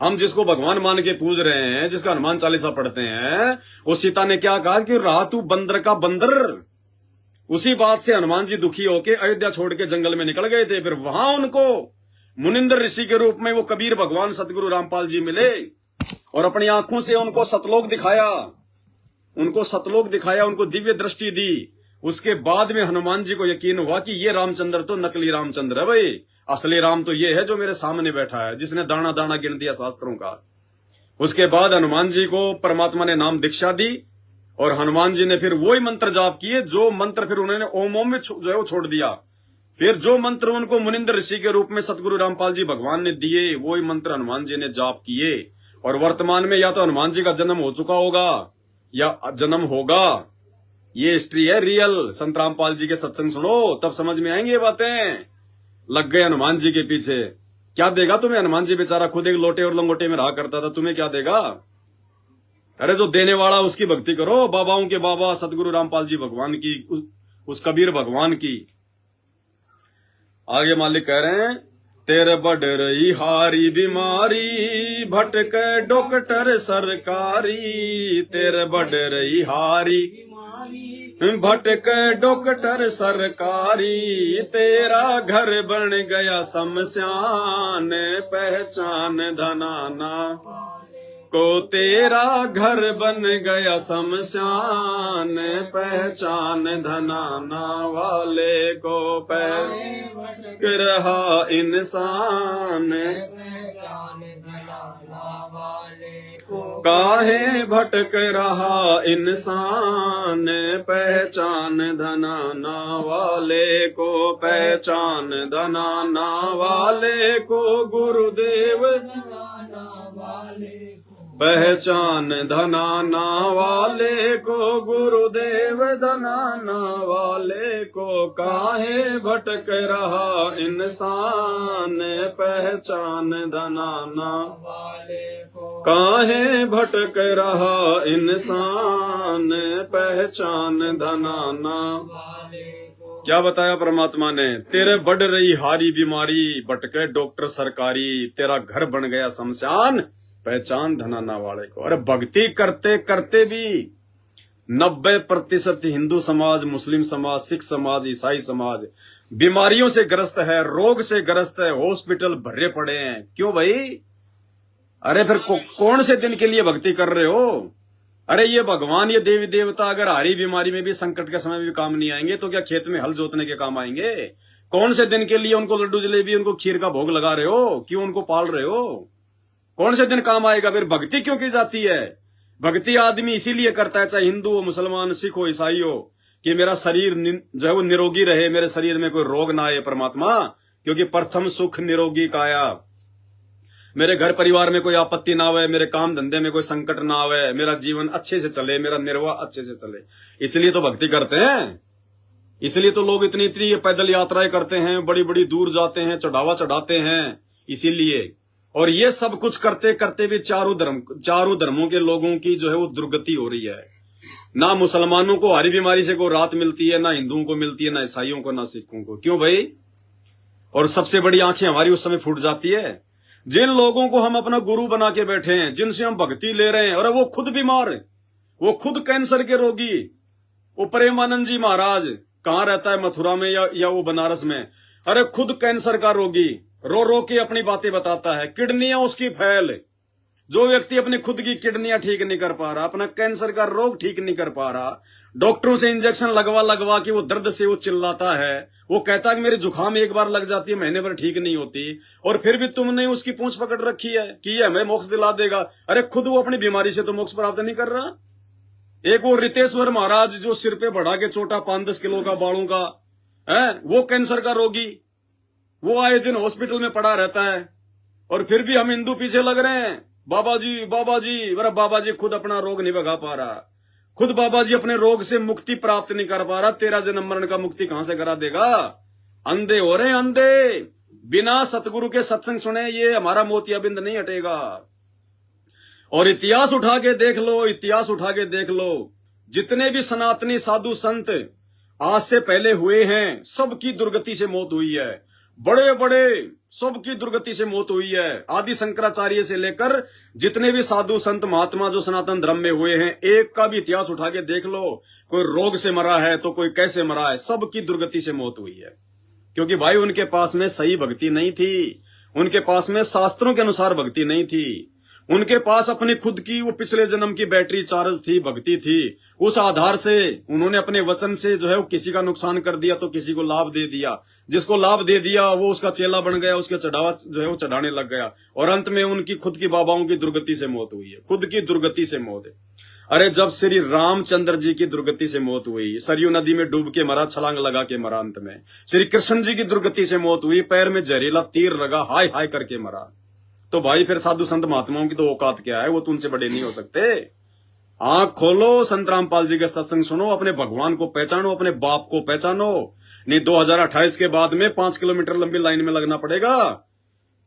हम जिसको भगवान मान के पूज रहे हैं, जिसका हनुमान चालीसा पढ़ते हैं, वो सीता ने क्या कहा कि रहा तू बंदर का बंदर। उसी बात से हनुमान जी दुखी होके अयोध्या छोड़ के जंगल में निकल गए थे। फिर वहां उनको मुनिंदर ऋषि के रूप में वो कबीर भगवान सतगुरु रामपाल जी मिले और अपनी आंखों से उनको सतलोक दिखाया, उनको दिव्य दृष्टि दी। उसके बाद में हनुमान जी को यकीन हुआ कि ये रामचंद्र तो नकली रामचंद्र है भाई, असली राम तो ये है जो मेरे सामने बैठा है, जिसने दाना दाना गिन दिया शास्त्रों का। उसके बाद हनुमान जी को परमात्मा ने नाम दीक्षा दी और हनुमान जी ने फिर वही मंत्र जाप किए जो मंत्र फिर उन्होंने ओम ओम में जो है वो छोड़ दिया। फिर जो मंत्र उनको मुनिंदर ऋषि के रूप में सतगुरु रामपाल जी भगवान ने दिए, वही मंत्र हनुमान जी ने जाप किए। और वर्तमान में या तो हनुमान जी का जन्म हो चुका होगा या जन्म होगा। ये हिस्ट्री है रियल। संत रामपाल जी के सत्संग सुनो तब समझ में आएंगे ये बातें। लग गए हनुमान जी के पीछे, क्या देगा तुम्हें? हनुमान जी बेचारा खुद एक लोटे और लंगोटे में रहा करता था, तुम्हें क्या देगा? अरे जो देने वाला उसकी भक्ति करो। बाबाओं के बाबा सतगुरु रामपाल जी भगवान की उस कबीर भगवान की। आगे मालिक कह रहे हैं, तेरे बढ़ रही हारी बीमारी, भटके डॉक्टर सरकारी, तेरे बढ़ रही हारी भटके डॉक्टर सरकारी, तेरा घर बन गया शमशान, पहचान धनाना को, तेरा घर बन गया शमशान, पहचान धनाना वाले को, पहचान रहा इंसान, काहे भटक रहा इंसान, पहचान धनाना वाले को, पहचान धनाना वाले को, गुरुदेव पहचान धनाना वाले को, गुरुदेव धनाना वाले को, काहे भटक रहा इंसान, पहचान धनाना वाले को, काहे भटक रहा इंसान, पहचान धनाना वाले को। क्या बताया परमात्मा ने, तेरे बढ़ रही हारी बीमारी, भटके डॉक्टर सरकारी, तेरा घर बन गया शमशान, पहचान धनाना वाले को। अरे भक्ति करते करते भी 90% हिंदू समाज, मुस्लिम समाज, सिख समाज, ईसाई समाज बीमारियों से ग्रस्त है, रोग से ग्रस्त है, हॉस्पिटल भरे पड़े हैं। क्यों भाई? अरे फिर कौन से दिन के लिए भक्ति कर रहे हो? अरे ये भगवान, ये देवी देवता अगर हारी बीमारी में भी, संकट के समय में भी काम नहीं आएंगे तो क्या खेत में हल जोतने के काम आएंगे? कौन से दिन के लिए उनको लड्डू जलेबी, उनको खीर का भोग लगा रहे हो? क्यों उनको पाल रहे हो? कौन से दिन काम आएगा? फिर भक्ति क्यों की जाती है? भक्ति आदमी इसीलिए करता है, चाहे हिंदू हो, मुसलमान, सिख हो, ईसाई हो, कि मेरा शरीर जो है वो निरोगी रहे, मेरे शरीर में कोई रोग ना आए परमात्मा, क्योंकि प्रथम सुख निरोगी काया। मेरे घर परिवार में कोई आपत्ति ना आवे, मेरे काम धंधे में कोई संकट ना आवे, मेरा जीवन अच्छे से चले, मेरा निर्वाह अच्छे से चले। इसलिए तो भक्ति करते हैं। इसलिए तो लोग इतनी इतनी पैदल यात्राएं करते हैं, बड़ी बड़ी दूर जाते हैं, चढ़ावा चढ़ाते हैं। इसीलिए, और ये सब कुछ करते करते भी चारों धर्मों के लोगों की जो है वो दुर्गति हो रही है। ना मुसलमानों को हरी बीमारी से कोई राहत मिलती है, ना हिंदुओं को मिलती है, ना ईसाइयों को, ना सिखों को। क्यों भाई? और सबसे बड़ी आंखें हमारी उस समय फूट जाती है जिन लोगों को हम अपना गुरु बना के बैठे हैं, जिनसे हम भक्ति ले रहे हैं, और वो खुद बीमार, वो खुद कैंसर के रोगी। वो प्रेमानंद जी महाराज कहाँ रहता है, मथुरा में या वो बनारस में? अरे खुद कैंसर का रोगी, रो रो के अपनी बातें बताता है, किडनियां उसकी फैल। जो व्यक्ति अपनी खुद की किडनियां ठीक नहीं कर पा रहा, अपना कैंसर का रोग ठीक नहीं कर पा रहा, डॉक्टरों से इंजेक्शन लगवा लगवा के वो दर्द से वो चिल्लाता है, वो कहता है कि मेरी जुकाम एक बार लग जाती है, महीने भर ठीक नहीं होती, और फिर भी तुमने उसकी पूंछ पकड़ रखी है कि ये हमें मोक्ष दिला देगा। अरे खुद वो अपनी बीमारी से तो मोक्ष प्राप्त नहीं कर रहा। एक वो रितेश्वर महाराज जो सिर पे बढ़ा के चोटा 5-10 किलो का बालों का है, वो कैंसर का रोगी, वो आए दिन हॉस्पिटल में पड़ा रहता है, और फिर भी हम हिंदू पीछे लग रहे हैं, बाबा जी बाबा जी। अरे बाबा जी खुद अपना रोग नहीं भगा पा रहा, खुद बाबा जी अपने रोग से मुक्ति प्राप्त नहीं कर पा रहा, तेरा जन्म मरण का मुक्ति कहां से करा देगा? अंधे हो रहे, अंधे। बिना सतगुरु के सत्संग सुने ये हमारा मोतियाबिंद नहीं हटेगा। और इतिहास उठा के देख लो, इतिहास उठा के देख लो, जितने भी सनातनी साधु संत आज से पहले हुए हैं, सबकी दुर्गति से मौत हुई है। बड़े बड़े सबकी दुर्गति से मौत हुई है। आदि शंकराचार्य से लेकर जितने भी साधु संत महात्मा जो सनातन धर्म में हुए हैं, एक का भी इतिहास उठा के देख लो, कोई रोग से मरा है तो कोई कैसे मरा है, सबकी दुर्गति से मौत हुई है। क्योंकि भाई उनके पास में सही भक्ति नहीं थी, उनके पास में शास्त्रों के अनुसार भक्ति नहीं थी, उनके पास अपनी खुद की वो पिछले जन्म की बैटरी चार्ज थी, भक्ति थी। उस आधार से उन्होंने अपने वचन से जो है वो किसी का नुकसान कर दिया तो किसी को लाभ दे दिया, जिसको लाभ दे दिया वो उसका चेला बन गया, उसके चढ़ावा जो है वो चढ़ाने लग गया, और अंत में उनकी खुद की बाबाओं की दुर्गति से मौत हुई है। खुद की दुर्गति से मौत है। अरे जब श्री रामचंद्र जी की दुर्गति से मौत हुई, सरयू नदी में डूब के मरा, छलांग लगा के मरा। अंत में श्री कृष्ण जी की दुर्गति से मौत हुई, पैर में जहरीला तीर लगा, हाय हाय करके मरा। तो भाई फिर साधु संत महात्माओं की तो औकात क्या है? वो तो उनसे बड़े नहीं हो सकते। आंख खोलो, संत रामपाल जी का सत्संग सुनो, अपने भगवान को पहचानो, अपने बाप को पहचानो। नहीं 2028 के बाद में 5 किलोमीटर लंबी लाइन में लगना पड़ेगा।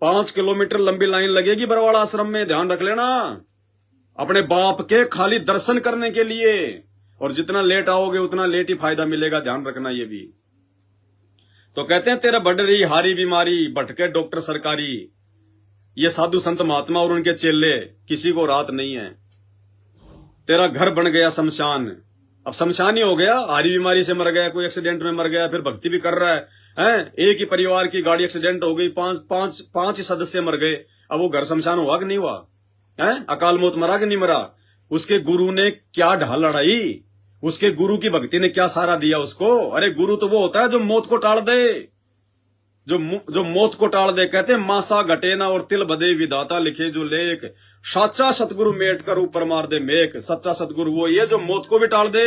5 किलोमीटर लंबी लाइन लगेगी बरवाड़ा आश्रम में, ध्यान रख लेना। अपने बाप के खाली दर्शन करने के लिए, और जितना लेट आओगे उतना लेट ही फायदा मिलेगा, ध्यान रखना ये भी। तो कहते हैं तेरा बढ़ रही हारी बीमारी, भटके डॉक्टर सरकारी। ये साधु संत महात्मा और उनके चेले, किसी को रात नहीं है। तेरा घर बन गया शमशान, अब शमशान ही हो गया। हारी बीमारी से मर गया, कोई एक्सीडेंट में मर गया, फिर भक्ति भी कर रहा है, हैं? एक ही परिवार की गाड़ी एक्सीडेंट हो गई, पांच ही सदस्य मर गए, अब वो घर शमशान हुआ कि नहीं हुआ? हैं? अकाल मौत मरा कि नहीं मरा? उसके गुरु ने क्या ढाल लड़ाई, उसके गुरु की भक्ति ने क्या सहारा दिया उसको? अरे गुरु तो वो होता है जो मौत को टाल दे, जो मौत को टाल दे। कहते हैं मासा घटे ना और तिल बदे, विधाता लिखे जो लेख, साचा सतगुरु मेट कर ऊपर मार दे मेघ। सच्चा सतगुरु वो ये जो मौत को भी टाल दे,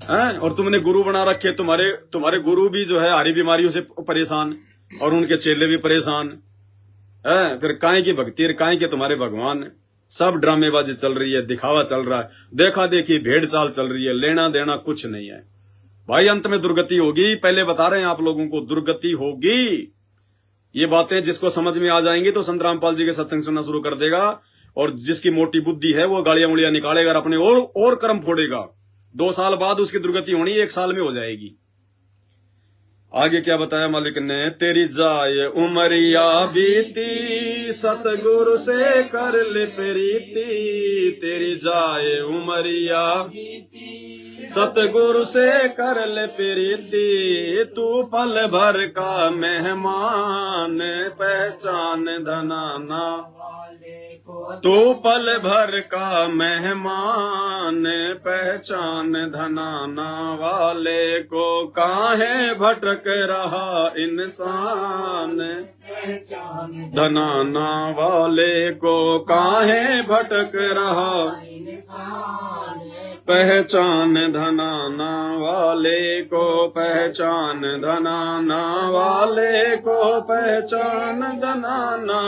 हैं? और तुमने गुरु बना रखे, तुम्हारे गुरु भी जो है हारी बीमारियों से परेशान और उनके चेले भी परेशान, हैं? फिर काहे की भक्ति, काहे के तुम्हारे भगवान? सब ड्रामेबाजी चल रही है, दिखावा चल रहा है, देखा देखी भेड़ चाल चल रही है, लेना देना कुछ नहीं है भाई। अंत में दुर्गति होगी, पहले बता रहे हैं आप लोगों को, दुर्गति होगी। ये बातें जिसको समझ में आ जाएंगी तो संत रामपाल जी के सत्संग सुनना शुरू कर देगा, और जिसकी मोटी बुद्धि है वो गालियां मुड़ियां निकालेगा और अपने और कर्म फोड़ेगा। 2 साल बाद उसकी दुर्गति होनी, 1 साल में हो जाएगी। आगे क्या बताया मालिक ने? तेरी जाए उमरिया बीती, सतगुरु से कर ले प्रीति। तेरी जाए उमरिया बीती, सतगुरु से कर ले प्रीति। तू पल भर का मेहमान, पहचान धनाना। तू पल भर का मेहमान, पहचान धनाना वाले को। काहे भटक रहा इंसान, धनाना वाले को। काहे भटक रहा पहचान धनाना वाले को। पहचान धनाना वाले को। पहचान धनाना,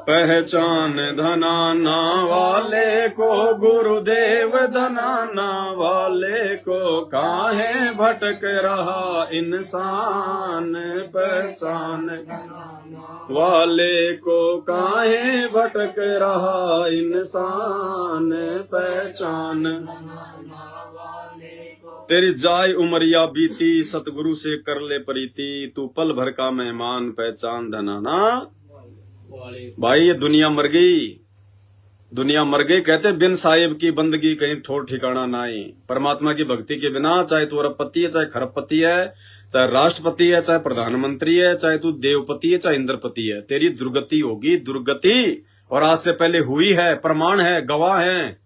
पहचान धनाना वाले को। गुरुदेव धनाना वाले को। काहे भटक रहा इंसान, पहचान वाले को। काहे भटक रहा इंसान, पहचान। तेरी जाय उमरिया बीती, सतगुरु से कर ले प्रीति। तू पल भर का मेहमान, पहचान धनाना। भाई ये दुनिया मर गई, दुनिया मर गई। कहते बिन साहिब की बंदगी कहीं ठोर ठिकाना नाई। परमात्मा की भक्ति के बिना, चाहे तू अरबपति है, चाहे खरबपति है, चाहे राष्ट्रपति है, चाहे प्रधानमंत्री है, चाहे तू देवपति है, चाहे इंद्रपति है, तेरी दुर्गति होगी, दुर्गति। और आज से पहले हुई है, प्रमाण है, गवाह है,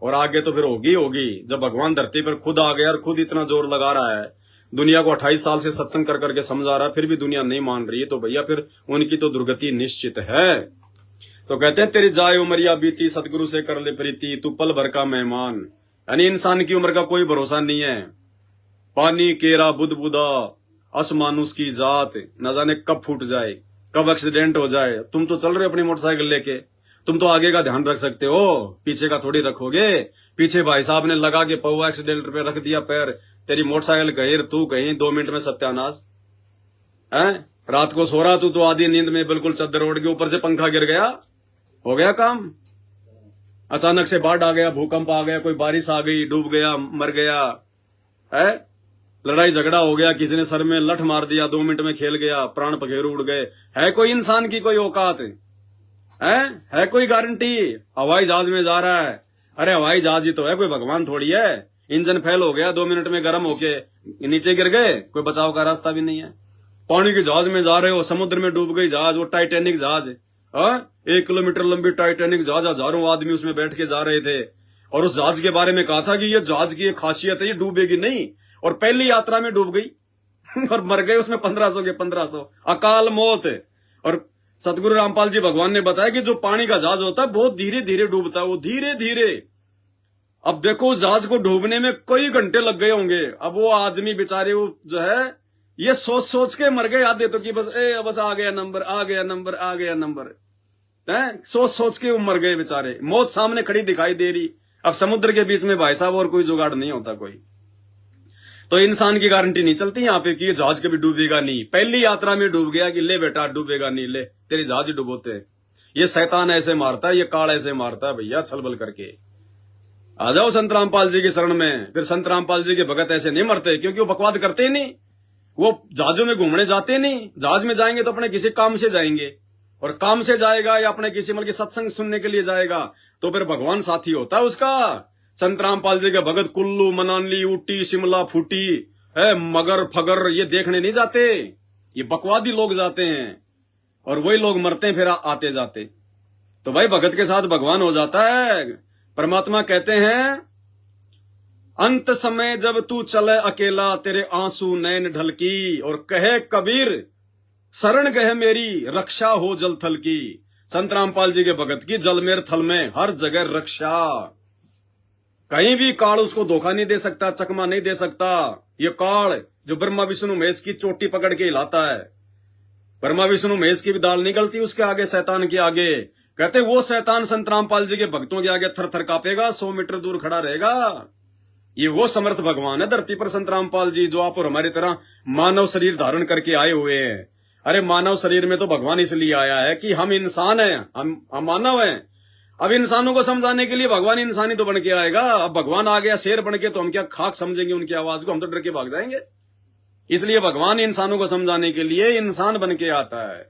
और आगे तो फिर होगी। जब भगवान धरती पर खुद आ गया और खुद इतना जोर लगा रहा है, दुनिया को 28 साल से सत्संग कर करके समझा रहा है, फिर भी दुनिया नहीं मान रही है, तो भैया फिर उनकी तो दुर्गति निश्चित है। तो कहते हैं तेरी जाय उमरिया बीती, सतगुरु से कर ले प्रीति। तू पल भर का मेहमान, यानी इंसान की उम्र का कोई भरोसा नहीं है। पानी केरा बुदबुदा, असमानुष की जात, न जाने कब फूट जाए, कब एक्सीडेंट हो जाए। तुम तो चल रहे हो अपनी मोटरसाइकिल लेके, तुम तो आगे का ध्यान रख सकते हो, पीछे का थोड़ी रखोगे। पीछे भाई साहब ने लगा के पौवा एक्सीडेंट पे रख दिया पैर, तेरी मोटरसाइकिल कहीं तू कहीं, 2 मिनट में सत्यानाश है। रात को सो रहा तू तो आधी नींद में बिल्कुल चद्दर ओढ़ के, ऊपर से पंखा गिर गया, हो गया काम। अचानक से बाढ़ आ गया, भूकंप आ गया, कोई बारिश आ गई, डूब गया, मर गया है। लड़ाई झगड़ा हो गया, किसी ने सर में लठ मार दिया, 2 मिनट में खेल गया, प्राण पखेरु उड़ गए। है कोई इंसान की कोई औकात है कोई गारंटी? हवाई जहाज में जा रहा है, अरे हवाई जहाज ही तो है, कोई भगवान थोड़ी है। इंजन फेल हो गया, 2 मिनट में गर्म होके नीचे गिर गए, कोई बचाव का रास्ता भी नहीं है। पानी के जहाज में जा रहे हो, समुद्र में डूब गई जहाज, वो टाइटैनिक जहाज है, 1 किलोमीटर लंबी टाइटैनिक जहाज, हजारों आदमी उसमें बैठ के जा रहे थे। और उस जहाज के बारे में कहा था कि ये जहाज की एक खासियत है, ये डूबेगी नहीं, और पहली यात्रा में डूब गई और मर गए उसमें 1500 के 1500, अकाल मौत। और सतगुरु रामपाल जी भगवान ने बताया कि जो पानी का जहाज होता है बहुत धीरे धीरे डूबता है, वो धीरे धीरे। अब देखो उस जहाज को डूबने में कई घंटे लग गए होंगे। अब वो आदमी बेचारे वो जो है ये सोच सोच के मर गए आधे तो, कि बस आ गया नंबर, आ गया नंबर, आ गया नंबर, है सोच सोच के वो मर गए बेचारे। मौत सामने खड़ी दिखाई दे रही। अब समुद्र के बीच में भाई साहब और कोई जुगाड़ नहीं होता कोई, तो इंसान की गारंटी नहीं चलती यहाँ पे कि ये जहाज कभी डूबेगा नहीं। पहली यात्रा में डूब गया कि ले बेटा डूबेगा नहीं, ले तेरे जहाज डूबोते। ये शैतान ऐसे मारता है, ये काल ऐसे मारता है भैया, छलबल करके। आ जाओ संत रामपाल जी की शरण में। फिर संत रामपाल जी के भगत ऐसे नहीं मरते, क्योंकि वो बकवाद करते ही नहीं। वो जहाजों में घूमने जाते नहीं। जहाज में जाएंगे तो अपने किसी काम से जाएंगे, और काम से जाएगा या अपने किसी मतलब सत्संग सुनने के लिए जाएगा, तो फिर भगवान साथी होता है उसका। संत रामपाल जी के भगत कुल्लू, मनाली, ऊटी, शिमला, फूटी है, मगर फगर ये देखने नहीं जाते। ये बकवादी लोग जाते हैं, और वही लोग मरते हैं फिर आते जाते। तो भाई भगत के साथ भगवान हो जाता है। परमात्मा कहते हैं, अंत समय जब तू चले अकेला, तेरे आंसू नैन ढलकी, और कहे कबीर शरण गए मेरी, रक्षा हो जल थल की। संत रामपाल जी के भगत की जल में थल में हर जगह रक्षा। कहीं भी काल उसको धोखा नहीं दे सकता, चकमा नहीं दे सकता। ये काल जो ब्रह्मा विष्णु महेश की चोटी पकड़ के हिलाता है, ब्रह्मा विष्णु महेश की भी दाल निकलती उसके आगे, शैतान के आगे। कहते वो शैतान संत रामपाल जी के भक्तों के आगे थर थर कांपेगा, 100 मीटर दूर खड़ा रहेगा। ये वो समर्थ भगवान है धरती पर संत रामपाल जी, जो आप और हमारी तरह मानव शरीर धारण करके आए हुए हैं। अरे मानव शरीर में तो भगवान इसलिए आया है कि हम इंसान हैं, हम मानव हैं। अब इंसानों को समझाने के लिए भगवान इंसानी तो बन के आएगा। अब भगवान आ गया शेर बन के, तो हम क्या खाक समझेंगे उनकी आवाज को? हम तो डर के भाग जाएंगे। इसलिए भगवान इंसानों को समझाने के लिए इंसान बन के आता है।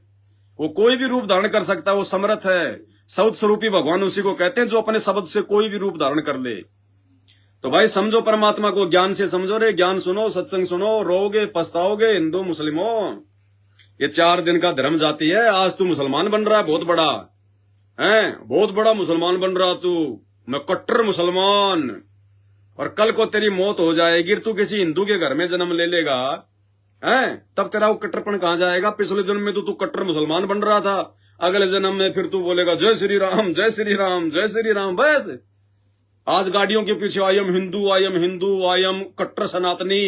वो कोई भी रूप धारण कर सकता है, वो समर्थ है। सौत स्वरूपी भगवान उसी को कहते हैं जो अपने शब्द से कोई भी रूप धारण कर ले। तो भाई समझो परमात्मा को, ज्ञान से समझो रे। ज्ञान सुनो, सत्संग सुनो, रोगे पछताओगे। हिंदू मुस्लिमों, ये 4 दिन का धर्म जाती है। आज तू मुसलमान बन रहा है, बहुत बड़ा है, बहुत बड़ा मुसलमान बन रहा तू। मैं कट्टर मुसलमान, और कल को तेरी मौत हो जाएगी, तू किसी हिंदू के घर में जन्म ले लेगा, हैं? तब तेरा वो कट्टरपन कहां जाएगा? पिछले जन्म में तो तू कट्टर मुसलमान बन रहा था, अगले जन्म में फिर तू बोलेगा जय श्री राम, जय श्री राम, जय श्री राम। बस आज गाड़ियों के पीछे I am Hindu, I am Hindu, I am कट्टर सनातनी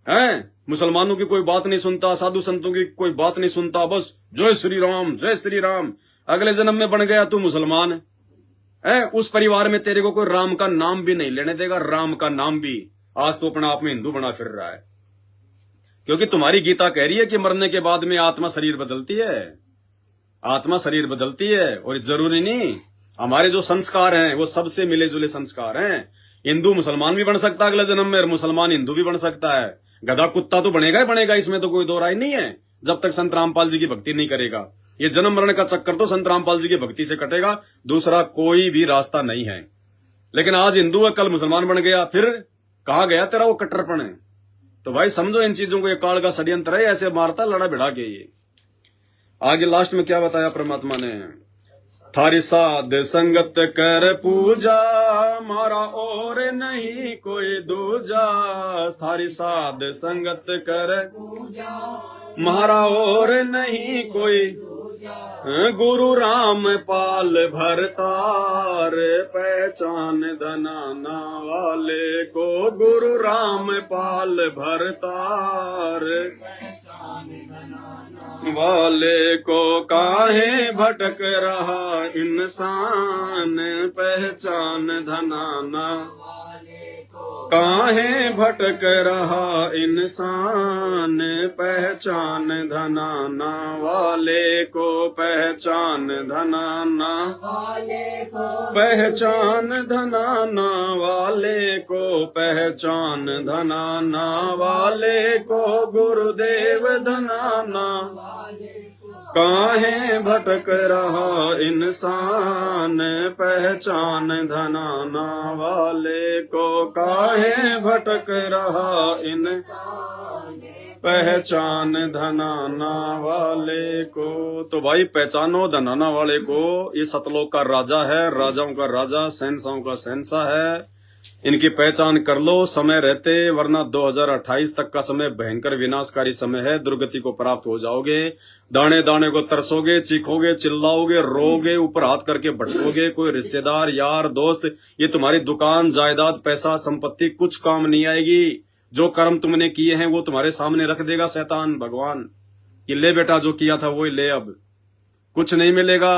है। मुसलमानों की कोई बात नहीं सुनता, साधु संतों की कोई बात नहीं सुनता, बस जय श्री राम, जय श्री राम। अगले जन्म में बन गया तू मुसलमान है। उस परिवार में तेरे को कोई राम का नाम भी नहीं लेने देगा, राम का नाम भी। आज तो अपने आप में हिंदू बना फिर रहा है, क्योंकि तुम्हारी गीता कह रही है कि मरने के बाद में आत्मा शरीर बदलती है, आत्मा शरीर बदलती है। और जरूरी नहीं, हमारे जो संस्कार हैं वो सबसे मिले जुले संस्कार हैं। हिंदू मुसलमान भी बन सकता है अगले जन्म में, और मुसलमान हिंदू भी बन सकता है। गधा कुत्ता तो बनेगा ही बनेगा, इसमें तो कोई दो राय नहीं है, जब तक संत रामपाल जी की भक्ति नहीं करेगा। ये जन्म मरण का चक्कर तो संत रामपाल जी की भक्ति से कटेगा, दूसरा कोई भी रास्ता नहीं है। लेकिन आज हिंदू है, कल मुसलमान बन गया, फिर कहां गया तेरा वो कट्टरपन है? तो भाई समझो इन चीजों को, ये काल का षड्यंत्र है, ऐसे मारता लड़ा भिड़ा के। ये आगे लास्ट में क्या बताया परमात्मा ने? थारी साध संगत कर पूजा, मारा और नहीं कोई दूजा। थारी साध संगत कर पूजा, मारा और नहीं कोई। गुरु राम पाल भरतार, पहचान धनाना वाले को। गुरु राम पाल भरतार, वाले को। काहे भटक रहा इंसान, पहचान धनाना। काहे भटक रहा इंसान, पहचान धनाना वाले को। पहचान धनाना वाले को, पहचान धनाना वाले को। पहचान धनाना वाले को, गुरुदेव धनाना। काहे भटक रहा इंसान, पहचान धनाना वाले को। काहे भटक रहा इंसान, पहचान धनाना वाले को। तो भाई पहचानो धनाना वाले को। ये सतलोक का राजा है, राजाओं का राजा, शहंशाहों का शहंशाह है। इनकी पहचान कर लो समय रहते, वरना 2028 तक का समय भयंकर विनाशकारी समय है। दुर्गति को प्राप्त हो जाओगे, दाने दाने को तरसोगे, चीखोगे, चिल्लाओगे, रोगे, ऊपर हाथ करके भटकोगे। कोई रिश्तेदार, यार, दोस्त, ये तुम्हारी दुकान, जायदाद, पैसा, संपत्ति कुछ काम नहीं आएगी। जो कर्म तुमने किए हैं वो तुम्हारे सामने रख देगा शैतान भगवान कि ले बेटा जो किया था वो ही ले, अब कुछ नहीं मिलेगा।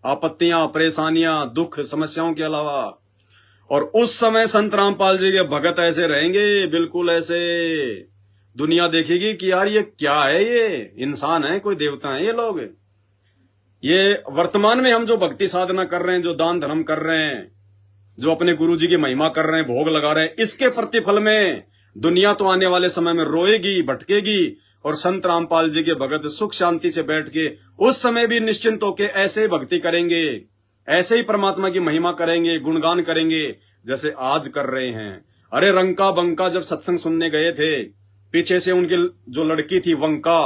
आपत्तियां, परेशानियां, दुख, समस्याओं के अलावा। और उस समय संत रामपाल जी के भगत ऐसे रहेंगे, बिल्कुल ऐसे। दुनिया देखेगी कि यार ये क्या है, ये इंसान है कोई देवता है ये लोग। ये वर्तमान में हम जो भक्ति साधना कर रहे हैं, जो दान धर्म कर रहे हैं, जो अपने गुरुजी की महिमा कर रहे हैं, भोग लगा रहे हैं, इसके प्रतिफल में दुनिया तो आने वाले समय में रोएगी, भटकेगी, और संत रामपाल जी के भगत सुख शांति से बैठ के उस समय भी निश्चिंत होके ऐसे ही भक्ति करेंगे, ऐसे ही परमात्मा की महिमा करेंगे, गुणगान करेंगे जैसे आज कर रहे हैं। अरे रंका बंका जब सत्संग सुनने गए थे, पीछे से उनकी जो लड़की थी वंका,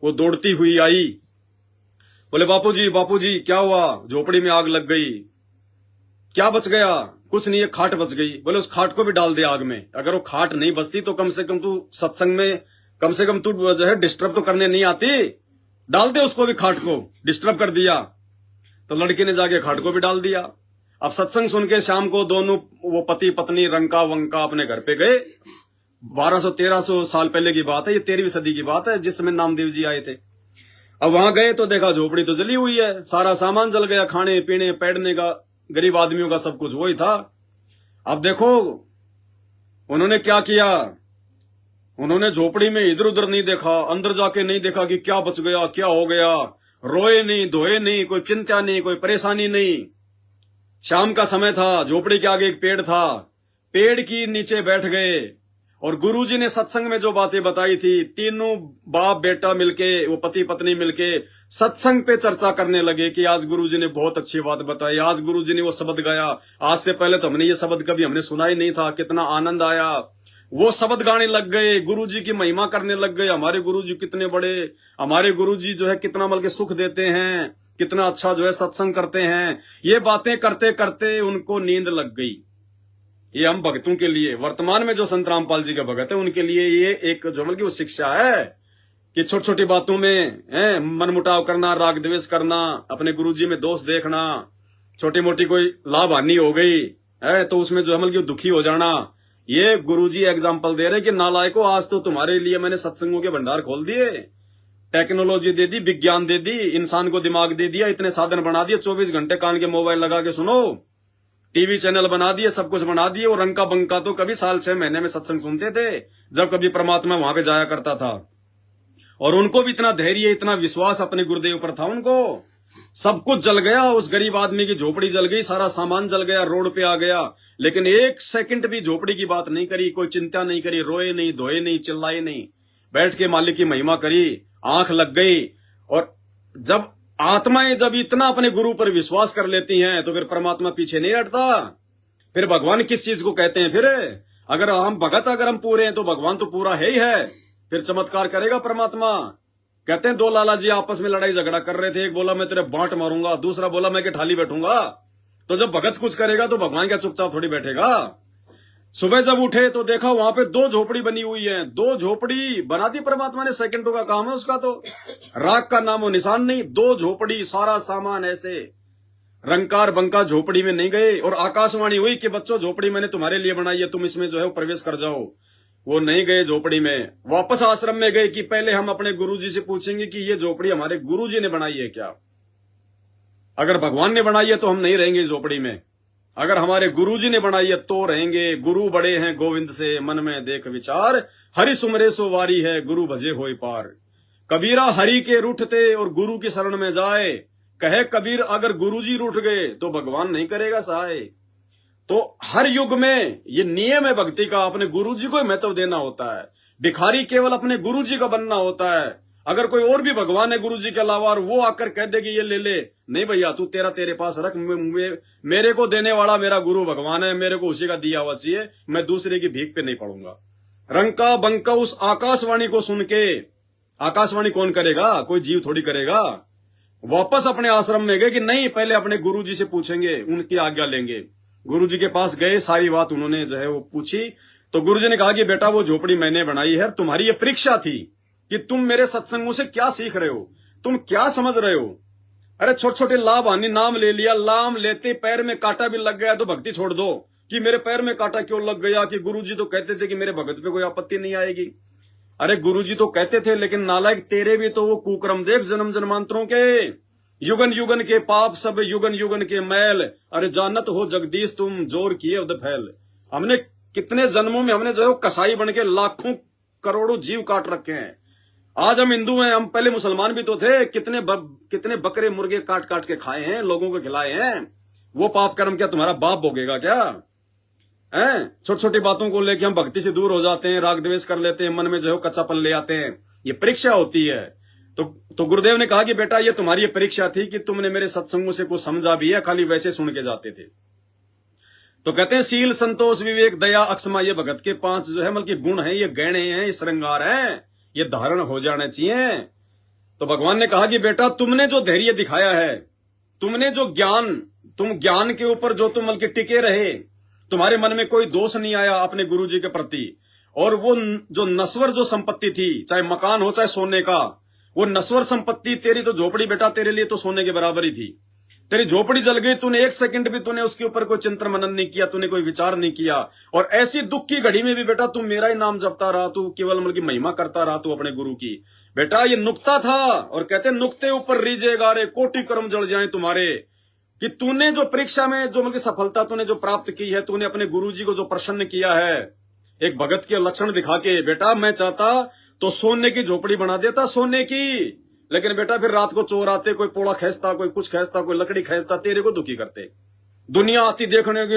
वो दौड़ती हुई आई, बोले बापूजी क्या हुआ? झोपड़ी में आग लग गई। क्या बच गया? कुछ नहीं, एक खाट बच गई। बोले उस खाट को भी डाल दे आग में। अगर वो खाट नहीं बचती तो कम से कम तू सत्संग में कम से कम तू जो है डिस्टर्ब तो करने नहीं आती, डाल दे उसको भी, खाट को डिस्टर्ब कर दिया। तो लड़की ने जाके खाट को भी डाल दिया। अब सत्संग सुन के शाम को दोनों वो पति पत्नी रंका वंका अपने घर पे गए। 1200-1300 साल पहले की बात है, ये 13वीं सदी की बात है, जिस समय नामदेव जी आए थे। अब वहां गए तो देखा झोपड़ी तो जली हुई है, सारा सामान जल गया, खाने पीने पैदने का, गरीब आदमियों का सब कुछ वही था। अब देखो उन्होंने क्या किया, उन्होंने झोपड़ी में इधर उधर नहीं देखा, अंदर जाके नहीं देखा कि क्या बच गया, क्या हो गया। रोए नहीं, धोए नहीं, कोई चिंता नहीं, कोई परेशानी नहीं। शाम का समय था, झोपड़ी के आगे एक पेड़ था, पेड़ की नीचे बैठ गए और गुरुजी ने सत्संग में जो बातें बताई थी, तीनों बाप बेटा मिलके, वो पति पत्नी मिलके सत्संग पे चर्चा करने लगे कि आज गुरुजी ने बहुत अच्छी बात बताई, आज गुरुजी ने वो शब्द गाया, आज से पहले तो हमने ये शब्द कभी हमने सुना ही नहीं था, कितना आनंद आया। वो शब्द गाने लग गए, गुरुजी की महिमा करने लग गए, हमारे गुरुजी कितने बड़े, हमारे गुरुजी जो है कितना बल्कि सुख देते हैं, कितना अच्छा जो है सत्संग करते हैं। ये बातें करते करते उनको नींद लग गई। ये हम भक्तों के लिए, वर्तमान में जो संत रामपाल जी के भगत है उनके लिए ये एक जो बल्कि वो शिक्षा है कि छोटी छोटी बातों में मनमुटाव करना, राग द्वेष करना, अपने गुरुजी में दोष देखना, छोटी मोटी कोई लाभ हानि हो गई है तो उसमें जो है बल्कि दुखी हो जाना। ये गुरुजी एग्जाम्पल दे रहे कि नालायको, आज तो तुम्हारे लिए मैंने सत्संगों के भंडार खोल दिए, टेक्नोलॉजी दे दी, विज्ञान दे दी, इंसान को दिमाग दे दिया, इतने साधन बना दिए, 24 घंटे कान के मोबाइल लगा के सुनो, टीवी चैनल बना दिए, सब कुछ बना दिए। और रंका बंका तो कभी साल 6 महीने में सत्संग सुनते थे जब कभी परमात्मा वहां पे जाया करता था। और उनको भी इतना धैर्य, इतना विश्वास अपने गुरुदेव पर था उनको। सब कुछ जल गया, उस गरीब आदमी की झोपड़ी जल गई, सारा सामान जल गया, रोड पे आ गया, लेकिन एक सेकंड भी झोपड़ी की बात नहीं करी, कोई चिंता नहीं करी, रोए नहीं, धोए नहीं, चिल्लाए नहीं, बैठ के मालिक की महिमा करी, आंख लग गई। और जब आत्माएं जब इतना अपने गुरु पर विश्वास कर लेती हैं तो फिर परमात्मा पीछे नहीं हटता। फिर भगवान किस चीज को कहते हैं? फिर अगर हम भगत, अगर हम पूरे हैं तो भगवान तो पूरा है ही है, फिर चमत्कार करेगा परमात्मा। कहते हैं 2 लाला जी आपस में लड़ाई झगड़ा कर रहे थे, एक बोला मैं तेरे बांट मारूंगा, दूसरा बोला मैं के ठाली बैठूंगा। तो जब भगत कुछ करेगा तो भगवान क्या चुपचाप थोड़ी बैठेगा? सुबह जब उठे तो देखा वहां पे 2 झोपड़ी बनी हुई है, 2 झोपड़ी बना दी परमात्मा ने, सेकंडों का काम है उसका, तो राख का नामो निशान नहीं। 2 झोपड़ी, सारा सामान ऐसे, रंकार बंका झोपड़ी में नहीं गए। और आकाशवाणी हुई कि बच्चों झोपड़ी मैंने तुम्हारे लिए बनाई है, तुम इसमें जो है प्रवेश कर जाओ। वो नहीं गए झोपड़ी में, वापस आश्रम में गए कि पहले हम अपने गुरुजी से पूछेंगे कि ये झोपड़ी हमारे गुरुजी ने बनाई है क्या। अगर भगवान ने बनाई है तो हम नहीं रहेंगे इस झोपड़ी में, अगर हमारे गुरुजी ने बनाई है तो रहेंगे। गुरु बड़े हैं गोविंद से, मन में देख विचार, हरि सुमरे सो वारी है, गुरु भजे होय पार। कबीरा हरि के रूठते और गुरु की शरण में जाए, कहे कबीर अगर गुरुजी रूठ गए तो भगवान नहीं करेगा सहाय। तो हर युग में ये नियम है भक्ति का, अपने गुरुजी को महत्व देना होता है। भिखारी केवल अपने गुरुजी का बनना होता है। अगर कोई और भी भगवान है गुरुजी के अलावा और वो आकर कह दे कि ये ले ले, नहीं भैया तू तेरे पास रख, मेरे को देने वाला मेरा गुरु भगवान है, मेरे को उसी का दिया हुआ चाहिए, मैं दूसरे की भीख पे नहीं पड़ूंगा। रंका बंका उस आकाशवाणी को सुन के, आकाशवाणी कौन करेगा? कोई जीव थोड़ी करेगा। वापस अपने आश्रम में गए कि नहीं पहले अपने गुरुजी से पूछेंगे, उनकी आज्ञा लेंगे। गुरुजी के पास गए, सारी बात उन्होंने जो है वो पूछी। तो गुरुजी ने कहा कि बेटा वो झोपड़ी मैंने बनाई है, तुम्हारी ये परीक्षा थी कि तुम मेरे सत्संगों से क्या सीख रहे हो, तुम क्या समझ रहे हो। अरे छोटे छोटे लाभ हानि नाम ले लिया, नाम लेते पैर में कांटा भी लग गया तो भक्ति छोड़ दो कि मेरे पैर में कांटा क्यों लग गया, कि गुरुजी तो कहते थे कि मेरे भगत पे कोई आपत्ति नहीं आएगी। अरे गुरुजी तो कहते थे, लेकिन नालायक तेरे भी तो वो कुकर्म देख, जन्म जन्मांतरों के, युगन युगन के पाप, सब युगन युगन के मैल, अरे जानत हो जगदीश तुम जोर किए उद फैल। हमने कितने जन्मों में हमने जो है कसाई बन के लाखों करोड़ों जीव काट रखे हैं। आज हम हिंदू हैं, हम पहले मुसलमान भी तो थे, कितने बकरे मुर्गे काट काट के खाए हैं, लोगों को खिलाए हैं। वो पाप कर्म क्या तुम्हारा बाप भोगेगा क्या? हैं? छोटी छोटी बातों को लेके हम भक्ति से दूर हो जाते हैं, राग द्वेष कर लेते हैं, मन में जो है कच्चापन ले आते हैं। ये परीक्षा होती है। तो गुरुदेव ने कहा कि बेटा ये तुम्हारी ये परीक्षा थी कि तुमने मेरे सत्संगों से कुछ समझा भी है, खाली वैसे सुन के जाते थे। तो कहते हैं शील, संतोष, विवेक, दया, अक्षमा, ये भगत के 5 जो है मतलब गुण हैं, ये गहने हैं, ये श्रृंगार हैं, ये धारण हो जाने चाहिए। तो भगवान ने कहा कि बेटा तुमने जो धैर्य दिखाया है, तुमने जो ज्ञान, तुम ज्ञान के ऊपर जो तुम बल्कि टिके रहे, तुम्हारे मन में कोई दोष नहीं आया अपने गुरु जी के प्रति, और वो जो नश्वर जो संपत्ति थी, चाहे मकान हो चाहे सोने का, वो नश्वर संपत्ति, तेरी तो झोपड़ी बेटा तेरे लिए तो सोने के बराबर ही थी। तेरी झोपड़ी जल गई, तूने 1 सेकंड भी तूने उसके ऊपर कोई चिंतन मनन नहीं किया, तूने कोई विचार नहीं किया, और ऐसी दुख की घड़ी में भी बेटा तू मेरा ही नाम जपता रहा, तू केवल मतलब की महिमा करता रहा तू अपने गुरु की। बेटा ये नुक्ता था, और कहते नुक्ते ऊपर रीजेगा रे, कोटि कर्म जल जाए तुम्हारे, कि तूने जो परीक्षा में जो मतलब सफलता तूने जो प्राप्त की है, तूने अपने गुरु जी को जो प्रसन्न किया है, एक भगत के लक्षण दिखा के, बेटा मैं चाहता तो सोने की झोपड़ी बना देता, सोने की, लेकिन बेटा फिर रात को चोर आते, कोई पोड़ा खींचता, कोई कुछ खींचता, कोई लकड़ी खींचता, तेरे को दुखी करते। दुनिया आती देखने की,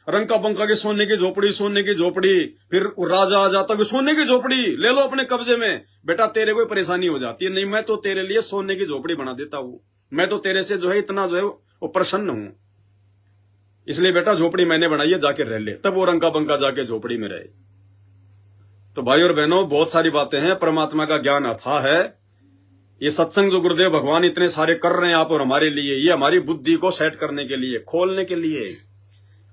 रंका बंका की सोने की झोपड़ी, सोने की झोपड़ी, फिर राजा आ जाता कि सोने की झोपड़ी ले लो अपने कब्जे में। बेटा तेरे को परेशानी हो जाती है, नहीं मैं तो तेरे लिए सोने की झोपड़ी बना देता हूं, मैं तो तेरे से जो है इतना जो है वो प्रसन्न हूं, इसलिए बेटा झोपड़ी मैंने बनाई है, जाके रह ले। तब वो रंका बंका जाके झोपड़ी में रहे। तो भाई और बहनों बहुत सारी बातें हैं, परमात्मा का ज्ञान अथाह है। ये सत्संग जो गुरुदेव भगवान इतने सारे कर रहे हैं आप और हमारे लिए, ये हमारी बुद्धि को सेट करने के लिए, खोलने के लिए।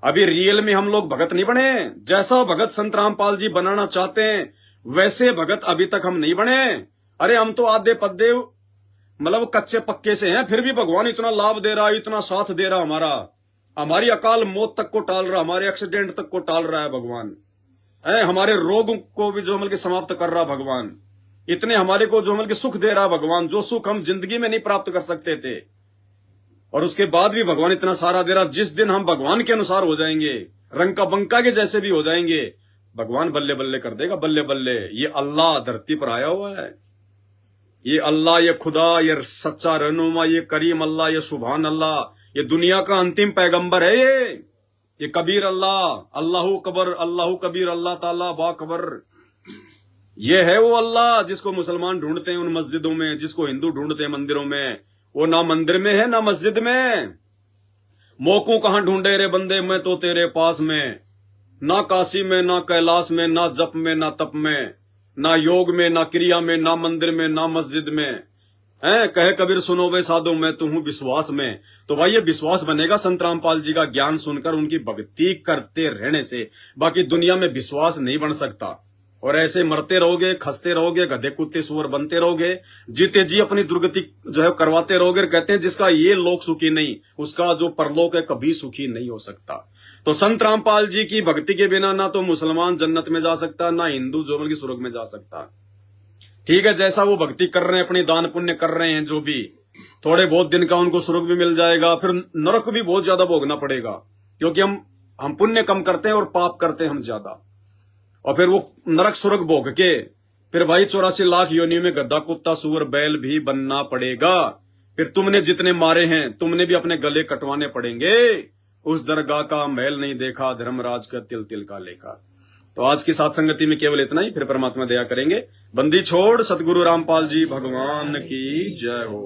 अभी रियल में हम लोग भगत नहीं बने। जैसा भगत संत रामपाल जी बनाना चाहते हैं वैसे भगत अभी तक हम नहीं बने। अरे हम तो आधे पद्दे मतलब कच्चे पक्के से हैं, फिर भी भगवान इतना लाभ दे रहा है, इतना साथ दे रहा हमारा, हमारी अकाल मौत तक को टाल रहा, हमारे एक्सीडेंट तक को टाल रहा है भगवान, हमारे रोग को भी जो मतलब समाप्त कर रहा भगवान, इतने हमारे को जो मतलब सुख दे रहा भगवान, जो सुख हम जिंदगी में नहीं प्राप्त कर सकते थे, और उसके बाद भी भगवान इतना सारा दे रहा। जिस दिन हम भगवान के अनुसार हो जाएंगे, रंका बंका के जैसे भी हो जाएंगे, भगवान बल्ले बल्ले कर देगा, बल्ले बल्ले। ये अल्लाह धरती पर आया हुआ है, ये अल्लाह, ये खुदा, ये सच्चा रहनुमा, ये करीम अल्लाह, ये सुभान अल्लाह, ये दुनिया का अंतिम पैगंबर है। ये कबीर अल्लाह, अल्लाहु कबर, अल्लाहु कबीर, अल्लाह ताला बाकबर। ये है वो अल्लाह जिसको मुसलमान ढूंढते हैं उन मस्जिदों में, जिसको हिंदू ढूंढते हैं मंदिरों में। वो ना मंदिर में है ना मस्जिद में। मोको कहां ढूंढे रे बंदे, मैं तो तेरे पास में, ना काशी में ना कैलाश में, ना जप में ना तप में, ना योग में ना क्रिया में, ना मंदिर में ना मस्जिद में। कहे कबीर सुनो वे साधो, मैं तो हूं विश्वास में। तो भाई ये विश्वास बनेगा संत रामपाल जी का ज्ञान सुनकर, उनकी भक्ति करते रहने से। बाकी दुनिया में विश्वास नहीं बन सकता, और ऐसे मरते रहोगे, खसते रहोगे, गधे कुत्ते सुअर बनते रहोगे, जीते जी अपनी दुर्गति जो है करवाते रहोगे। कहते हैं जिसका ये लोक सुखी नहीं, उसका जो परलोक है कभी सुखी नहीं हो सकता। तो संत रामपाल जी की भक्ति के बिना ना तो मुसलमान जन्नत में जा सकता, ना हिंदू जो बल्कि स्वर्ग में जा सकता। ठीक है, जैसा वो भक्ति कर रहे हैं, अपनी दान पुण्य कर रहे हैं, जो भी थोड़े बहुत दिन का उनको स्वर्ग भी मिल जाएगा, फिर नरक भी बहुत ज्यादा भोगना पड़ेगा, क्योंकि हम पुण्य कम करते हैं और पाप करते हैं हम ज्यादा। और फिर वो नरक स्वर्ग भोग के फिर भाई 84 लाख योनियों में गद्दा कुत्ता सुअर बैल भी बनना पड़ेगा। फिर तुमने जितने मारे हैं तुमने भी अपने गले कटवाने पड़ेंगे। उस दरगाह का महल नहीं देखा, धर्मराज का तिल तिल का लेखा। तो आज की साथ संगति में केवल इतना ही, फिर परमात्मा दया करेंगे। बंदी छोड़ सतगुरु रामपाल जी भगवान की जय हो।